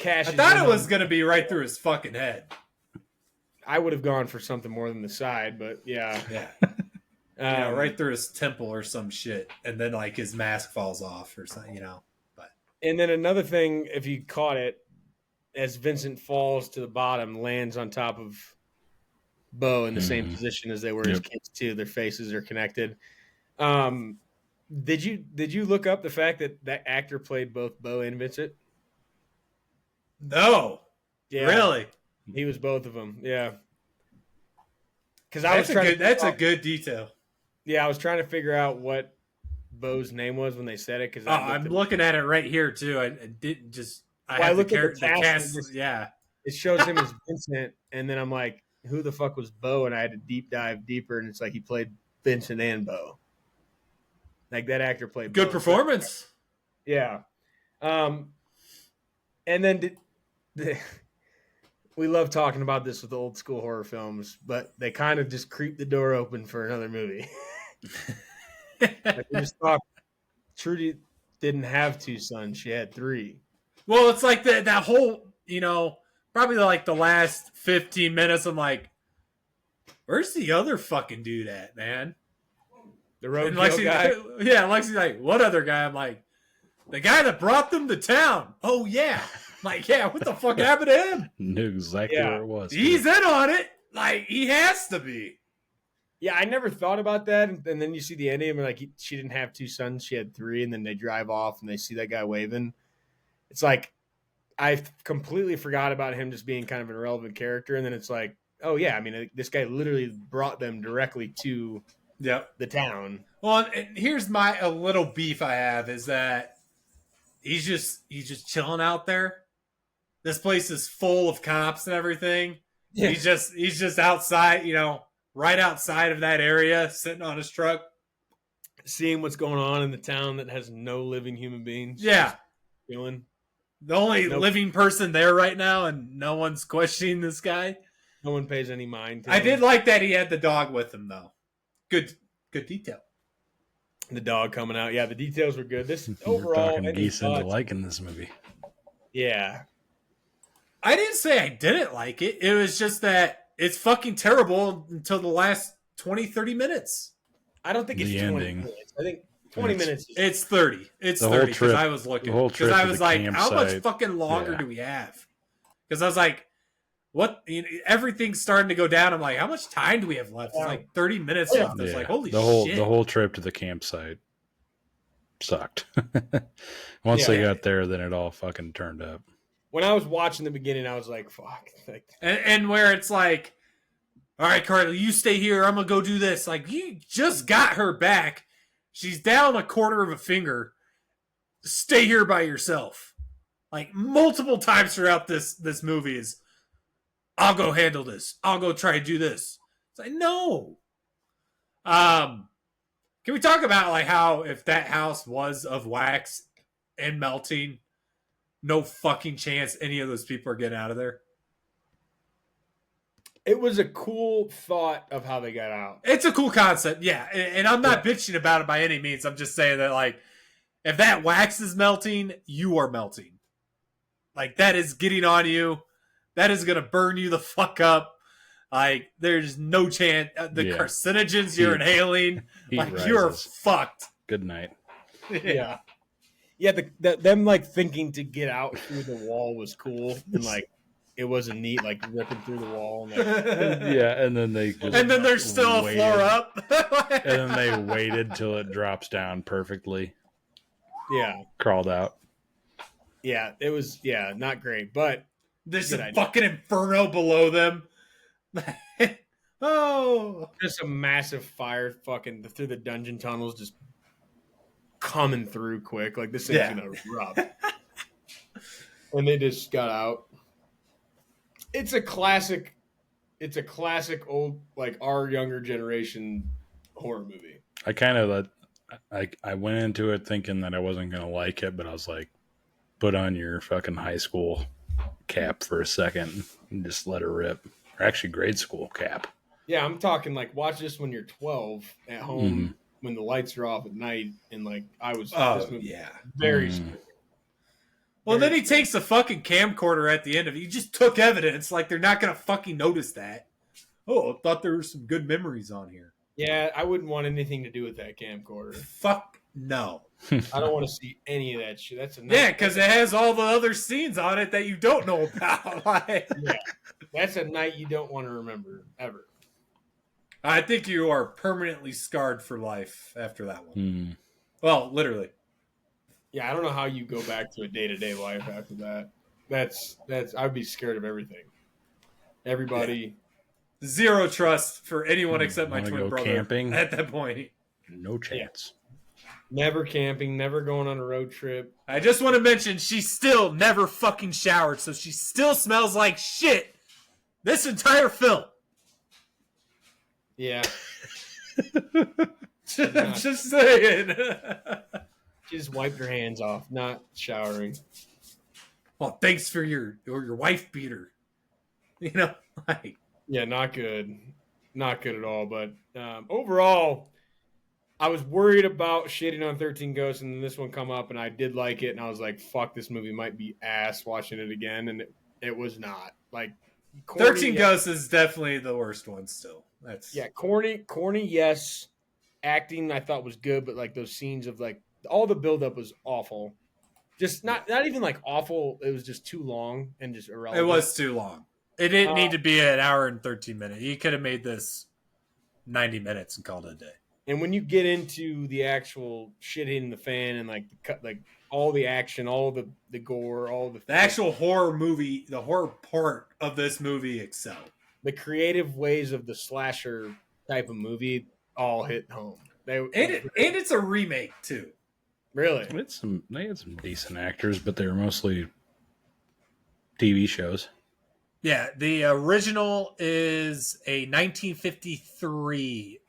I thought it was going to be right through his fucking head. I would have gone for something more than the side, but yeah. Right through his temple or some shit. And then, like, his mask falls off or something, you know. And then another thing, if you caught it, as Vincent falls to the bottom, lands on top of Bo in the same position as they were as kids, too. Their faces are connected. Did you look up the fact that actor played both Bo and Vincent? No. Yeah. Really? He was both of them. Yeah. Because that's a good detail. Yeah, I was trying to figure out what Bo's name was when they said it. Because I'm looking at it right here too. I didn't just. I looked at the cast. It shows him as Vincent, and then I'm like, who the fuck was Bo? And I had to deep dive deeper, and it's like he played Vincent and Bo. Like that actor played. Good Bo. performance. Yeah. And then we love talking about this with old school horror films, but they kind of just creep the door open for another movie. Like we just thought Trudy didn't have 2 sons; she had 3. Well, it's like that whole, you know, probably like the last 15 minutes. I'm like, where's the other fucking dude at, man? The roadkill guy. Yeah, Lexi's like, what other guy? I'm like, the guy that brought them to town. Oh yeah. Like, yeah, what the fuck happened to him? Knew exactly where it was. He's in on it. Like, he has to be. Yeah, I never thought about that. And then you see the ending, and like she didn't have 2 sons, she had 3, and then they drive off and they see that guy waving. It's like I completely forgot about him just being kind of an irrelevant character, and then it's like, oh yeah, I mean, this guy literally brought them directly to the town. Well, and here's a little beef I have is that he's just chilling out there. This place is full of cops and everything. Yeah. He's just outside, you know, right outside of that area, sitting on his truck, seeing what's going on in the town that has no living human beings. Yeah, feeling the only living person there right now, and no one's questioning this guy. No one pays any mind to him. I did like that he had the dog with him, though. Good detail. The dog coming out. Yeah, the details were good. This You're overall, talking geese into liking this movie. Yeah. I didn't say I didn't like it. It was just that it's fucking terrible until the last 20, 30 minutes. I don't think it's 20 minutes. I think 20 minutes. It's 30. It's 30 because I was looking. Because I was like, how much fucking longer do we have? Because I was like, what? You know, everything's starting to go down. I'm like, how much time do we have left? It's like 30 minutes left. I was like, holy shit. The whole trip to the campsite sucked. Once they got there, then it all fucking turned up. When I was watching the beginning, I was like, fuck. And where it's like, all right, Carly, you stay here. I'm going to go do this. Like, you just got her back. She's down a quarter of a finger. Stay here by yourself. Like, multiple times throughout this movie is, I'll go handle this. I'll go try to do this. It's like, no. Can we talk about like how if that house was of wax and melting, no fucking chance any of those people are getting out of there? It was a cool thought of how they got out. It's a cool concept, yeah. And I'm not bitching about it by any means. I'm just saying that, like, if that wax is melting, you are melting. Like, that is getting on you. That is going to burn you the fuck up. Like, there's no chance. The carcinogens you're inhaling, like, rises. You're fucked. Good night. Yeah. Yeah, them, like, thinking to get out through the wall was cool. And, like, it wasn't neat, like, ripping through the wall. And, like, yeah, and then they just and then there's still a floor up. And then they waited till it drops down perfectly. Yeah. Crawled out. Yeah, it was, not great. But there's a fucking inferno below them. Oh, just a massive fire fucking through the dungeon tunnels, just coming through quick. Like, this thing's gonna erupt. And they just got out. It's a classic old, like, our younger generation horror movie. I kind of I went into it thinking that I wasn't gonna like it, but I was like, put on your fucking high school cap for a second and just let her rip. Or actually grade school cap. Yeah, I'm talking like watch this when you're 12 at home when the lights are off at night, and like I was very scary. Well, then he takes the fucking camcorder at the end of it. He just took evidence. Like, they're not gonna fucking notice that. Oh, I thought there were some good memories on here. Yeah, I wouldn't want anything to do with that camcorder. Fuck no. I don't want to see any of that shit. That's a yeah, because it has all the other scenes on it that you don't know about. Like, yeah, that's a night you don't want to remember ever. I think you are permanently scarred for life after that one. Well, literally. Yeah, I don't know how you go back to a day-to-day life after that. That's I'd be scared of everything. Everybody. Yeah. Zero trust for anyone except my twin brother. Camping at that point. No chance. Yeah. Never camping, never going on a road trip. I just want to mention she still never fucking showered, so she still smells like shit this entire film. Yeah. I'm just saying. She just wiped her hands off, not showering. Well, thanks for your wife beater. You know, like. Yeah, not good. Not good at all. But overall, I was worried about shitting on 13 Ghosts, and then this one come up, and I did like it, and I was like, fuck, this movie might be ass watching it again, and it was not. Like, corny, 13 Ghosts is definitely the worst one still. That's corny, yes. Acting I thought was good, but like those scenes of like all the buildup was awful. Just not even like awful. It was just too long and just irrelevant. It was too long. It didn't need to be an hour and 13 minutes. You could have made this 90 minutes and called it a day. And when you get into the actual shit hitting the fan and like all the action, all the gore, all the actual horror movie, the horror part of this movie excelled. The creative ways of the slasher type of movie all hit home. And it's a remake too. Really? They had some decent actors, but they were mostly TV shows. Yeah, the original is a 1953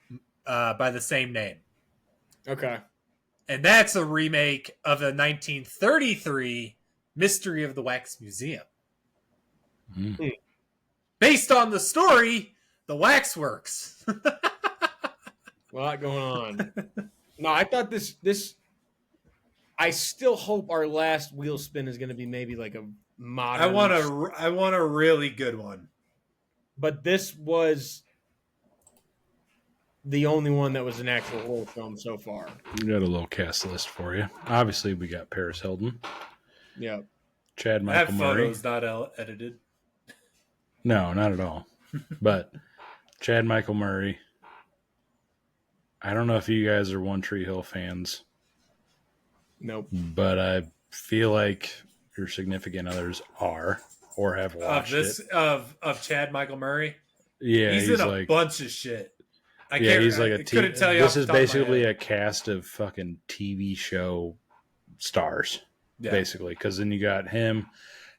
by the same name. Okay. And that's a remake of a 1933 Mystery of the Wax Museum. Based on the story, The Wax Works. A lot going on. No, I thought this I still hope our last wheel spin is going to be maybe like a modern. I want a really good one. But this was the only one that was an actual horror film so far. We got a little cast list for you. Obviously, we got Paris Hilton. Yeah. Chad Michael Murray. Photos not edited. No, not at all. But Chad Michael Murray. I don't know if you guys are One Tree Hill fans. Nope. But I feel like your significant others are or have watched of Chad Michael Murray. Yeah, He's in a like bunch of shit. he's like a couldn't tell you. This off the is top of my basically head. a cast of fucking TV show stars, basically. Because then you got him,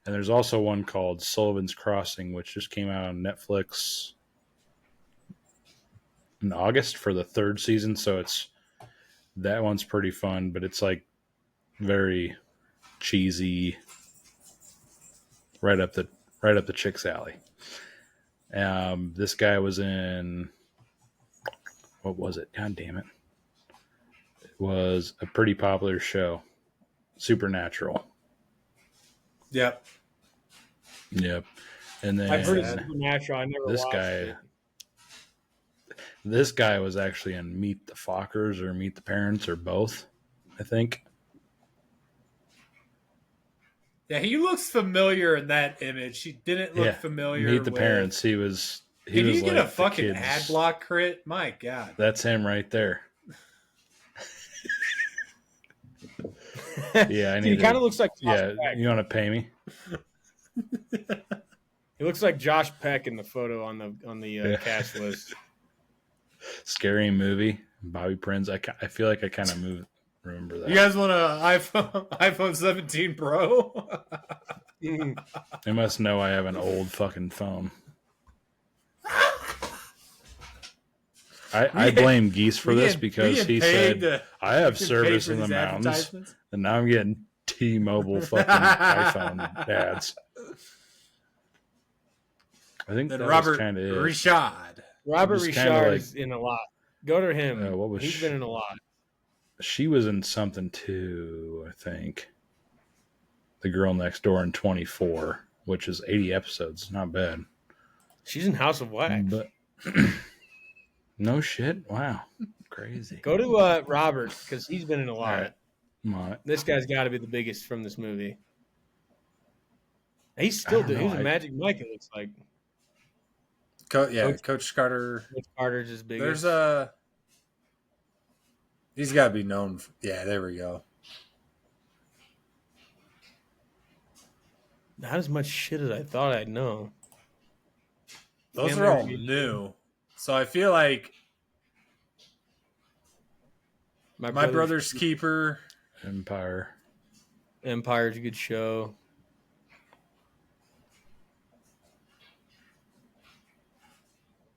and there's also one called Sullivan's Crossing, which just came out on Netflix in August for the 3rd season. So that one's pretty fun, but it's like very cheesy, right up the chick's alley. This guy was in, what was it? God damn it! It was a pretty popular show, Supernatural. Yep. Yep. And then I've heard of Supernatural. I never watched it. This guy was actually in Meet the Fockers or Meet the Parents or both, I think. Yeah, he looks familiar in that image. He didn't look familiar. Meet the Parents. He was. Did was you get like a fucking kids. ad block crit? My God. That's him right there. Yeah, I need. He kind of looks like Josh Peck. You want to pay me? He looks like Josh Peck in the photo on the cast list. Scary Movie. Bobby Prince. I feel like I kind of remember that. You guys want an iPhone 17 Pro? They must know I have an old fucking phone. I blame Geese for this because he said I have service in the mountains, and now I'm getting T-Mobile fucking iPhone ads. I think that Robert kind of Richard. Robert Richard is in a lot. Go to him. He's been in a lot. She was in something too, I think. The Girl Next Door in 24, which is 80 episodes. Not bad. She's in House of Wax. But no shit. Wow. Crazy. Go to Robert because he's been in a lot. Right. I'm on it. This guy's got to be the biggest from this movie. He's still doing. He's a Magic Mike. It looks like. Coach Carter. Coach Carter's his biggest. He's got to be known. There we go. Not as much shit as I thought I'd know. Those are all new. So I feel like My Brother's Keeper. Empire's a good show.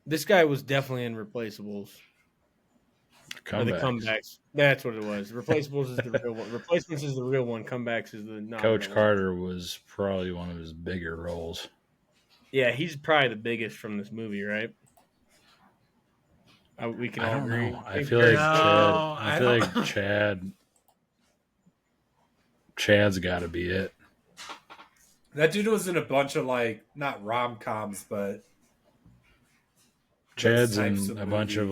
This guy was definitely in Replaceables. The comebacks. That's what it was. Replaceables is the real one. Replacements is the real one. Comebacks is the not. Coach Carter was probably one of his bigger roles. Yeah, he's probably the biggest from this movie, right? We can all agree. I feel like Chad's got to be it. That dude was in a bunch of not rom-coms, but Chad's in a bunch of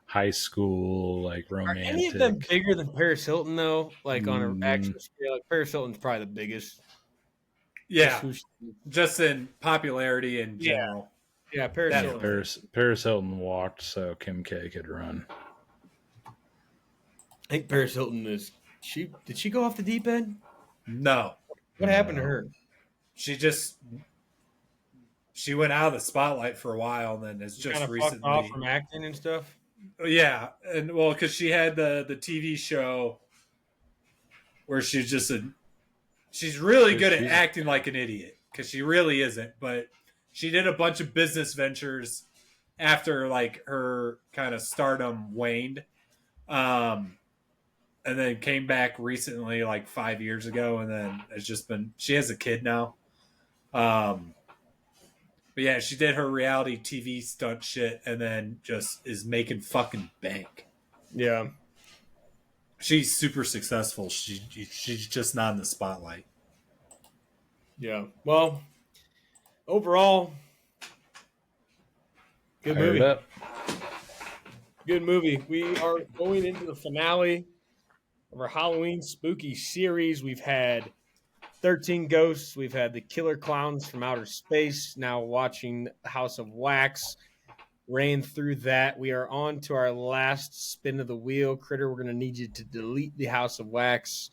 high school romantic. Are any of them bigger than Paris Hilton though? On an action scale, Paris Hilton's probably the biggest. Yeah, just in popularity in general. Yeah, Paris Hilton walked so Kim K could run. I think Paris Hilton did she go off the deep end? No. What happened to her? She went out of the spotlight for a while, and then it's just kind of recently fucked off from acting and stuff. Yeah, and because she had the TV show where she's really good at acting like an idiot because she really isn't, but she did a bunch of business ventures after her kind of stardom waned, and then came back recently 5 years ago, and then it's just been she has a kid now. But yeah, she did her reality TV stunt shit and then just is making fucking bank. Yeah. She's super successful. She's just not in the spotlight. Yeah. Well, overall, good movie. Good movie. We are going into the finale of our Halloween spooky series. We've had 13 Ghosts. We've had the Killer Clowns from Outer Space. Now watching House of Wax. Ran through that. We are on to our last spin of the wheel. Critter, we're going to need you to delete the House of Wax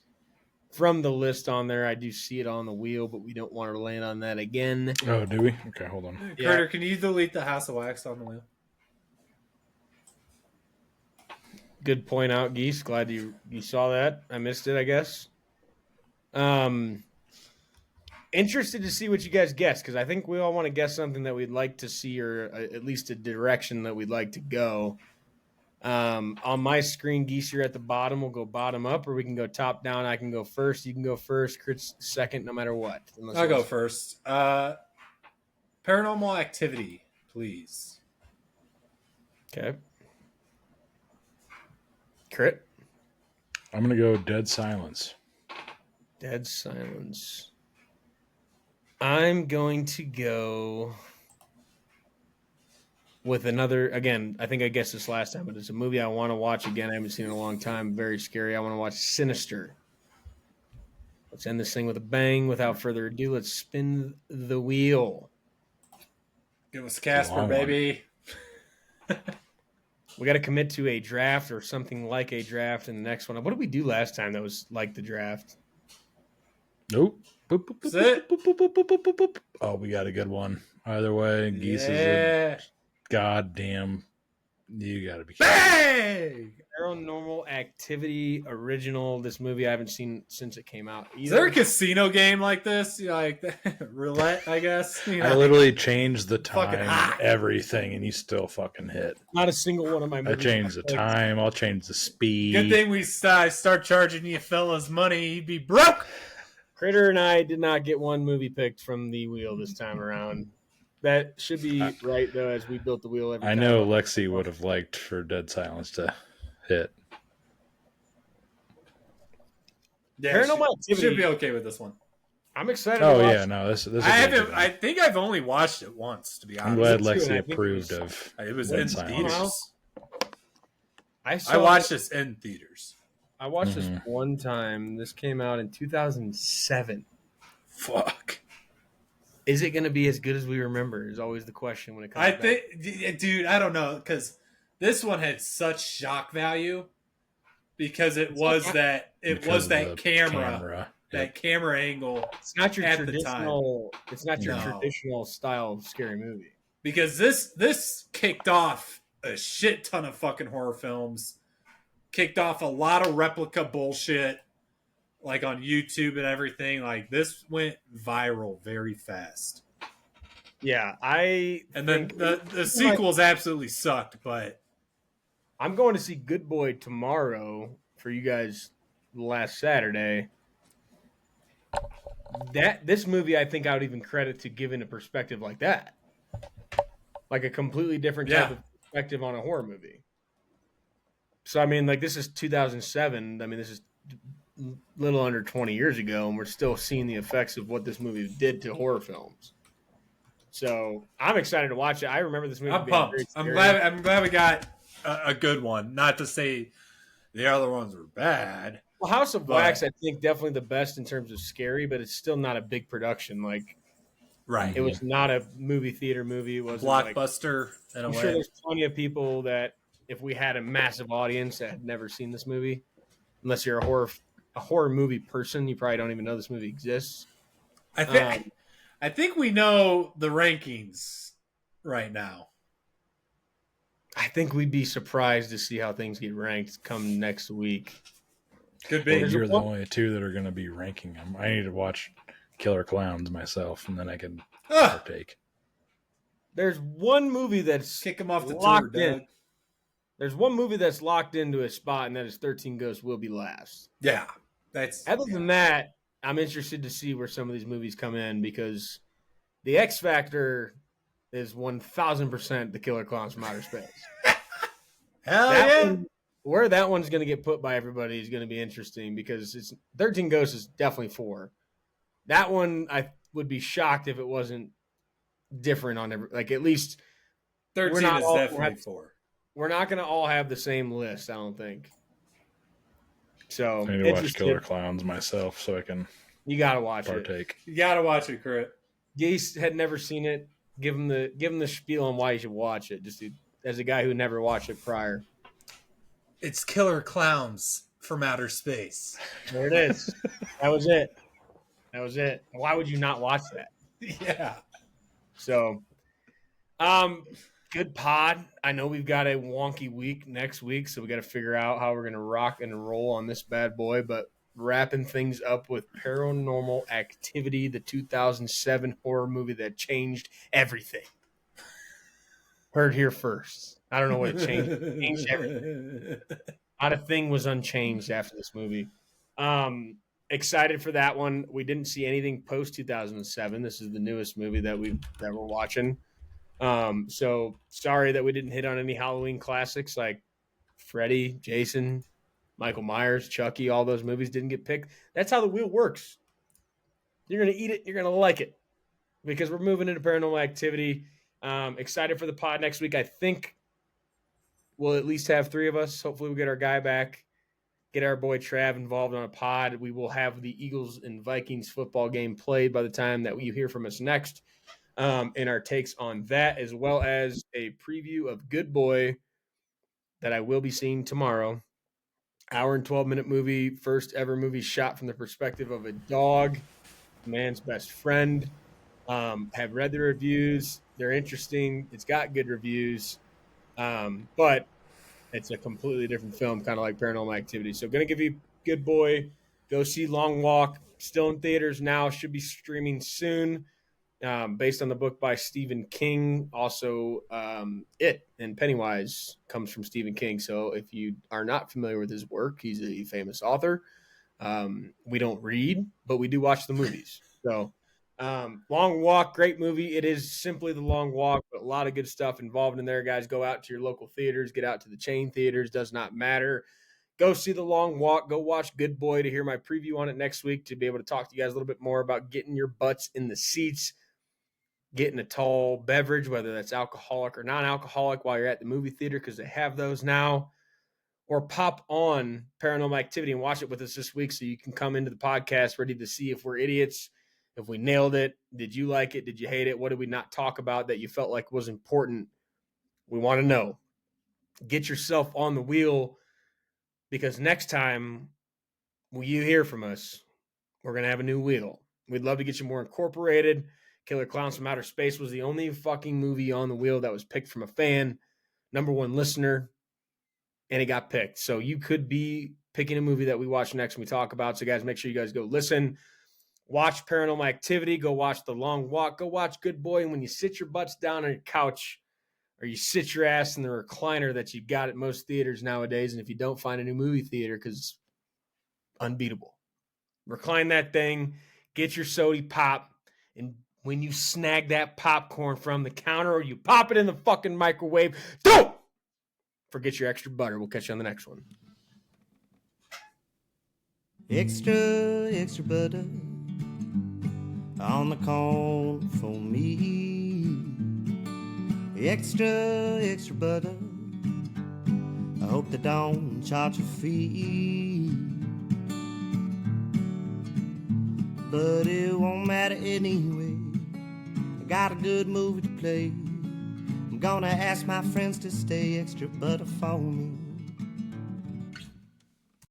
from the list on there. I do see it on the wheel, but we don't want to land on that again. Oh, do we? Okay, hold on. Carter, can you delete the House of Wax on the wheel? Good point out, Geese. Glad you saw that. I missed it, I guess. Interested to see what you guys guess, because I think we all want to guess something that we'd like to see, or at least a direction that we'd like to go. On my screen, Geese, you're at the bottom. We'll go bottom up, or we can go top down. I can go first. You can go first. Chris second, no matter what. I'll go first. Paranormal Activity, please. Okay. Crit. I'm going to go Dead Silence. Dead Silence. I'm going to go with another, again, I think I guessed this last time, but it's a movie I want to watch again. I haven't seen it in a long time. Very scary. I want to watch Sinister. Let's end this thing with a bang. Without further ado, let's spin the wheel. Give us Casper, baby. We got to commit to a draft or something like a draft in the next one. What did we do last time that was like the draft? Nope. Boop, boop, That's boop, it. boop, boop, boop, boop, boop, boop, boop. Oh, we got a good one. Either way, Geese is a goddamn. You got to be kidding. Bang! Paranormal Activity original. This movie I haven't seen since it came out. Is there a casino game like this? Like roulette, I guess. You know? I literally changed the Fucking time hot. and everything, and you still fucking hit. Not a single one of my I movies. changed the time. I'll change the speed. Good thing we start charging you fellas money. You'd be broke. Critter and I did not get one movie picked from the wheel this time around. That should be right, though, as we built the wheel every I time. know Lexi would have liked for Dead Silence to hit. Yeah, Paranormal Activity. should be okay with this one. I'm excited Oh to watch yeah, no, this is I a good haven't. one. I think I've only watched it once, to be honest. I'm glad Me too, and I Lexi think it approved was- of. It was Dead in Silence. theaters. I I watched this in theaters. I watched Mhm. this one time. This came out in 2007. Fuck. Is it going to be as good as we remember? Is always the question when it comes I back. think, dude, I don't know, because this one had such shock value because it was that because that of the camera, that Yep. camera angle. It's not your at the traditional. It's not your No. traditional style of scary movie. Because this kicked off a shit ton of fucking horror films, kicked off a lot of replica bullshit, like on YouTube and everything. Like this went viral very fast, Yeah, and then the sequels absolutely sucked. But I'm going to see Good Boy tomorrow for you guys last Saturday. This movie, I think I would even credit to giving a perspective like that. Like a completely different type of perspective on a horror movie. So, I mean, like, this is 2007. I mean, this is a little under 20 years ago, and we're still seeing the effects of what this movie did to horror films. So, I'm excited to watch it. I remember this movie I'm being pumped. very I'm scary. glad we got a good one. Not to say the other ones were bad. Well, House of But- Wax, I think, definitely the best in terms of scary, but it's still not a big production. Like, Right. it was not a movie theater movie. It wasn't like, Blockbuster in a I'm way. sure there's plenty of people that, if we had a massive audience that had never seen this movie, unless you're a horror movie person, you probably don't even know this movie exists. I think we know the rankings right now. I think we'd be surprised to see how things get ranked come next week. Could Well, be. There's a you're the one- only two that are going to be ranking them. I need to watch Killer Clowns myself, and then I can Ugh, partake. There's one movie that's kick him off the tour, locked Doug. in. There's one movie that's locked into a spot, and that is 13 Ghosts Will Be Last. Yeah, that's. Other than that, I'm interested to see where some of these movies come in, because the X Factor is 1,000% the Killer Clowns from Outer Space. hell That yeah. one- where that one's going to get put by everybody is going to be interesting, because it's 13 Ghosts is definitely 4. That one, I would be shocked if it wasn't different on every, like, at least 13 not is all- definitely 4. we're not going to all have the same list, I don't think. So I need to watch interested. Killer Clowns myself so I can You got to watch it. partake. You gotta watch it, Crit. Geese had never seen it. Give him the spiel on why you should watch it. Just as a guy who never watched it prior. It's Killer Clowns from outer space. There it is. That was it. That was it. Why would you not watch that? Yeah. So, good pod. I know we've got a wonky week next week, so we got to figure out how we're going to rock and roll on this bad boy. But wrapping things up with Paranormal Activity, the 2007 horror movie that changed everything. Heard here first. I don't know what it changed. It changed everything. Not a thing was unchanged after this movie. Excited for that one. We didn't see anything post 2007. This is the newest movie that we're watching. So sorry that we didn't hit on any Halloween classics like Freddy, Jason, Michael Myers, Chucky. All those movies didn't get picked. That's how the wheel works. You're gonna eat it. You're gonna like it because we're moving into Paranormal Activity. Excited for the pod next week. I think we'll at least have 3 of us. Hopefully, we get our guy back. Get our boy Trav involved on a pod. We will have the Eagles and Vikings football game played by the time that you hear from us next. And our takes on that, as well as a preview of Good Boy that I will be seeing tomorrow. Hour and 12-minute movie, first ever movie shot from the perspective of a dog, man's best friend. Have read the reviews. They're interesting. It's got good reviews. But it's a completely different film, kind of like Paranormal Activity. So going to give you Good Boy. Go see Long Walk. Still in theaters now. Should be streaming soon. Based on the book by Stephen King. Also, It and Pennywise comes from Stephen King. So if you are not familiar with his work, he's a famous author. We don't read, but we do watch the movies. So Long Walk, great movie. It is simply The Long Walk, but a lot of good stuff involved in there, guys. Go out to your local theaters, get out to the chain theaters, does not matter. Go see The Long Walk. Go watch Good Boy to hear my preview on it next week to be able to talk to you guys a little bit more about getting your butts in the seats, getting a tall beverage, whether that's alcoholic or non-alcoholic, while you're at the movie theater, because they have those now. Or pop on Paranormal Activity and watch it with us this week so you can come into the podcast ready to see if we're idiots, if we nailed it. Did you like it? Did you hate it? What did we not talk about that you felt like was important? We want to know. Get yourself on the wheel, because next time you hear from us, we're going to have a new wheel. We'd love to get you more incorporated. Killer Clowns from Outer Space was the only fucking movie on the wheel that was picked from a fan, #1 listener, and it got picked. So you could be picking a movie that we watch next and we talk about. So guys, make sure you guys go listen. Watch Paranormal Activity. Go watch The Long Walk. Go watch Good Boy. And when you sit your butts down on your couch or you sit your ass in the recliner that you got at most theaters nowadays, and if you don't, find a new movie theater because it's unbeatable. Recline that thing. Get your soda pop. And when you snag that popcorn from the counter or you pop it in the fucking microwave, don't forget your extra butter. We'll catch you on the next one. Extra, extra butter on the corn for me. Extra, extra butter. I hope they don't charge a fee. But it won't matter anyway. I got a good movie to play. I'm gonna ask my friends to stay extra butter for me.